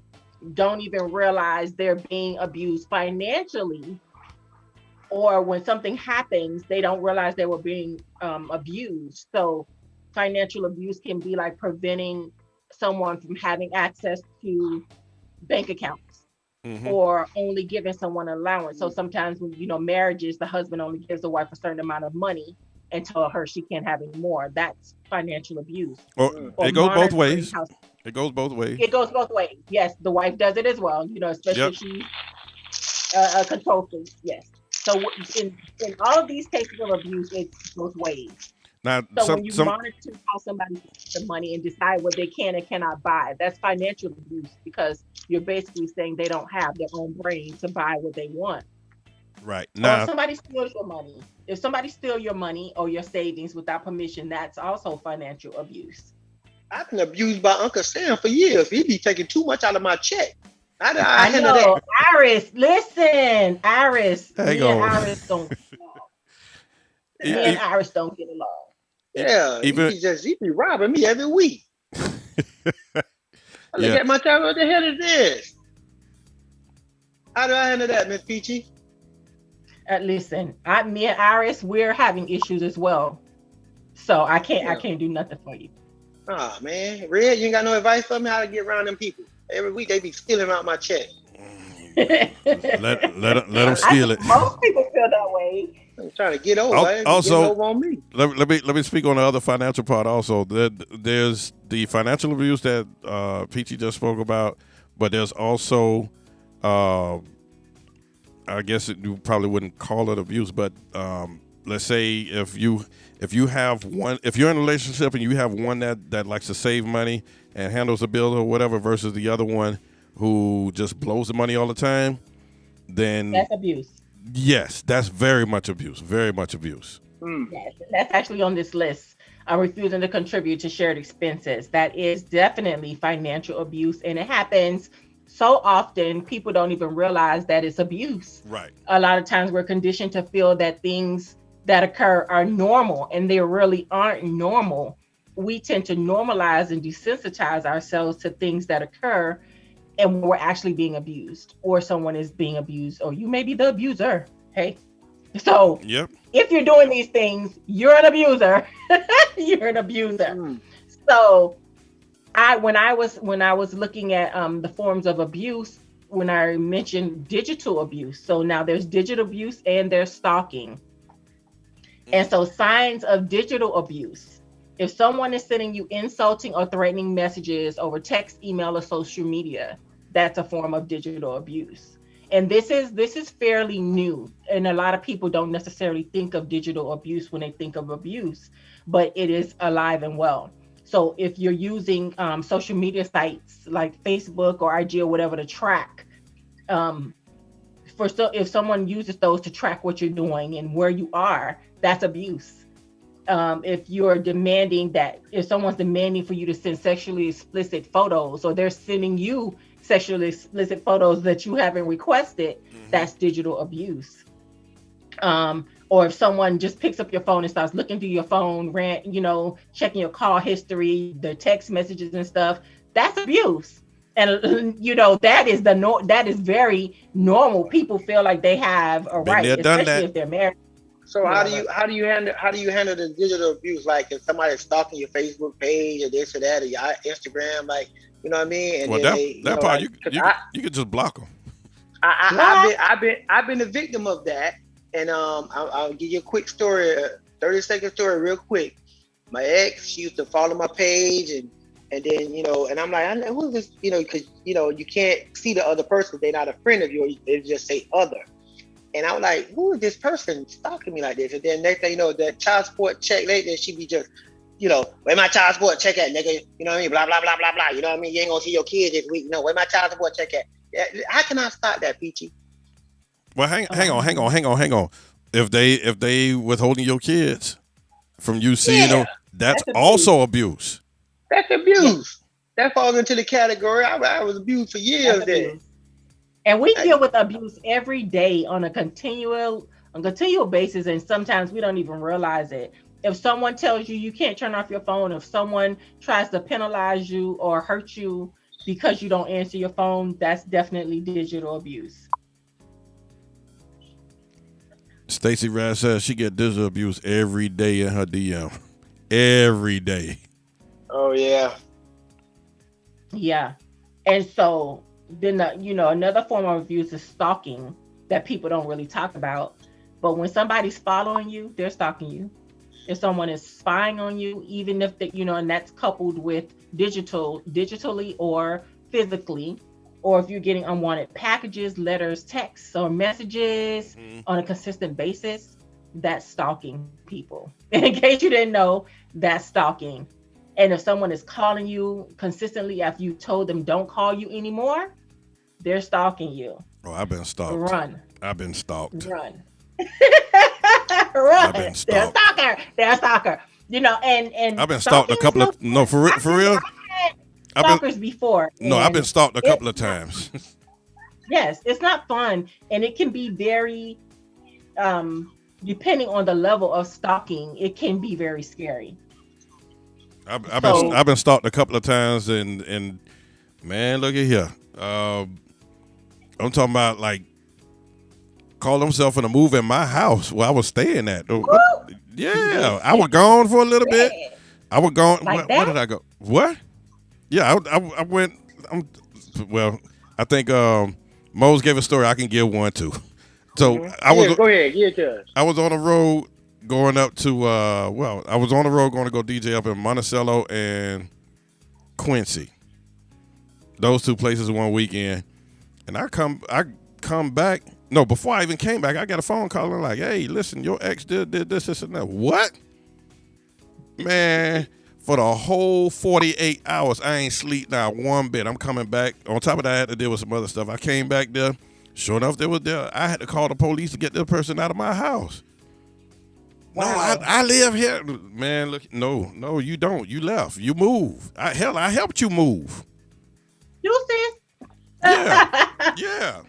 don't even realize they're being abused financially, or when something happens, they don't realize they were being abused. So financial abuse can be like preventing someone from having access to bank accounts, or only giving someone an allowance. So sometimes when, marriages, the husband only gives the wife a certain amount of money and tell her she can't have any more. That's financial abuse. Or it goes both ways. It goes both ways. It goes both ways. Yes, the wife does it as well, especially if she's a control freak. Yes. So in all of these cases of abuse, it's both ways. Now, so when you monitor how somebody spends the money and decide what they can and cannot buy, that's financial abuse, because you're basically saying they don't have their own brain to buy what they want. Right. Now, if somebody steals your money, if somebody steals your money or your savings without permission, that's also financial abuse. I've been abused by Uncle Sam for years. He be taking too much out of my check. I know. That. Iris, listen. Iris. Hang me on. and Iris don't get along. Me and Iris don't get along. Yeah, he be robbing me every week. I look at my time, what the hell is this? How do I handle that, Miss Peachy? Listen, me and Iris, we're having issues as well. So I can't do nothing for you. Oh man, Red, you ain't got no advice for me how to get around them people. Every week they be stealing out my check. let them steal it. Most people feel that way. I'm trying to get over. Also, get over on me. Let me speak on the other financial part. Also, there's the financial abuse that Peachy just spoke about, but there's also, I guess you probably wouldn't call it abuse, but let's say if you're in a relationship and you have one that likes to save money and handles the bill or whatever, versus the other one who just blows the money all the time, then that's abuse. Yes, that's very much abuse. Very much abuse. Yes, that's actually on this list. Refusing to contribute to shared expenses. That is definitely financial abuse, and it happens so often people don't even realize that it's abuse. Right. A lot of times we're conditioned to feel that things that occur are normal, and they really aren't normal. We tend to normalize and desensitize ourselves to things that occur, and we're actually being abused, or someone is being abused, or you may be the abuser. Hey, so Yep. if you're doing these things, you're an abuser. You're an abuser. So when I was looking at the forms of abuse, when I mentioned digital abuse, so now there's digital abuse and there's stalking. And so signs of digital abuse: if someone is sending you insulting or threatening messages over text, email, or social media, that's a form of digital abuse. And this is fairly new, and a lot of people don't necessarily think of digital abuse when they think of abuse, but it is alive and well. So if you're using social media sites like Facebook or IG or whatever to track, if someone uses those to track what you're doing and where you are, that's abuse. If someone's demanding for you to send sexually explicit photos, or they're sending you sexually explicit photos that you haven't requested, that's digital abuse. Or if someone just picks up your phone and starts looking through your phone, checking your call history, the text messages and stuff, that's abuse. And that is very normal. People feel like they have a right, especially if they're married. So how do you handle the digital abuse? Like if somebody's stalking your Facebook page or this or that, or your Instagram, like, you know what I mean? And you could just block them. I've been a victim of that, and I'll give you a quick story, a 30-second story, real quick. My ex, she used to follow my page, and then and I'm like, who's this? Because you can't see the other person; they're not a friend of yours. They just say other. And I was like, who is this person stalking me like this? And then next thing you know, that child support check later, she be just, where my child support check at, nigga? You know what I mean? Blah, blah, blah, blah, blah. You know what I mean? You ain't gonna see your kids this week. No, where my child support check at? How can I stop that, Peachy? Well, hang on. If they withholding your kids from you seeing them, that's also abuse. That's abuse. That falls into the category. I was abused for years there. And we deal with abuse every day on a continual basis, and sometimes we don't even realize it. If someone tells you can't turn off your phone, if someone tries to penalize you or hurt you because you don't answer your phone, that's definitely digital abuse. Stacey Rad says she get digital abuse every day in her DM. Every day. Oh, yeah. Yeah. And so then, another form of abuse is stalking that people don't really talk about. But when somebody's following you, they're stalking you. If someone is spying on you, even if and that's coupled with digitally or physically, or if you're getting unwanted packages, letters, texts, or messages on a consistent basis, that's stalking people. In case you didn't know, that's stalking. And if someone is calling you consistently after you told them don't call you anymore, they're stalking you. Oh, I've been stalked. Run. I've been stalked. Run. I've been stalked. They're a stalker. And I've been stalked a couple of for real. Stalkers before. No, I've been stalked a couple of times. Yes, it's not fun, and it can be very depending on the level of stalking, it can be very scary. I've been stalked a couple of times, and man, look at here. I'm talking about like call themselves in a move in my house where I was staying at. Yeah, I was gone for a little bit. I was gone. Like where did I go? What? Yeah, I went. I think Mose gave a story. I can give one too. So go ahead, give it to us. I was on the road going up to I was on the road going to go DJ up in Monticello and Quincy. Those two places one weekend. And I come back. No, before I even came back, I got a phone call and like, hey, listen, your ex did this, and that. What? Man, for the whole 48 hours, I ain't sleep not one bit. I'm coming back. On top of that, I had to deal with some other stuff. I came back there. Sure enough, they was there. I had to call the police to get this person out of my house. Wow. No, I live here. Man, look, no, you don't. You left. You moved. I helped you move. You sis. Yeah.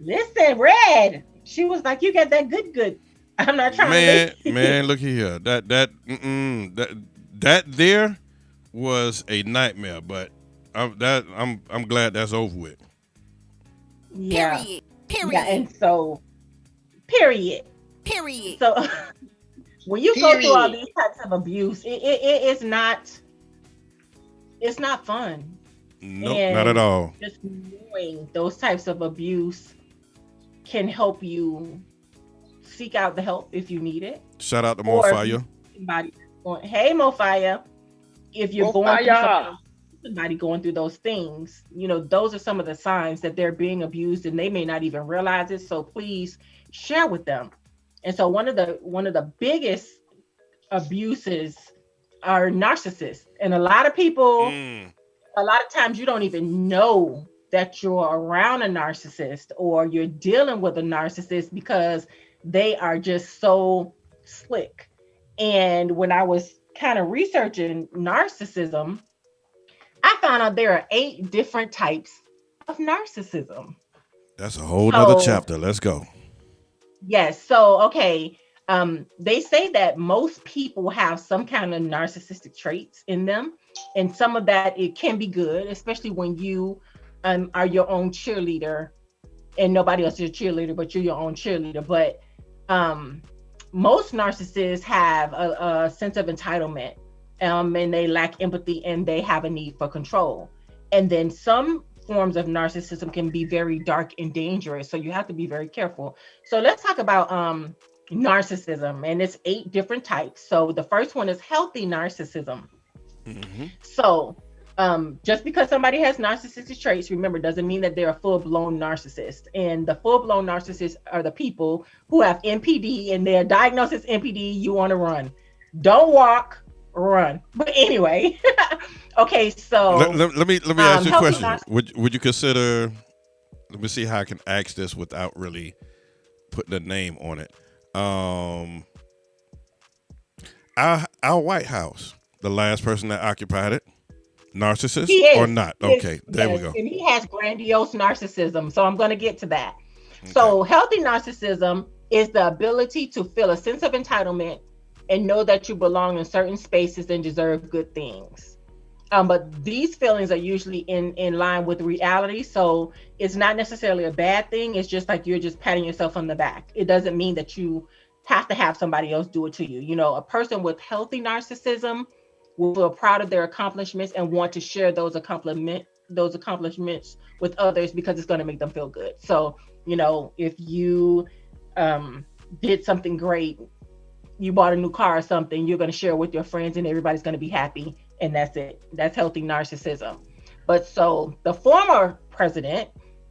Listen, Red. She was like, "You got that good." I'm not trying to. Man, look here. That there was a nightmare, but I'm glad that's over with. Yeah. Period. Yeah, and so period. So when you go through all these types of abuse, it's not fun. Nope, And not at all. just knowing those types of abuse can help you seek out the help if you need it. Shout out to Or if Mofire. Hey, Mofire. If you're going through somebody going through those things, those are some of the signs that they're being abused and they may not even realize it. So please share with them. And so one of the biggest abuses are narcissists. And a lot of people, a lot of times you don't even know that you're around a narcissist or you're dealing with a narcissist because they are just so slick. And when I was kind of researching narcissism, I found out there are 8 different types of narcissism. That's a whole nother chapter. Let's go. Yes. So, okay. They say that most people have some kind of narcissistic traits in them. And some of that, it can be good, especially when you are your own cheerleader and nobody else is your cheerleader, but you're your own cheerleader. But most narcissists have a sense of entitlement, and they lack empathy and they have a need for control. And then some forms of narcissism can be very dark and dangerous. So you have to be very careful. So let's talk about narcissism, and it's 8 different types. So the first one is healthy narcissism. So just because somebody has narcissistic traits, remember, doesn't mean that they're a full-blown narcissist. And the full-blown narcissists are the people who have NPD and they're diagnosed as NPD. You want to run. Don't walk, run. But anyway, okay, so let me ask you a question. Would you consider, let me see how I can ask this without really putting a name on it. Our White House, the last person that occupied it, narcissist or not? Okay, there we go. And he has grandiose narcissism. So I'm going to get to that. Okay. So healthy narcissism is the ability to feel a sense of entitlement and know that you belong in certain spaces and deserve good things. But these feelings are usually in line with reality. So it's not necessarily a bad thing. It's just like you're just patting yourself on the back. It doesn't mean that you have to have somebody else do it to you. A person with healthy narcissism will feel proud of their accomplishments and want to share those accomplishments with others because it's going to make them feel good. So, if you did something great, you bought a new car or something, you're going to share with your friends and everybody's going to be happy. And that's it. That's healthy narcissism. But so the former president,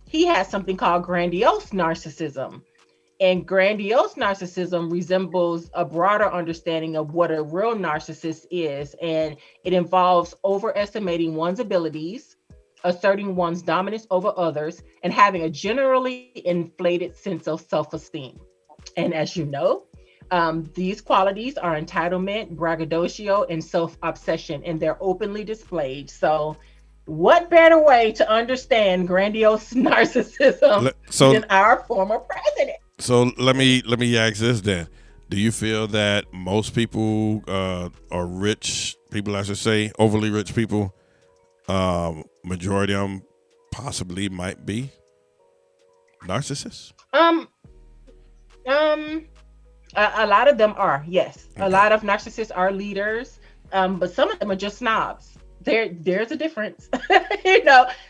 he has something called grandiose narcissism. And grandiose narcissism resembles a broader understanding of what a real narcissist is. And it involves overestimating one's abilities, asserting one's dominance over others, and having a generally inflated sense of self-esteem. And as you know, these qualities are entitlement, braggadocio, and self-obsession, and they're openly displayed. So what better way to understand grandiose narcissism than our former president? So let me ask this then. Do you feel that most people are rich people, I should say, overly rich people, majority of them possibly might be narcissists? A lot of them are, yes. Okay. A lot of narcissists are leaders, but some of them are just snobs. There's a difference.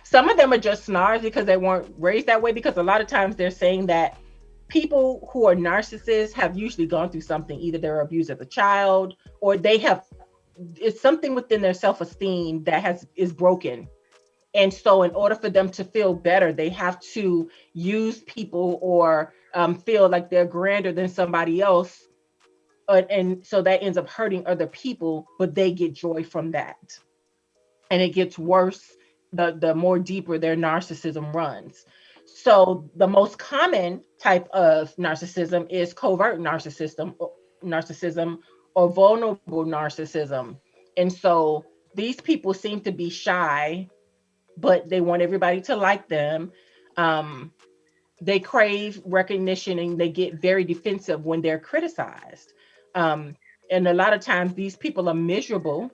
Some of them are just snobs because they weren't raised that way, because a lot of times they're saying that people who are narcissists have usually gone through something. Either they're abused as a child, or it's something within their self-esteem that is broken. And so in order for them to feel better, they have to use people or feel like they're grander than somebody else. And so that ends up hurting other people, but they get joy from that. And it gets worse the more deeper their narcissism runs. So the most common type of narcissism is covert narcissism or vulnerable narcissism. And so these people seem to be shy but they want everybody to like them. They crave recognition and they get very defensive when they're criticized. And a lot of times these people are miserable,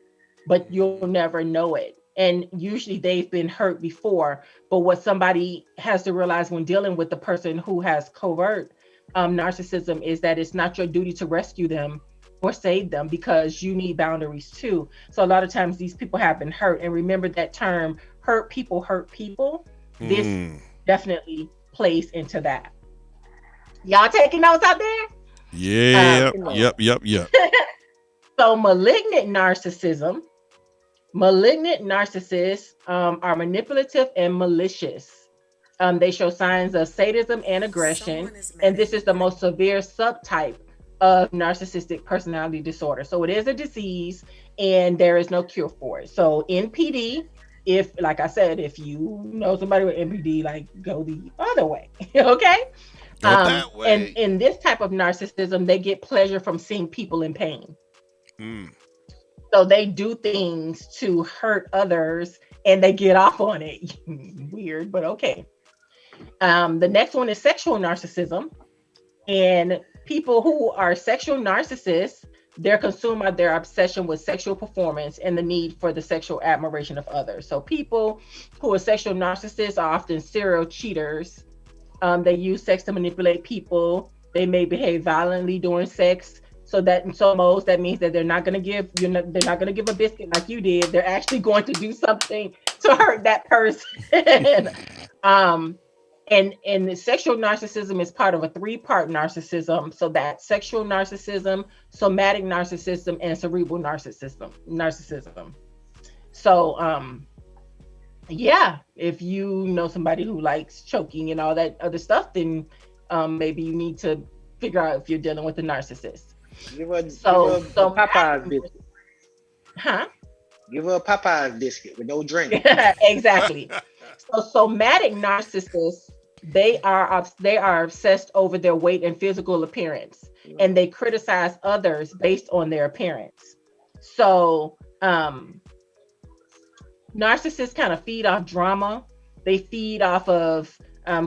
but you'll never know it. And usually they've been hurt before. But what somebody has to realize when dealing with the person who has covert narcissism is that it's not your duty to rescue them or save them, because you need boundaries too. So a lot of times these people have been hurt. And remember that term, hurt people hurt people. This definitely plays into that. Y'all taking notes out there? Yeah. Yep. So malignant narcissists are manipulative and malicious. They show signs of sadism and aggression, and this is the most severe subtype of narcissistic personality disorder. So it is a disease and there is no cure for it. So NPD, if, like I said, if you know somebody with NPD, like, go the other way. Okay. That way. And in this type of narcissism, they get pleasure from seeing people in pain. So they do things to hurt others and they get off on it. Weird, but okay. The next one is sexual narcissism. And people who are sexual narcissists, they're consumed by their obsession with sexual performance and the need for the sexual admiration of others. So people who are sexual narcissists are often serial cheaters. They use sex to manipulate people. They may behave violently during sex. So that in some modes, that means that they're not going to give a biscuit like you did. They're actually going to do something to hurt that person. And the sexual narcissism is part of a 3-part narcissism. So that's sexual narcissism, somatic narcissism, and cerebral narcissism. So, yeah, if you know somebody who likes choking and all that other stuff, then maybe you need to figure out if you're dealing with a narcissist. Give her Popeye's biscuit. Huh? Give her a Popeye's biscuit with no drink. Exactly. So somatic narcissists, they are obsessed over their weight and physical appearance, and they criticize others based on their appearance. So narcissists kind of feed off drama. They feed off of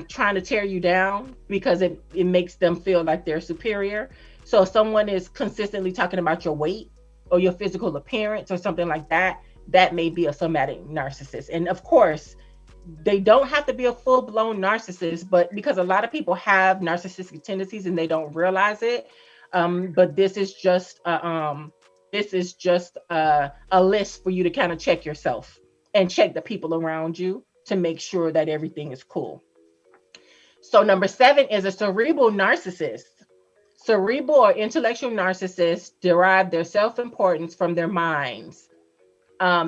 trying to tear you down because it makes them feel like they're superior. So if someone is consistently talking about your weight or your physical appearance or something like that, that may be a somatic narcissist. And of course, they don't have to be a full-blown narcissist, but because a lot of people have narcissistic tendencies and they don't realize it. But this is just a list for you to kind of check yourself and check the people around you to make sure that everything is cool. So number 7 is a cerebral narcissist. Cerebral or intellectual narcissists derive their self-importance from their minds.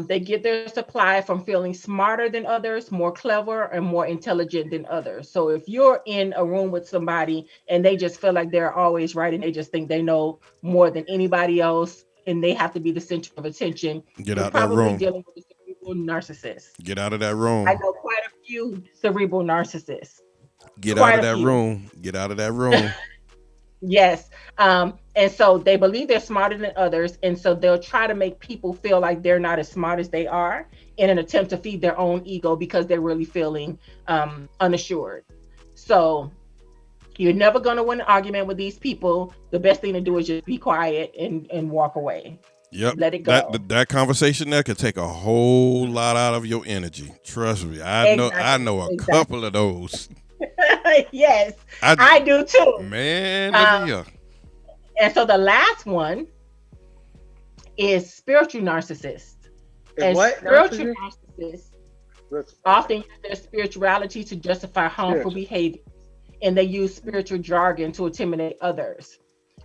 They get their supply from feeling smarter than others, more clever, and more intelligent than others. So if you're in a room with somebody and they just feel like they're always right and they just think they know more than anybody else and they have to be the center of attention, get out that room. Dealing with a cerebral narcissist. Get out of that room. I know quite a few cerebral narcissists. Get out of that room. Get out of that room. Yes. And so they believe they're smarter than others. And so they'll try to make people feel like they're not as smart as they are in an attempt to feed their own ego because they're really feeling unassured. So you're never going to win an argument with these people. The best thing to do is just be quiet and walk away. Yep. Let it go. That conversation there could take a whole lot out of your energy. Trust me. I know a couple of those. Yes, I do too. Man, look at you. And so the last one is spiritual narcissists. And what? Spiritual narcissists often use their spirituality to justify harmful behavior, and they use spiritual jargon to intimidate others.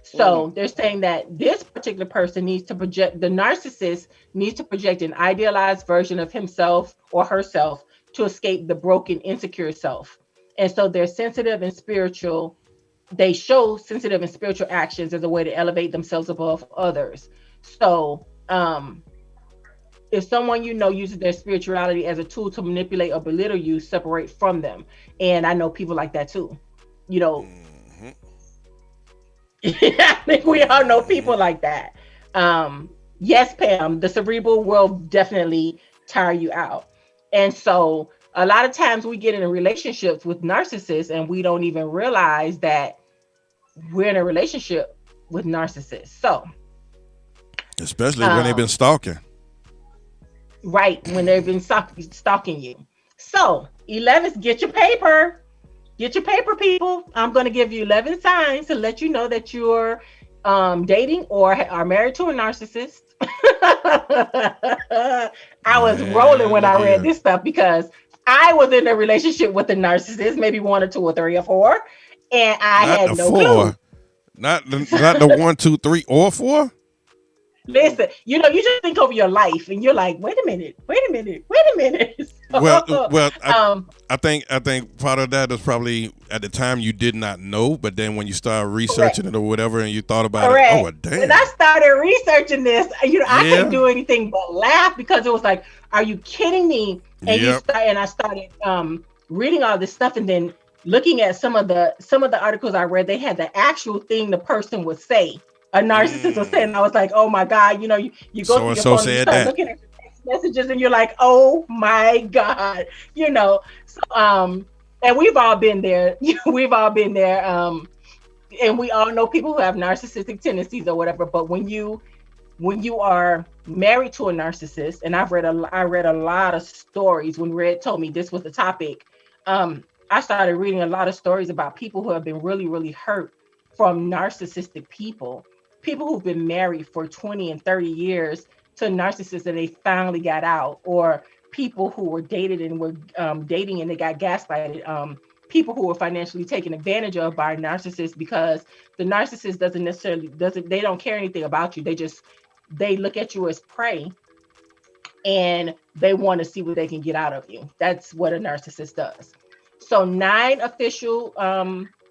So they're saying that this particular person the narcissist needs to project an idealized version of himself or herself to escape the broken, insecure self. And so they're sensitive and spiritual. They show sensitive and spiritual actions as a way to elevate themselves above others. So if someone you know uses their spirituality as a tool to manipulate or belittle you, separate from them. And I know people like that too. You know, I think we all know people like that. Yes, Pam, the cerebral will definitely tire you out. And so a lot of times we get in relationships with narcissists and we don't even realize that we're in a relationship with narcissists. So, especially when they've been stalking. Right, when they've been stalking you. So, 11, get your paper. Get your paper, people. I'm going to give you 11 signs to let you know that you're dating or are married to a narcissist. I was rolling when I read this stuff because I was in a relationship with a narcissist, maybe 1 or 2 or 3 or 4, and I had no clue. Not the 1, 2, 3 or 4. Listen, you just think over your life and you're like, wait a minute. I think part of that is probably at the time you did not know, but then when you start researching it or whatever and you thought about it, oh damn. When I started researching this, I couldn't do anything but laugh because it was like, are you kidding me? And I started reading all this stuff and then looking at some of the articles I read, they had the actual thing the person would say. A narcissist was saying, I was like, oh my God, you go through your phone and you start looking at your text messages and you're like, oh my God, So, and we've all been there. And we all know people who have narcissistic tendencies or whatever. But when you are married to a narcissist, and I read a lot of stories when Red told me this was the topic. I started reading a lot of stories about people who have been really, really hurt from narcissistic people who've been married for 20 and 30 years to narcissists and they finally got out, or people who were dated and were dating and they got gaslighted, people who were financially taken advantage of by narcissists because the narcissist they don't care anything about you. They look at you as prey and they want to see what they can get out of you. That's what a narcissist does. So 9 official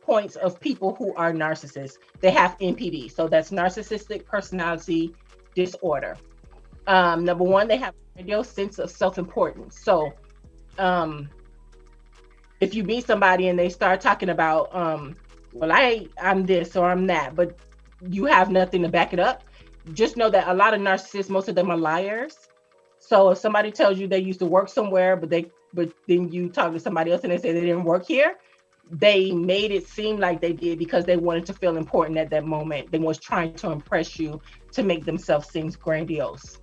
points of people who are narcissists. They have NPD. So that's narcissistic personality disorder. Number 1, they have a grandiose sense of self-importance. So if you meet somebody and they start talking about, well, I'm this or I'm that, but you have nothing to back it up, just know that a lot of narcissists, most of them are liars. So if somebody tells you they used to work somewhere, but then you talk to somebody else and they say they didn't work here, they made it seem like they did because they wanted to feel important at that moment. They was trying to impress you to make themselves seem grandiose.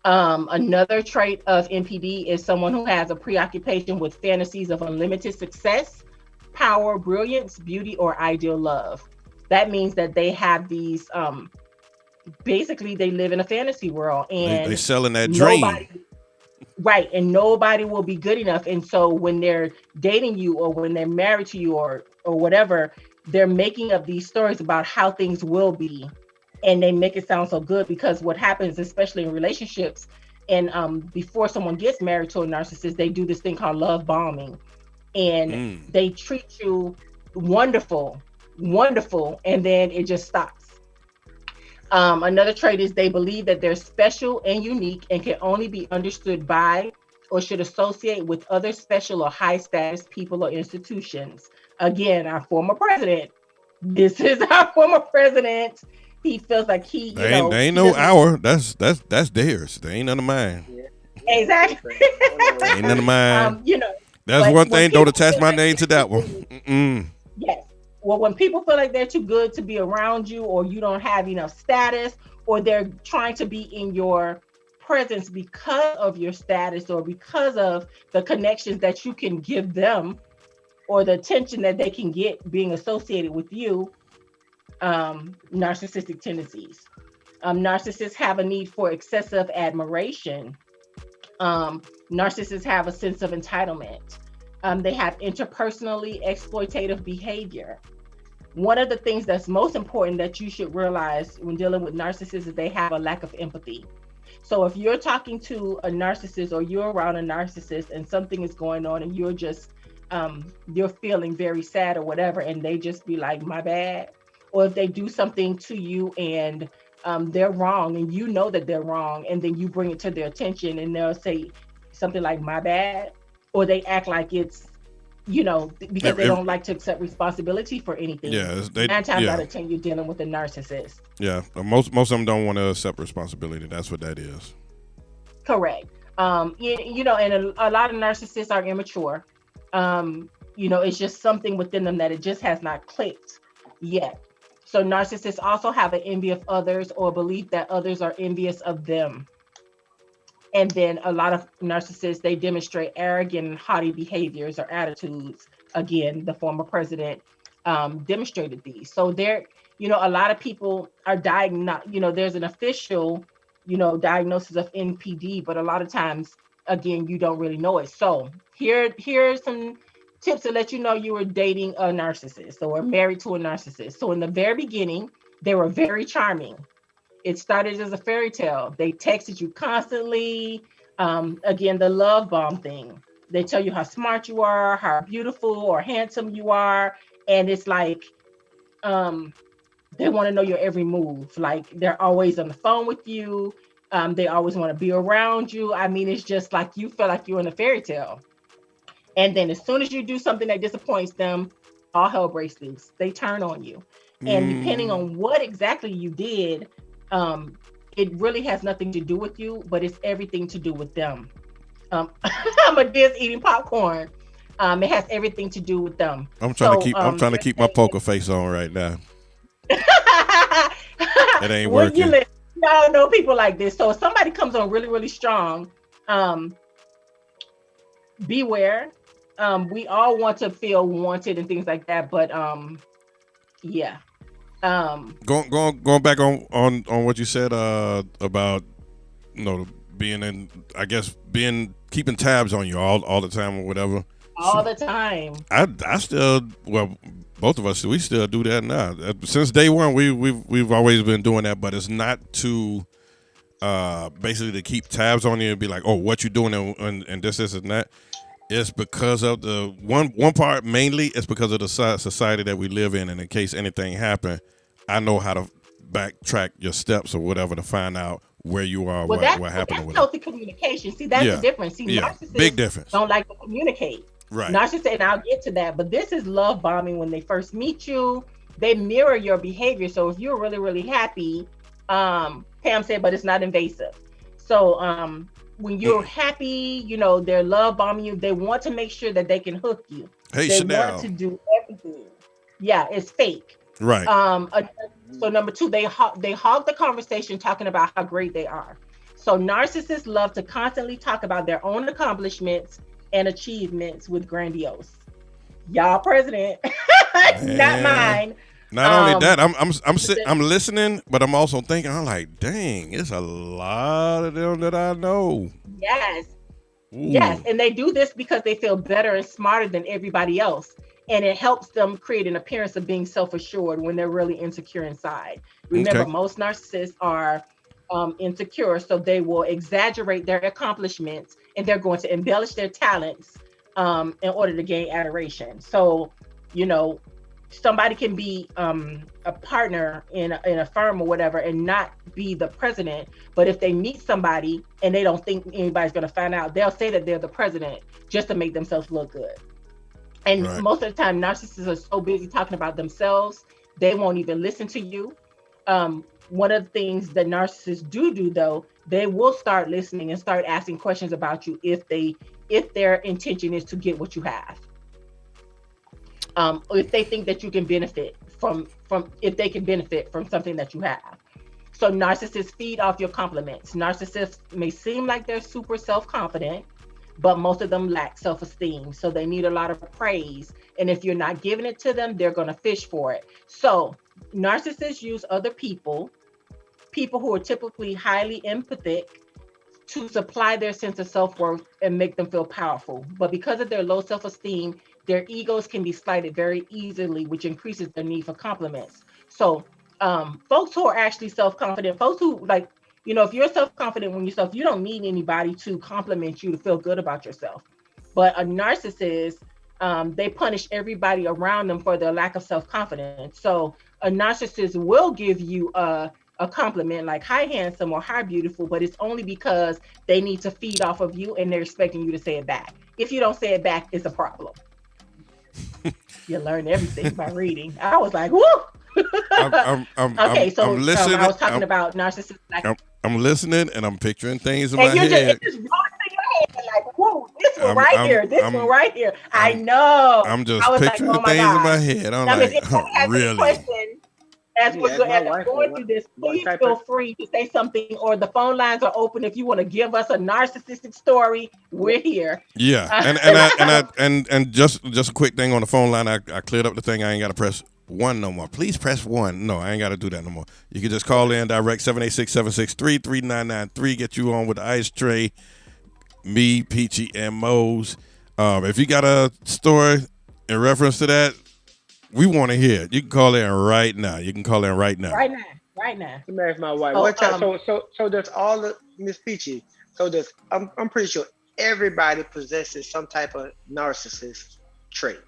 Another trait of NPD is someone who has a preoccupation with fantasies of unlimited success, power, brilliance, beauty, or ideal love. That means that they have these, basically they live in a fantasy world and they selling that dream. Right. And nobody will be good enough. And so when they're dating you or when they're married to you or whatever, they're making up these stories about how things will be. And they make it sound so good because what happens, especially in relationships, and before someone gets married to a narcissist, they do this thing called love bombing. And they treat you wonderful, and then it just stops. Another trait is they believe that they're special and unique and can only be understood by or should associate with other special or high status people or institutions. Again, our former president. This is our former president. He feels like they ain't no our. That's theirs. They ain't none of mine. Yeah. Exactly. Ain't none of mine. That's one thing. Don't attach my name to that one. Yes. Well, when people feel like they're too good to be around you, or you don't have enough status, or they're trying to be in your presence because of your status or because of the connections that you can give them or the attention that they can get being associated with you, narcissistic tendencies. Narcissists have a need for excessive admiration. Narcissists have a sense of entitlement. They have interpersonally exploitative behavior. One of the things that's most important that you should realize when dealing with narcissists is they have a lack of empathy. So if you're talking to a narcissist or you're around a narcissist and something is going on and you're just, you're feeling very sad or whatever, and they just be like, my bad. Or if they do something to you and they're wrong and you know that they're wrong, and then you bring it to their attention and they'll say something like, my bad. Or they act like it's, because they don't like to accept responsibility for anything. Yeah, 9 times out of 10, you're dealing with a narcissist. Yeah, most of them don't want to accept responsibility. That's what that is. Correct. And a lot of narcissists are immature. It's just something within them that it just has not clicked yet. So narcissists also have an envy of others or belief that others are envious of them. And then a lot of narcissists, they demonstrate arrogant and haughty behaviors or attitudes. Again, the former president demonstrated these. So a lot of people are diagnosed, there's an official, diagnosis of NPD, but a lot of times, again, you don't really know it. So here's some tips to let you know you were dating a narcissist or married to a narcissist. So in the very beginning, they were very charming. It started as a fairy tale. They texted you constantly. Again, the love bomb thing. They tell you how smart you are, how beautiful or handsome you are. And it's like, they want to know your every move. Like they're always on the phone with you. They always want to be around you. I mean, it's just like you feel like you're in a fairy tale. And then as soon as you do something that disappoints them, all hell breaks loose. They turn on you. And depending on what exactly you did, it really has nothing to do with you, but it's everything to do with them. I'm against eating popcorn. It has everything to do with them. I'm trying to keep my poker face on right now. It ain't working. Y'all know people like this. So if somebody comes on really, really strong, beware. We all want to feel wanted and things like that, but yeah. Going back on what you said about keeping tabs on you all the time or whatever. All the time. I still, both of us, we still do that now. Since day one, we've always been doing that, but it's not to basically to keep tabs on you and be like, oh, what you doing and this and that. It's because of the one part mainly. It's because of the society that we live in, and in case anything happened, I know how to backtrack your steps or whatever to find out where you are, what happened. That's healthy communication. See, that's the difference. See, narcissists big difference. Don't like to communicate. Right. Narcissists, and I'll get to that, but this is love bombing. When they first meet you, they mirror your behavior. So if you're really, really happy, Pam said, but it's not invasive. So when you're happy, they're love bombing you. They want to make sure that they can hook you. Hey, they Chanel. want to do everything. Yeah, it's fake. Right. So number two, they hog the conversation talking about how great they are. So narcissists love to constantly talk about their own accomplishments and achievements with grandiose. Y'all president, not mine. Not only that, I'm listening, but I'm also thinking, I'm like, dang, it's a lot of them that I know. Yes. Ooh. Yes, and they do this because they feel better and smarter than everybody else. And it helps them create an appearance of being self-assured when they're really insecure inside. Remember, most narcissists are insecure, so they will exaggerate their accomplishments and they're going to embellish their talents in order to gain adoration. So, somebody can be a partner in a firm or whatever and not be the president, but if they meet somebody and they don't think anybody's going to find out, they'll say that they're the president just to make themselves look good. And most of the time, narcissists are so busy talking about themselves, they won't even listen to you. One of the things that narcissists do, though, they will start listening and start asking questions about you if their intention is to get what you have. If they think that you can benefit from if they can benefit from something that you have. So narcissists feed off your compliments. Narcissists may seem like they're super self-confident, but most of them lack self-esteem. So they need a lot of praise. And if you're not giving it to them, they're going to fish for it. So narcissists use other people who are typically highly empathic, to supply their sense of self-worth and make them feel powerful. But because of their low self-esteem, their egos can be slighted very easily, which increases their need for compliments. So folks who are actually self-confident, folks who if you're self-confident in yourself, you don't need anybody to compliment you to feel good about yourself. But a narcissist, they punish everybody around them for their lack of self-confidence. So a narcissist will give you a compliment like, hi, handsome, or hi, beautiful, but it's only because they need to feed off of you and they're expecting you to say it back. If you don't say it back, it's a problem. You learn everything by reading. I was like, woo! I'm listening. I was talking about narcissists. I'm listening and I'm picturing things in my head. It's just rolling one right here. I know. I'm just I was picturing like, oh my things in God. my head. I'm Now, like, if anybody has any really? question, as we're going through this, please feel free to say something, or the phone lines are open if you want to give us a narcissistic story. We're here. Yeah, and just a quick thing on the phone line. I cleared up the thing. I ain't got to press 1 no more. Please press 1. No, I ain't got to do that no more. You can just call in direct 786-763-3993. Get you on with the ice tray. Me, Peachy, and Mose. If you got a story in reference to that, we want to hear it. You can call in right now. Right now. Let me ask my wife. So does all the Miss Peachy? So does I'm pretty sure everybody possesses some type of narcissist trait.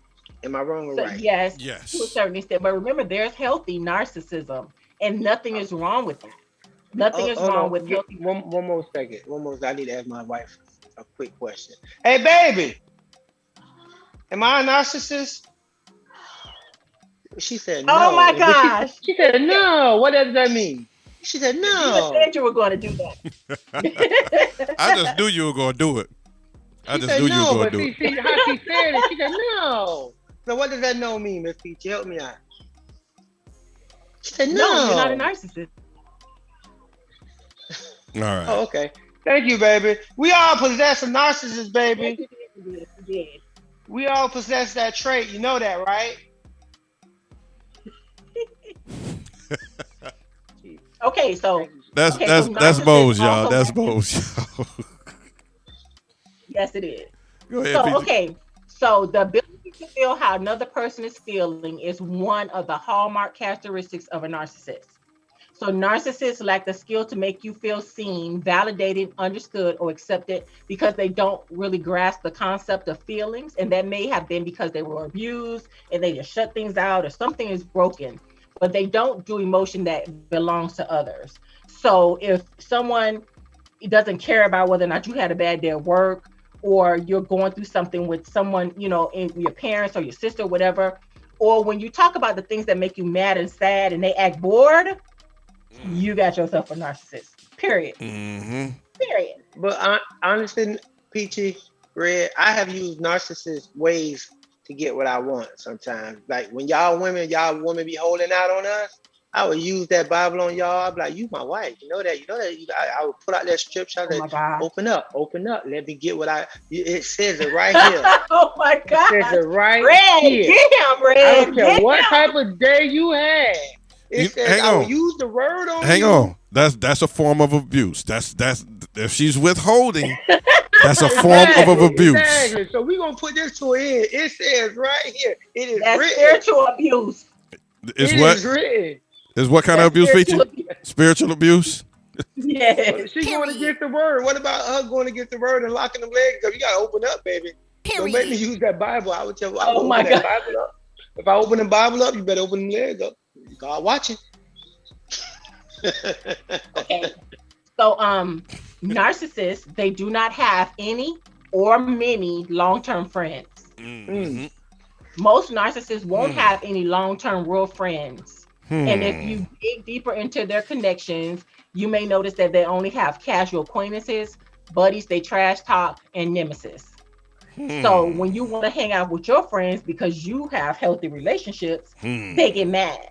Am I wrong or right? Yes, to a certain extent. But remember, there's healthy narcissism, and nothing is wrong with that. Nothing is wrong with healthy. One more second. I need to ask my wife a quick question. Hey, baby, am I a narcissist? She said no. Oh my gosh. She said no. What does that mean? She said no. You said you were going to do that. I just knew you were going to do it. See how she said it. She said no. So what does that no mean, Miss Peachy? Help me out. She said no. You're not a narcissist. All right. Oh, okay. Thank you, baby. We all possess a narcissist, baby. You did. We all possess that trait. You know that, right? Okay, so that's Mose, y'all. That's Mose, y'all. Yes, it is. Go ahead, so the ability to feel how another person is feeling is one of the hallmark characteristics of a narcissist. So narcissists lack the skill to make you feel seen, validated, understood, or accepted because they don't really grasp the concept of feelings. And that may have been because they were abused and they just shut things out or something is broken, but they don't do emotion that belongs to others. So if someone doesn't care about whether or not you had a bad day at work, or you're going through something with someone, in your parents or your sister, or whatever, or when you talk about the things that make you mad and sad and they act bored, you got yourself a narcissist. Period. Mm-hmm. Period. But honestly, Peachy, Red, I have used narcissist ways to get what I want sometimes. Like when y'all women be holding out on us, I would use that Bible on y'all. I'd be like, you my wife. You know that. I would put out that scripture. Open up. Let me get what it says it right here. Oh my God. It says it right Red, here. Get him, Red. I don't care what type of day you had. It says I will use the word on Hang on. That's a form of abuse. That's if she's withholding, that's a form of abuse. Exactly. So we're gonna put this to an end. It says right here. It is that's written. Spiritual abuse. Is written. Is what kind of abuse, Peachy? Spiritual abuse? Yes. She's going to get the word. What about her going to get the word and locking them legs up? You got to open up, baby. Don't make me use that Bible. I would tell you, oh my God. Bible up. If I open the Bible up, you better open them legs up. God watching. Okay. So, narcissists, they do not have any or many long-term friends. Mm-hmm. Most narcissists won't have any long-term real friends. And if you dig deeper into their connections, you may notice that they only have casual acquaintances, buddies they trash talk, and nemesis. So when you want to hang out with your friends because you have healthy relationships, they get mad.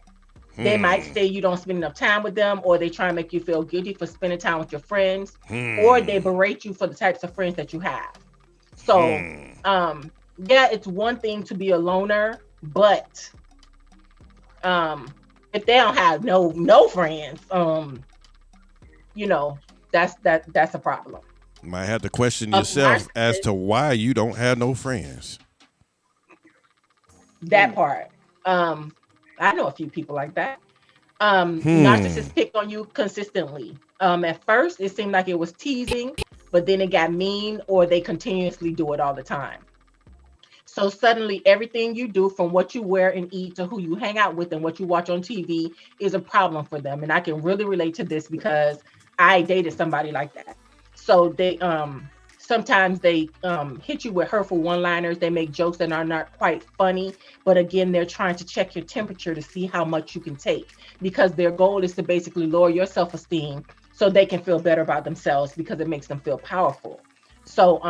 They might say you don't spend enough time with them, or they try and make you feel guilty for spending time with your friends, or they berate you for the types of friends that you have. So, yeah, it's one thing to be a loner, but if they don't have no friends, that's a problem. Might have to question yourself as to why you don't have no friends. That part. I know a few people like that. Narcissists pick on you consistently. At first, it seemed like it was teasing, but then it got mean, or they continuously do it all the time. So suddenly everything you do, from what you wear and eat to who you hang out with and what you watch on TV, is a problem for them. And I can really relate to this because I dated somebody like that. So they sometimes they hit you with hurtful one-liners. They make jokes that are not quite funny, but again, they're trying to check your temperature to see how much you can take, because their goal is to basically lower your self-esteem so they can feel better about themselves, because it makes them feel powerful. So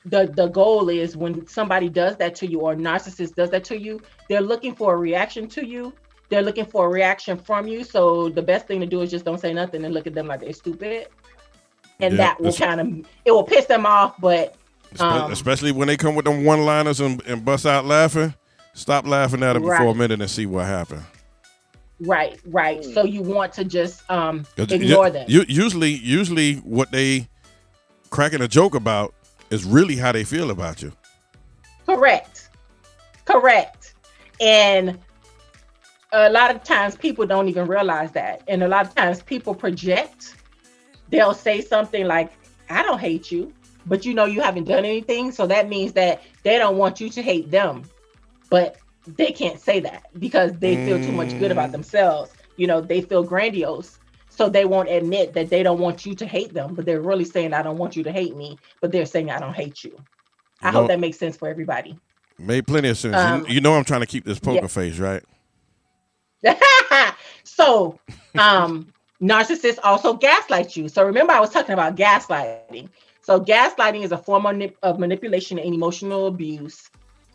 the goal is when somebody does that to you or a narcissist does that to you, they're looking for a reaction to you. They're looking for a reaction from you. So the best thing to do is just don't say nothing and look at them like they're stupid. And that will it will piss them off. But especially when they come with them one-liners and bust out laughing, stop laughing at them for a minute and see what happened. Right. So you want to just ignore them. Usually what they cracking a joke about is really how they feel about you. Correct. And a lot of times people don't even realize that. And a lot of times people project. They'll say something like, I don't hate you, but you haven't done anything. So that means that they don't want you to hate them. But they can't say that because they feel too much good about themselves. They feel grandiose. So they won't admit that they don't want you to hate them, but they're really saying, I don't want you to hate me, but they're saying, I don't hate you. I hope that makes sense for everybody. Made plenty of sense. I'm trying to keep this poker face, right? So, narcissists also gaslight you. So remember, I was talking about gaslighting. So gaslighting is a form of manipulation and emotional abuse.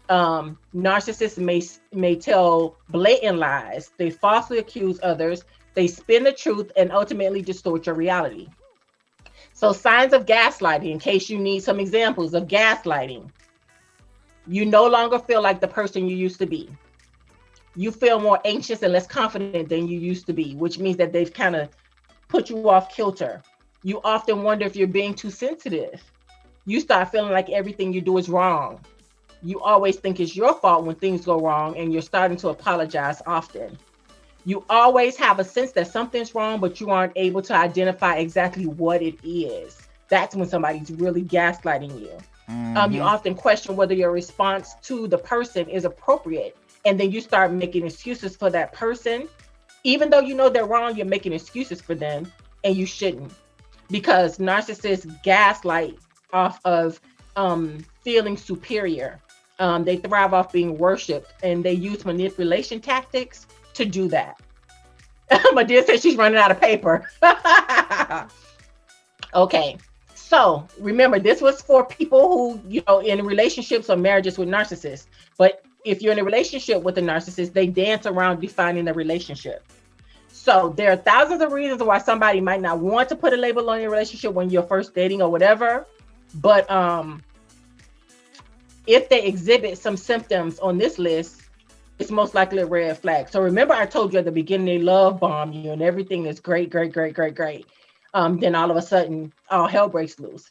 Narcissists may tell blatant lies. They falsely accuse others. They spin the truth and ultimately distort your reality. So signs of gaslighting, in case you need some examples of gaslighting. You no longer feel like the person you used to be. You feel more anxious and less confident than you used to be, which means that they've kind of put you off kilter. You often wonder if you're being too sensitive. You start feeling like everything you do is wrong. You always think it's your fault when things go wrong, and you're starting to apologize often. You always have a sense that something's wrong, but you aren't able to identify exactly what it is. That's when somebody's really gaslighting you. You often question whether your response to the person is appropriate. And then you start making excuses for that person. Even though you know they're wrong, you're making excuses for them, and you shouldn't. Because narcissists gaslight off of feeling superior. They thrive off being worshipped, and they use manipulation tactics to do that. My dear says she's running out of paper. Okay. So remember, this was for people who, in relationships or marriages with narcissists. But if you're in a relationship with a narcissist, they dance around defining the relationship. So there are thousands of reasons why somebody might not want to put a label on your relationship when you're first dating or whatever. But if they exhibit some symptoms on this list, it's most likely a red flag. So remember, I told you at the beginning, they love bomb you and everything is great. Then all of a sudden, all hell breaks loose.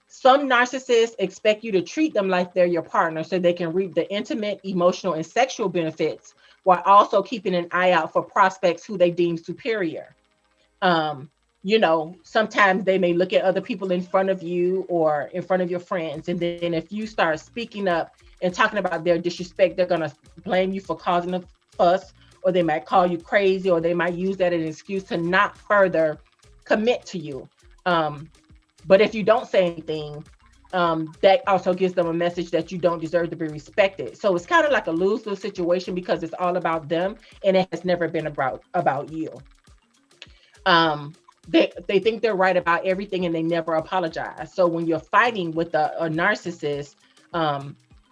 Some narcissists expect you to treat them like they're your partner so they can reap the intimate, emotional, and sexual benefits while also keeping an eye out for prospects who they deem superior. Sometimes they may look at other people in front of you or in front of your friends. And then if you start speaking up and talking about their disrespect, they're going to blame you for causing a fuss, or they might call you crazy, or they might use that as an excuse to not further commit to you. But if you don't say anything, that also gives them a message that you don't deserve to be respected. So it's kind of like a lose-lose situation because it's all about them and it has never been about you. They think they're right about everything and they never apologize. So when you're fighting with a narcissist,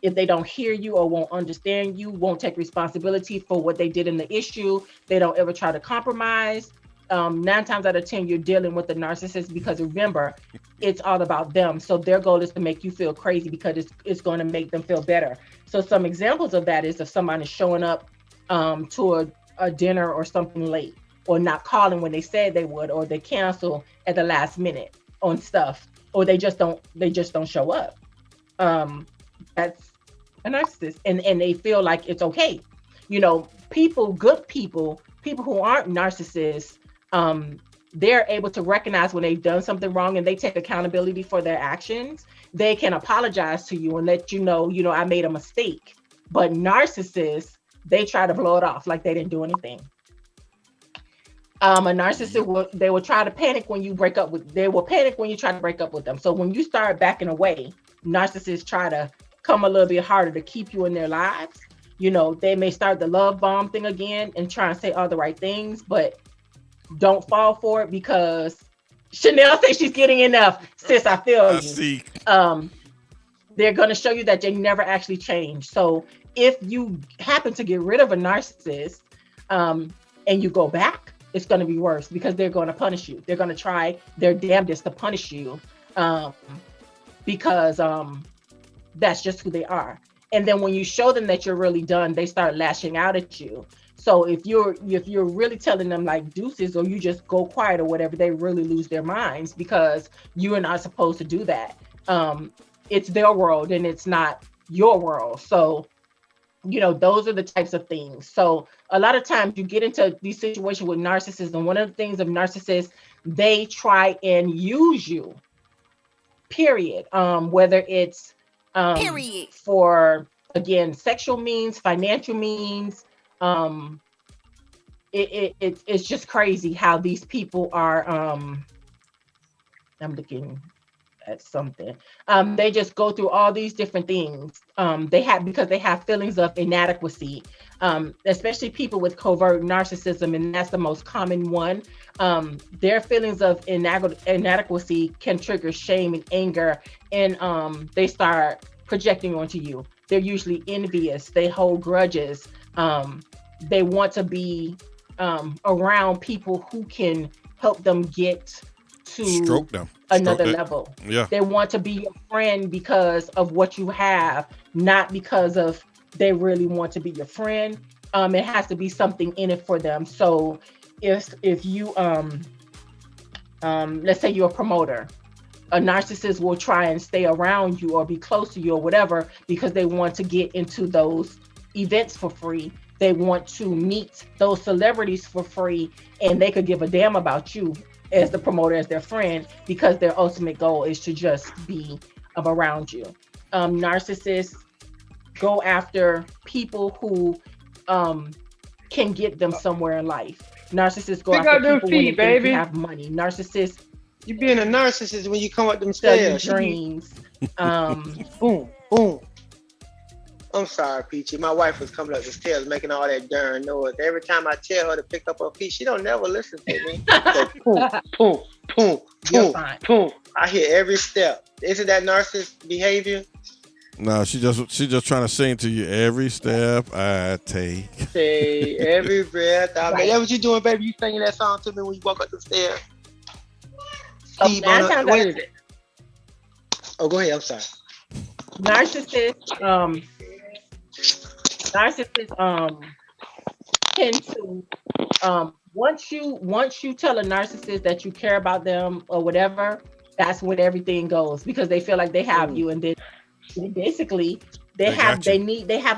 if they don't hear you or won't understand you, won't take responsibility for what they did in the issue, they don't ever try to compromise. 9 times out of 10, you're dealing with the narcissist because remember, it's all about them. So their goal is to make you feel crazy because it's going to make them feel better. So some examples of that is if someone is showing up to a dinner or something late, or not calling when they said they would, or they cancel at the last minute on stuff, or they just don't show up. That's a narcissist, and they feel like it's okay. Good people who aren't narcissists, they're able to recognize when they've done something wrong and they take accountability for their actions. They can apologize to you and let you know, I made a mistake. But narcissists, they try to blow it off like they didn't do anything. A narcissist, they will try to panic when you they will panic when you try to break up with them. So when you start backing away, narcissists try to come a little bit harder to keep you in their lives. They may start the love bomb thing again and try and say all the right things, but don't fall for it because Chanel says she's getting enough. Sis, I feel you. See. they're going to show you that they never actually change. So if you happen to get rid of a narcissist and you go back, it's going to be worse because they're going to punish you. They're going to try their damnedest to punish you because that's just who they are. And then when you show them that you're really done, they start lashing out at you. So if you're really telling them like deuces, or you just go quiet or whatever, they really lose their minds because you are not supposed to do that. It's their world and it's not your world. So, those are the types of things. So a lot of times you get into these situations with narcissists, and one of the things of narcissists, they try and use you, period. Whether it's for, again, sexual means, financial means, it's just crazy how these people are, I'm looking at something. They just go through all these different things. Because they have feelings of inadequacy, especially people with covert narcissism, and that's the most common one. Their feelings of inadequacy can trigger shame and anger, and they start projecting onto you. They're usually envious. They hold grudges. They want to be around people who can help them get to another level. Yeah. They want to be your friend because of what you have, not because of they really want to be your friend. It has to be something in it for them. So if you let's say you're a promoter, a narcissist will try and stay around you or be close to you or whatever because they want to get into those events for free. They want to meet those celebrities for free, and they could give a damn about you as the promoter, as their friend, because their ultimate goal is to just be around you. Narcissists go after people who can get them somewhere in life. Narcissists go after people when they have money. Narcissists. You being a narcissist when you come up them stairs. Dreams. Boom, boom. I'm sorry, Peachy. My wife was coming up the stairs making all that darn noise. Every time I tell her to pick up her piece, she don't never listen to me. So boom, boom, boom, boom, boom. I hear every step. Isn't that narcissist behavior? No, she just trying to sing to you every step I take. Say every breath I make. That's what you doing, baby. You singing that song to me when you walk up the stairs. Oh, go ahead. I'm sorry. Narcissists tend to once you tell a narcissist that you care about them or whatever, that's when everything goes, because they feel like they have you, and then basically they have a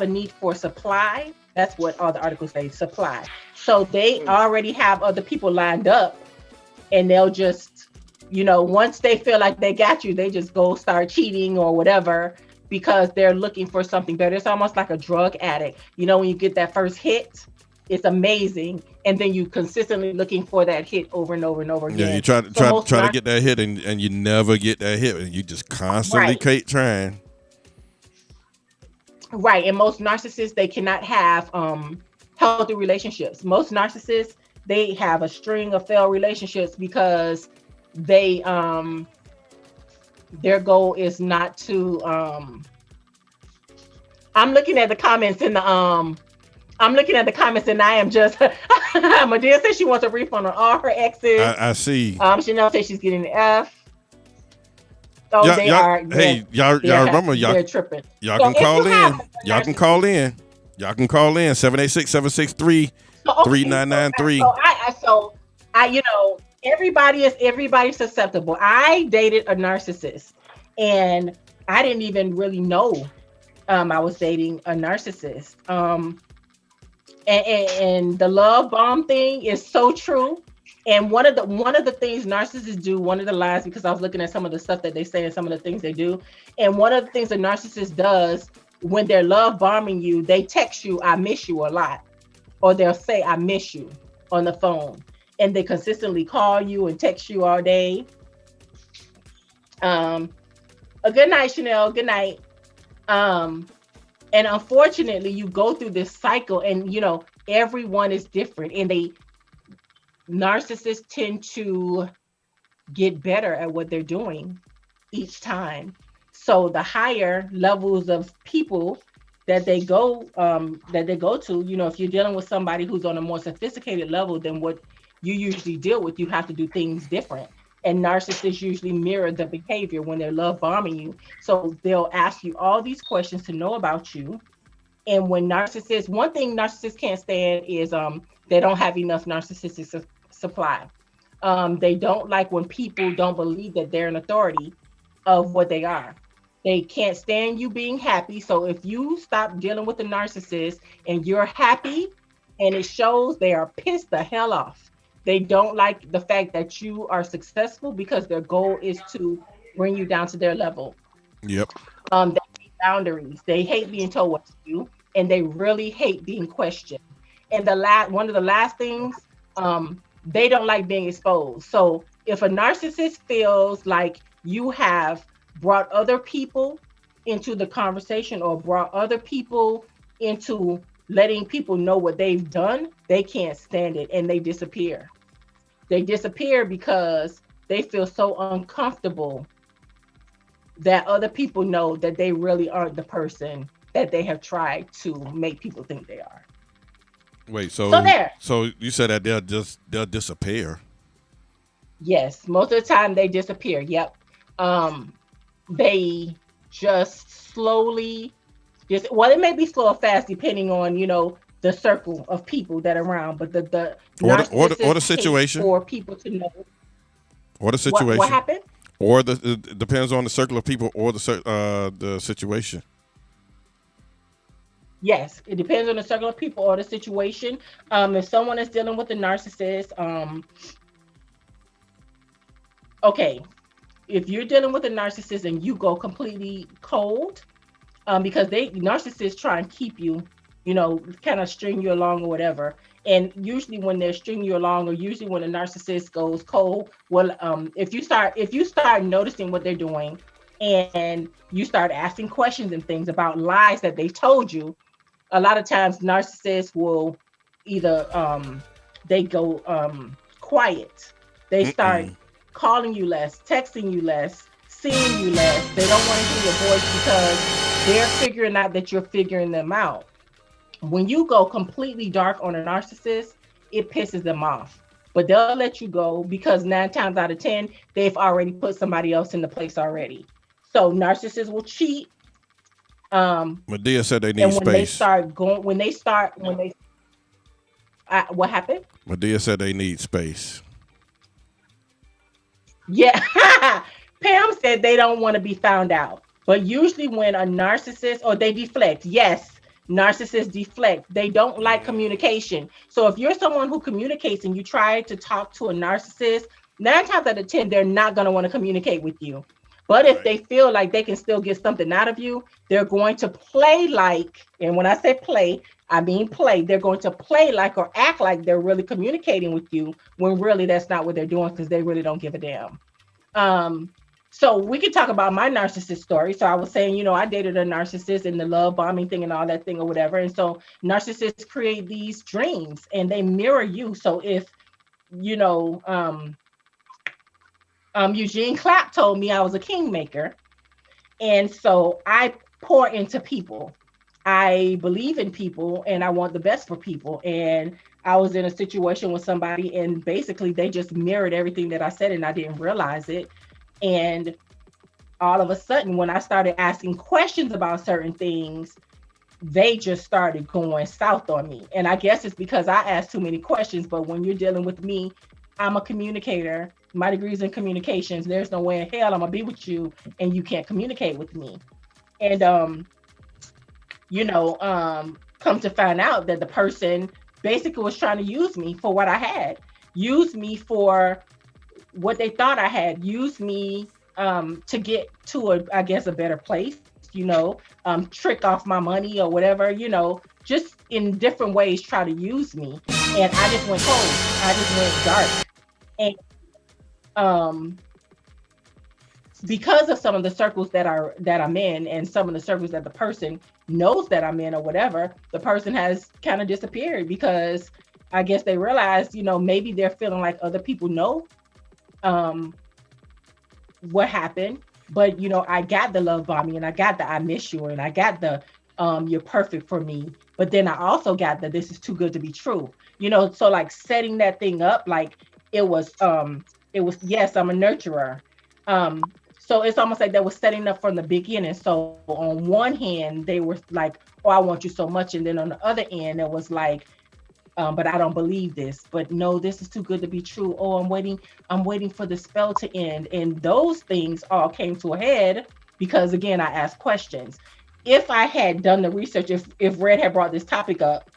need for supply. That's what all the articles say, supply. So they already have other people lined up, and they'll just, once they feel like they got you, they just go start cheating or whatever, because they're looking for something better. It's almost like a drug addict. When you get that first hit, it's amazing, and then you consistently looking for that hit over and over and over again. Yeah, you try to get that hit, and you never get that hit, and you just constantly keep trying. Right, and most narcissists, they cannot have healthy relationships. Most narcissists, they have a string of failed relationships because they their goal is not to I'm looking at the comments in the and I am just Medea says she wants a refund on all her exes. I see. Chanel says she's getting an F. So y'all remember, they're tripping. Y'all can call in. Y'all can call in. 786-763-3993. So everybody's susceptible. I dated a narcissist, and I didn't even really know I was dating a narcissist. And the love bomb thing is so true. And one of the things narcissists do, one of the lies, because I was looking at some of the stuff that they say and some of the things they do, and one of the things a narcissist does when they're love bombing you, they text you, "I miss you" a lot, or they'll say, "I miss you" on the phone, and they consistently call you and text you all day. A good night, Chanel. Good night. And unfortunately, you go through this cycle, and everyone is different, and narcissists tend to get better at what they're doing each time. So the higher levels of people that they go to, you know, if you're dealing with somebody who's on a more sophisticated level than what you usually deal with, you have to do things different. And narcissists usually mirror the behavior when they're love bombing you. So they'll ask you all these questions to know about you. And when one thing narcissists can't stand is they don't have enough narcissistic supply. They don't like when people don't believe that they're an authority of what they are. They can't stand you being happy. So if you stop dealing with the narcissist and you're happy and it shows, they are pissed the hell off. They don't like the fact that you are successful because their goal is to bring you down to their level. Yep. They hate boundaries. They hate being told what to do, and they really hate being questioned. And one of the last things, they don't like being exposed. So if a narcissist feels like you have brought other people into the conversation or brought other people into letting people know what they've done, they can't stand it and they disappear. They disappear because they feel so uncomfortable that other people know that they really aren't the person that they have tried to make people think they are. Wait, so you said that they'll disappear? Yes, most of the time they disappear. Yep. They just slowly, it may be slow or fast depending on, you know, the circle of people that are around, but the or the situation for people to know. Or the situation. What happened? Or it depends on the circle of people or the situation. Yes, it depends on the circle of people or the situation. If someone is dealing with a narcissist, okay, if you're dealing with a narcissist and you go completely cold, because narcissists try and keep you, you know, kind of string you along or whatever. And usually when they're stringing you along, or usually when a narcissist goes cold, well, if you start noticing what they're doing and you start asking questions and things about lies that they told you, a lot of times narcissists will either they go quiet. They start calling you less, texting you less, seeing you less. They don't want to hear your voice because they're figuring out that you're figuring them out. When you go completely dark on a narcissist, it pisses them off. But they'll let you go because 9 times out of 10, they've already put somebody else in the place already. So narcissists will cheat. Medea said they need space. What happened? Medea said they need space. Yeah. Pam said they don't want to be found out. But usually when a narcissist, or they deflect, yes, narcissists deflect. They don't like communication. So if you're someone who communicates and you try to talk to a narcissist, 9 times out of 10, they're not going to want to communicate with you. But if they feel like they can still get something out of you, they're going to play like, and when I say play, I mean play. They're going to play like or act like they're really communicating with you when really that's not what they're doing because they really don't give a damn. So we could talk about my narcissist story. So I was saying, you know, I dated a narcissist and the love bombing thing and all that thing or whatever. And so narcissists create these dreams and they mirror you. So if, you know, Eugene Clapp told me I was a kingmaker. And so I pour into people. I believe in people and I want the best for people. And I was in a situation with somebody and basically they just mirrored everything that I said and I didn't realize it. And all of a sudden, when I started asking questions about certain things, they just started going south on me. And I guess it's because I asked too many questions. But when you're dealing with me, I'm a communicator. My degree's in communications. There's no way in hell I'm gonna be with you and you can't communicate with me. And come to find out that the person basically was trying to use me for what I had, use me for what they thought I had, use me to get to a better place, trick off my money or whatever, just in different ways try to use me. And I just went cold. I just went dark. And because of some of the circles that I'm in and some of the circles that the person knows that I'm in or whatever, the person has kind of disappeared because I guess they realized, maybe they're feeling like other people know what happened, But I got the love bombing, and I got the I miss you, and I got the you're perfect for me. But then I also got the this is too good to be true. So like setting that thing up, like it was yes, I'm a nurturer. So it's almost like they were setting up from the beginning. So on one hand, they were like, oh, I want you so much. And then on the other end, it was like, but I don't believe this. But no, this is too good to be true. Oh, I'm waiting for the spell to end. And those things all came to a head because, again, I asked questions. If I had done the research, if Red had brought this topic up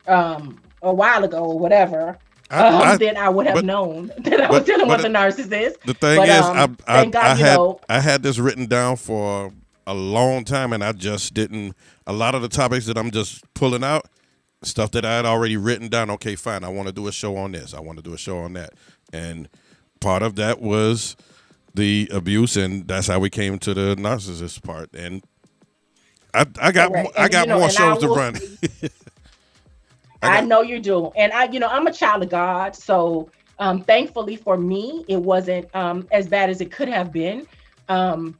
a while ago or whatever, then I would have known that I was dealing with a narcissist. The thing is, thank God, I had this written down for a long time, and I just didn't. A lot of the topics that I'm just pulling out, stuff that I had already written down. Okay, fine. I want to do a show on this. I want to do a show on that. And part of that was the abuse, and that's how we came to the narcissist part. And I got more shows to run. I know you do. And I'm a child of God. So thankfully for me, it wasn't as bad as it could have been. And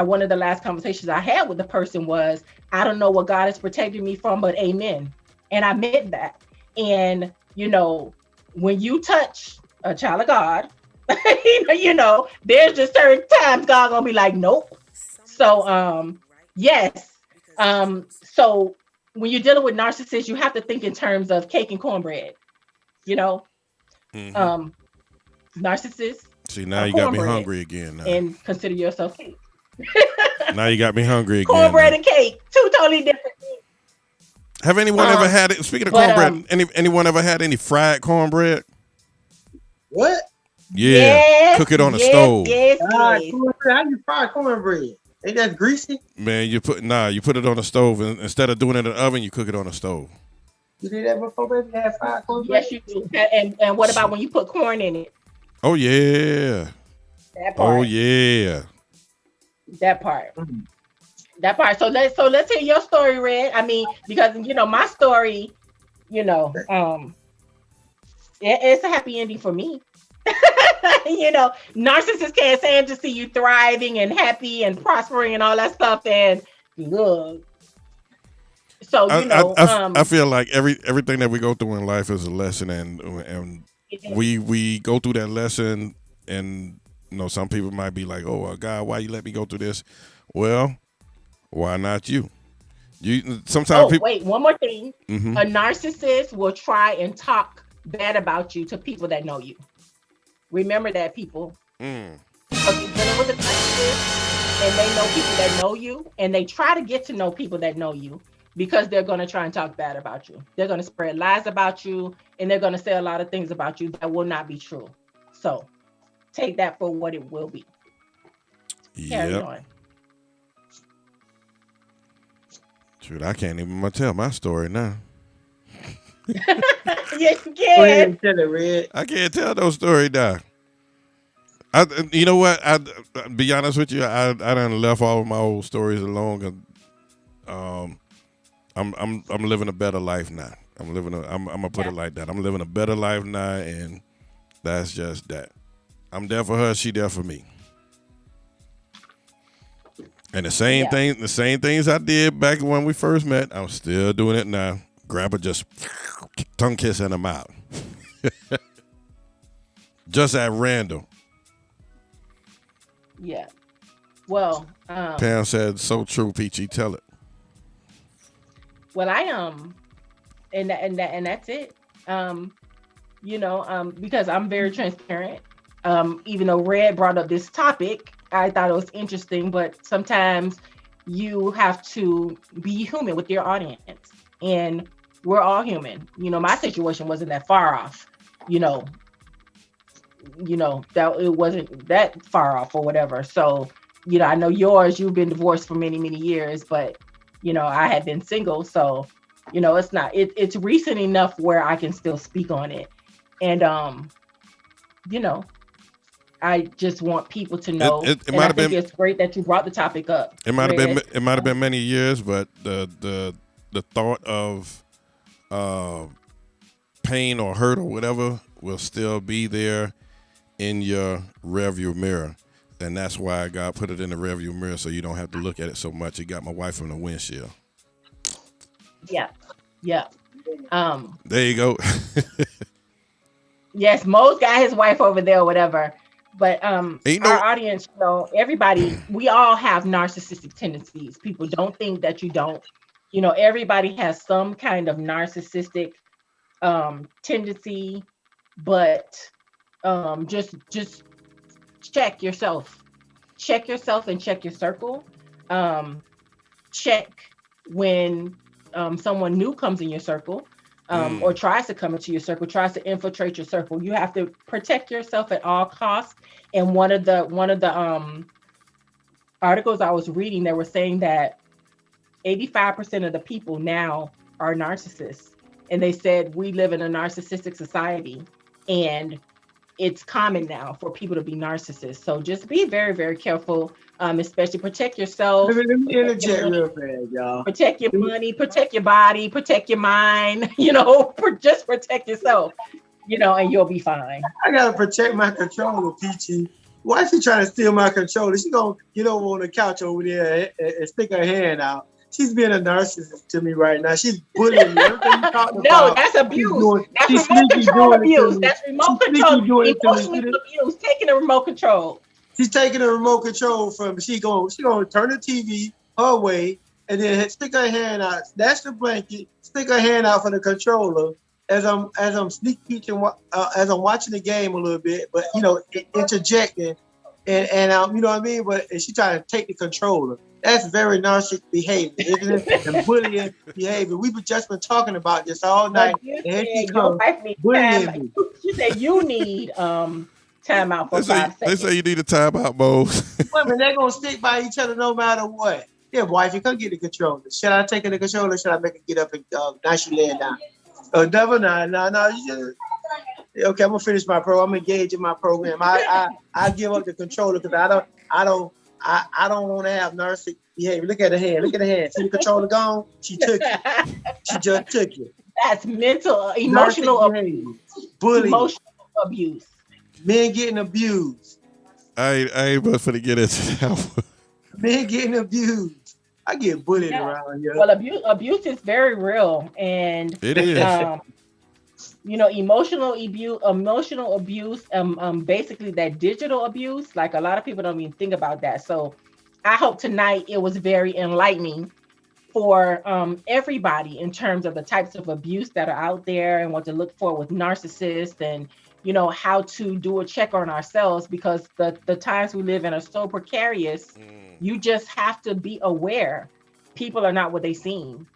one of the last conversations I had with the person was, I don't know what God is protecting me from, but amen. And I meant that. And, when you touch a child of God, there's just certain times God gonna be like, nope. So, yes. So when you're dealing with narcissists, you have to think in terms of cake and cornbread, narcissists. See, now you got me hungry again. Now. And consider yourself cake. Now you got me hungry again. Cornbread and cake, two totally different things. Have anyone ever had it? Speaking of cornbread, anyone ever had any fried cornbread? What? Yeah, yes, cook it on the stove. Yes. How you fry cornbread? Ain't that greasy? Man, you put it on the stove, and instead of doing it in the oven, you cook it on the stove. You did that before, baby? You had fried cornbread? Yes, you do. And what about when you put corn in it? Oh yeah. That part. Oh yeah. That part. Mm-hmm. That part. So let's hear your story, Red. I mean, because my story, it's a happy ending for me. Narcissists can't stand to see you thriving and happy and prospering and all that stuff. And look, so I feel like everything that we go through in life is a lesson, and we go through that lesson, and some people might be like, "Oh God, why you let me go through this?" Well, why not you? Sometimes people. Wait, one more thing. Mm-hmm. A narcissist will try and talk bad about you to people that know you. Remember that, people. Because you're dealing with a narcissist, and they know people that know you, and they try to get to know people that know you because they're going to try and talk bad about you. They're going to spread lies about you, and they're going to say a lot of things about you that will not be true. So take that for what it will be. Carry on. Shoot, I can't even tell my story now. Yes, you can. Tell it, Red. I can't tell no story now. You know what? I be honest with you. I done left all of my old stories alone. I'm living a better life now. I'm gonna put it like that. I'm living a better life now, and that's just that. I'm there for her. She there for me. And the same things I did back when we first met, I'm still doing it now. Grab her, just tongue kiss in her mouth. Just at random. Yeah. Well, Pam said, so true, Peachy, tell it. Well, and that's it. Because I'm very transparent. Even though Red brought up this topic, I thought it was interesting, but sometimes you have to be human with your audience, and we're all human. My situation wasn't that far off, that it wasn't that far off or whatever. So, I know yours, you've been divorced for many, many years, but, I had been single. So, it's recent enough where I can still speak on it. And, I just want people to know. I think it's great that you brought the topic up. It might have been many years, but the thought of pain or hurt or whatever will still be there in your rearview mirror. And that's why God put it in the rearview mirror so you don't have to look at it so much. He got my wife from the windshield. Yeah. There you go. Yes, Mo's got his wife over there or whatever. But our audience, everybody, we all have narcissistic tendencies. People don't think that you don't. Everybody has some kind of narcissistic tendency, but just check yourself. Check yourself and check your circle. Check when someone new comes in your circle. Or tries to come into your circle, tries to infiltrate your circle. You have to protect yourself at all costs. And one of the articles I was reading, they were saying that 85% of the people now are narcissists. And they said we live in a narcissistic society, and it's common now for people to be narcissists. So just be very, very careful. Especially protect yourself. Let me interject real fast, y'all. Protect your money, protect your body, protect your mind. Just protect yourself. And you'll be fine. I gotta protect my controller, Peachy. Why is she trying to steal my controller? She gonna get over on the couch over there and stick her hand out. She's being a narcissist to me right now. She's bullying me. No, that's abuse. That's remote control abuse. That's remote control. Emotional abuse. Taking the remote control. She's taking the remote control from. She gonna turn the TV her way and then stick her hand out, snatch the blanket, stick her hand out for the controller as I'm sneak peeking as I'm watching the game a little bit, but interjecting and you know what I mean. But she trying to take the controller. That's very narcissistic behavior, isn't it? And bullying behavior. We've just been talking about this all night. And here she comes bullying me. She said you need time out for 5 seconds. They say you need a timeout, Mo. Women, they're gonna stick by each other no matter what. Yeah, wifey, come get the controller. Should I take the controller? Or should I make her get up and now she laying down? Never, no. Okay, I'm gonna finish my program. I'm engaged in my program. I give up the controller because I don't want to have narcissistic behavior. Look at her hand. See the controller gone? She took it. She just took it. That's emotional abuse. Bullying. Emotional abuse. Men getting abused. I ain't but for to get into that one. Men getting abused. I get bullied around here. Well, abuse is very real, and it is. Emotional abuse, basically that digital abuse. Like a lot of people don't even think about that. So, I hope tonight it was very enlightening for everybody in terms of the types of abuse that are out there and what to look for with narcissists and. How to do a check on ourselves because the times we live in are so precarious. You just have to be aware. People are not what they seem.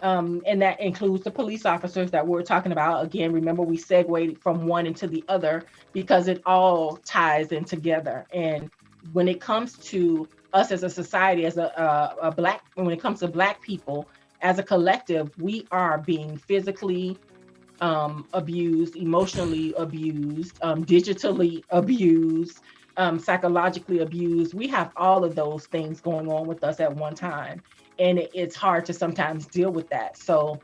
And that includes the police officers that we're talking about. Again, remember we segued from one into the other because it all ties in together. And when it comes to us as a society, as when it comes to Black people, as a collective, we are being physically abused, emotionally abused, digitally abused, psychologically abused. We have all of those things going on with us at one time. And it's hard to sometimes deal with that. So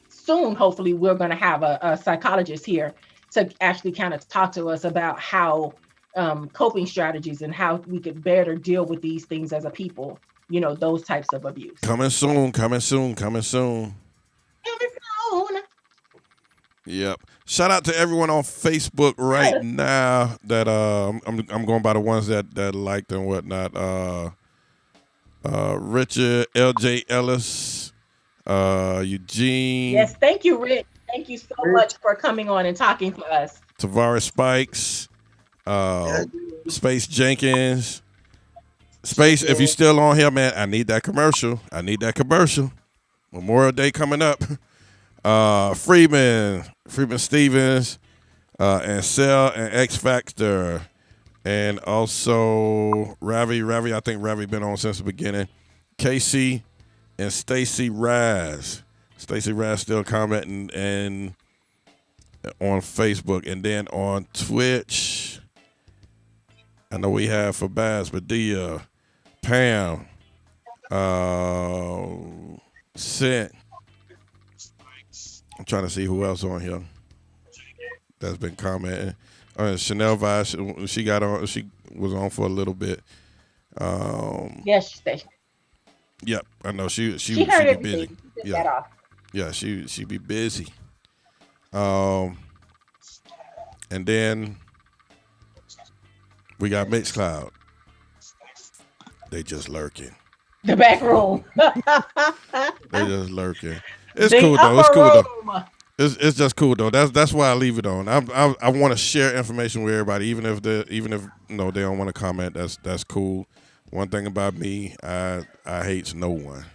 soon, hopefully, we're going to have a psychologist here to actually kind of talk to us about how coping strategies and how we could better deal with these things as a people, those types of abuse. Coming soon. Yep. Shout out to everyone on Facebook right now that I'm going by the ones that liked and whatnot. Richard, LJ Ellis, Eugene. Yes, thank you, Rick. Thank you so much for coming on and talking to us. Tavares Spikes, Space Jenkins. Space, if you're still on here, man, I need that commercial. Memorial Day coming up. Freeman Stevens, and Cell and X Factor, and also Ravi. I think Ravi been on since the beginning. Casey and Stacy Raz. Stacy Raz still commenting and on Facebook, and then on Twitch. I know we have Fabaz, Badia, Pam, Sent. I'm trying to see who else on here that's been commenting. Chanel Vibes. She got on. She was on for a little bit. Yes, she said. Yep, I know she She be heard busy. everything. She did Yeah, that off. yeah, she be busy. And then we got Mixcloud. They just lurking. The back room. They just lurking. It's The cool though. It's upper cool though. room. It's just cool though. That's why I leave it on. I want to share information with everybody, even if they don't want to comment. That's cool. One thing about me, I hates no one.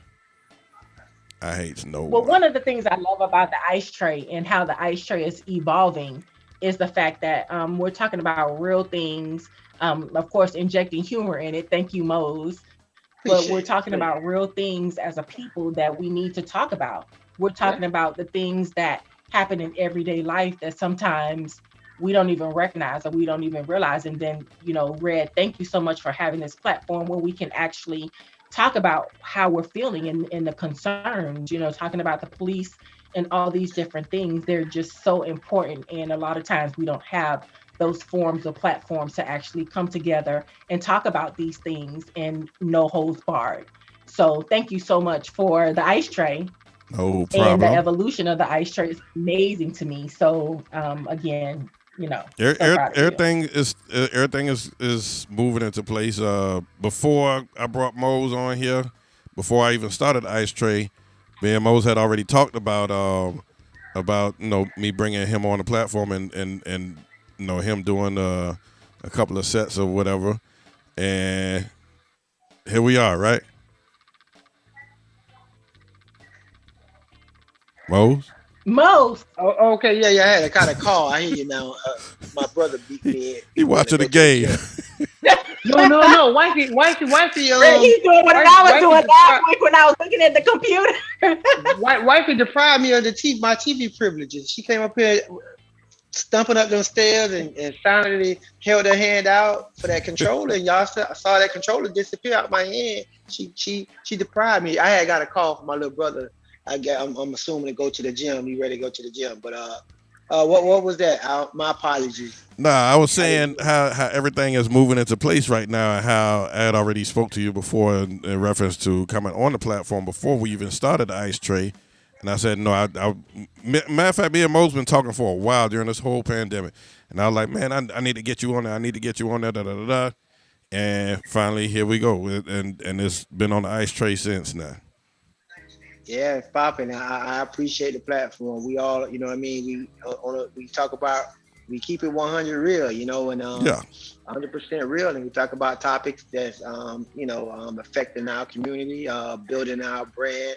I hates no Well, one. one of the things I love about the ice tray and how the ice tray is evolving is the fact that we're talking about real things. Of course, injecting humor in it. Thank you, Mose. But we're talking about real things as a people that we need to talk about. We're talking about the things that happen in everyday life that sometimes we don't even recognize or we don't even realize. And then, Red, thank you so much for having this platform where we can actually talk about how we're feeling and the concerns, talking about the police and all these different things. They're just so important. And a lot of times we don't have those forms or platforms to actually come together and talk about these things and no holds barred. So thank you so much for the ice tray. No problem. And the evolution of the ice tray is amazing to me. So again, everything is moving into place. Before I brought Mose on here, before I even started the ice tray, me and Mose had already talked about me bringing him on the platform and him doing a couple of sets or whatever, and here we are, right? Mose? Oh, okay, yeah, I had a kind of call. I hear you now. My brother beat me. He watching the game. No. Wifey. He's doing what I was doing last week when I was looking at the computer. Wifey deprived me of my TV privileges. She came up here stumping up those stairs and finally held her hand out for that controller, and y'all saw that controller disappear out my hand. She deprived me. I had got a call from my little brother. I'm assuming to go to the gym. You ready to go to the gym? But what was that? My apologies. Nah, I was saying how everything is moving into place right now, and how I had already spoke to you before in reference to coming on the platform before we even started the ice tray. And I said, no, matter of fact, me and Mo's been talking for a while during this whole pandemic. And I was like, man, I need to get you on there. I need to get you on there, da-da-da-da. And finally, here we go. And it's been on the ice tray since now. Yeah, it's popping. I appreciate the platform. We all, you know what I mean? We talk about, we keep it 100 real, and 100% real. And we talk about topics that's, affecting our community, building our brand.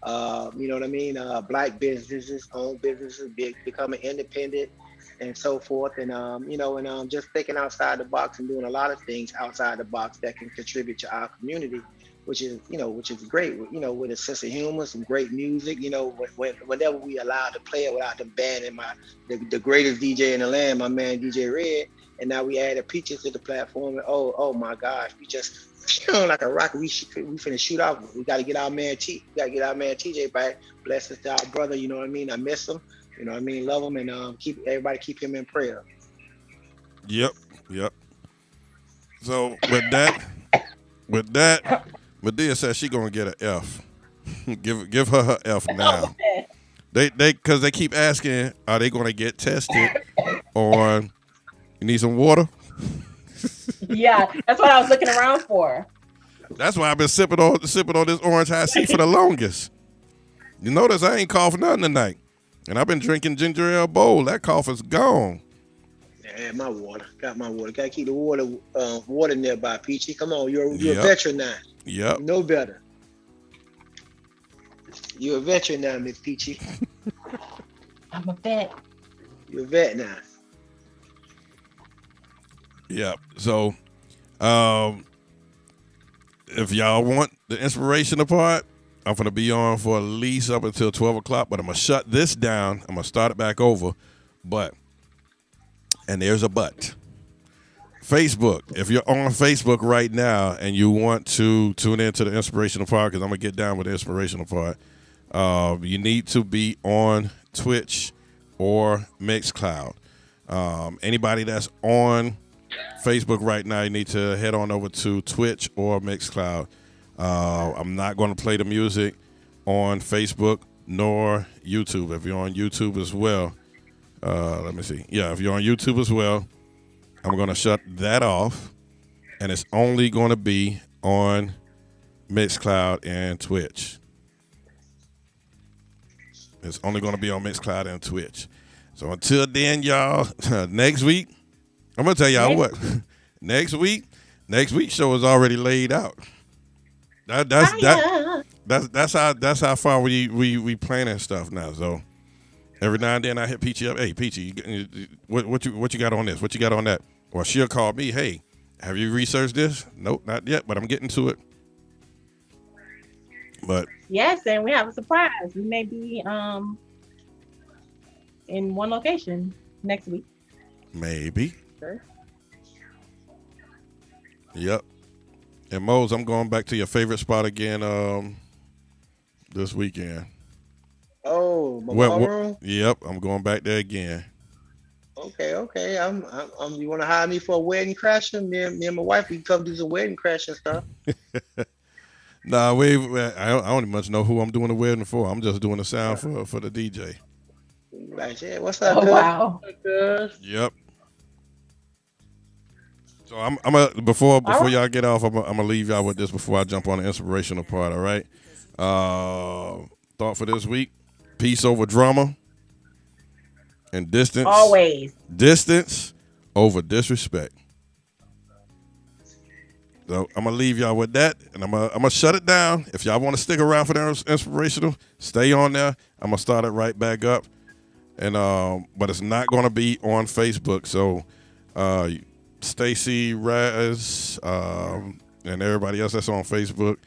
You know what I mean? Black businesses, own businesses, becoming independent and so forth. And, just thinking outside the box and doing a lot of things outside the box that can contribute to our community, which is great, with a sense of humor, some great music, whenever we allowed to play it without them banning the greatest DJ in the land, my man, DJ Red. And now we added Peaches to the platform. And oh my gosh, we just, like a rocket, we finna shoot off. We got to get our man TJ back. Blessings to our brother, you know what I mean? I miss him, you know what I mean? Love him, and keep him in prayer. Yep. So with that, Medea says she gonna get an F. give her F now. Because they keep asking, are they gonna get tested on? You need some water? Yeah, that's what I was looking around for. That's why I've been sipping on this orange high C for the longest. You notice I ain't coughing nothing tonight. And I've been drinking ginger ale bowl. That cough is gone. Yeah, my water. Got my water. Gotta keep the water nearby, Peachy. Come on, you're a veteran now. Yep. You know better. You're a veteran now, Miss Peachy. I'm a vet. You're a vet now. Yeah. So, if y'all want the inspirational part, I'm going to be on for at least up until 12 o'clock, but I'm going to shut this down. I'm going to start it back over. And there's a but. Facebook. If you're on Facebook right now and you want to tune into the inspirational part, because I'm going to get down with the inspirational part, you need to be on Twitch or Mixcloud. Anybody that's on Facebook right now, you need to head on over to Twitch or Mixcloud. I'm not going to play the music on Facebook nor YouTube. If you're on YouTube as well, let me see. Yeah, if you're on YouTube as well, I'm going to shut that off, and it's only going to be on Mixcloud and Twitch. It's only going to be on Mixcloud and Twitch. So until then, y'all, next week, I'm going to tell y'all what. Next week's show is already laid out. That's how far we planning stuff now. So every now and then I hit Peachy up. Hey, Peachy, what you got on this? What you got on that? Or she'll call me. Hey, have you researched this? Nope, not yet, but I'm getting to it. But yes, and we have a surprise. We may be in one location next week. Maybe. Okay. Yep. And Mose, I'm going back to your favorite spot again this weekend. Oh, my ballroom? Yep, I'm going back there again. Okay. I'm you want to hire me for a wedding crashing? Me and my wife, we can come do some wedding crashing stuff. Nah, I don't even much know who I'm doing the wedding for. I'm just doing the sound for the DJ. Like, yeah, what's up, oh, wow. Yep. So I'm gonna before y'all get off, I'm gonna leave y'all with this before I jump on the inspirational part. All right. Thought for this week: peace over drama, and distance. Always. Distance over disrespect. So I'm gonna leave y'all with that, and I'm gonna shut it down. If y'all want to stick around for the inspirational, stay on there. I'm gonna start it right back up, and but it's not gonna be on Facebook. So Stacy, Raz, and everybody else that's on Facebook,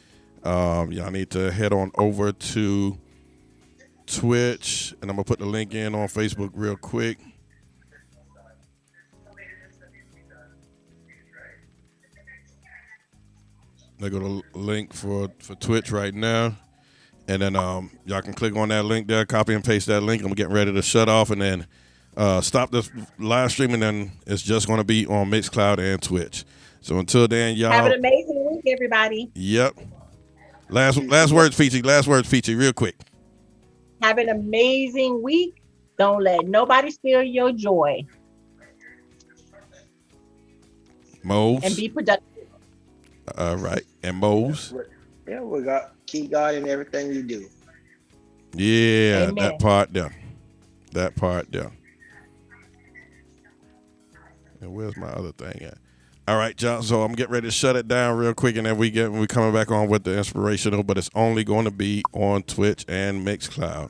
y'all need to head on over to Twitch, and I'm gonna put the link in on Facebook real quick. They go to link for Twitch right now, and then y'all can click on that link there, copy and paste that link. I'm getting ready to shut off, and then stop this live stream, and then it's just going to be on Mixcloud and Twitch. So until then, y'all have an amazing week, everybody. Yep. Last words, Peachy. Last words, Peachy. Real quick. Have an amazing week. Don't let nobody steal your joy. Mose. And be productive. All right. And Mose. Yeah, we got keep God in everything we do. Yeah, Amen. that part there. And where's my other thing at? All right, y'all. So I'm getting ready to shut it down real quick, and then we coming back on with the inspirational, but it's only going to be on Twitch and Mixcloud.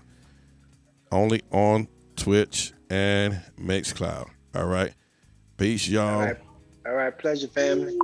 Only on Twitch and Mixcloud. All right. Peace, y'all. All right. Pleasure, family.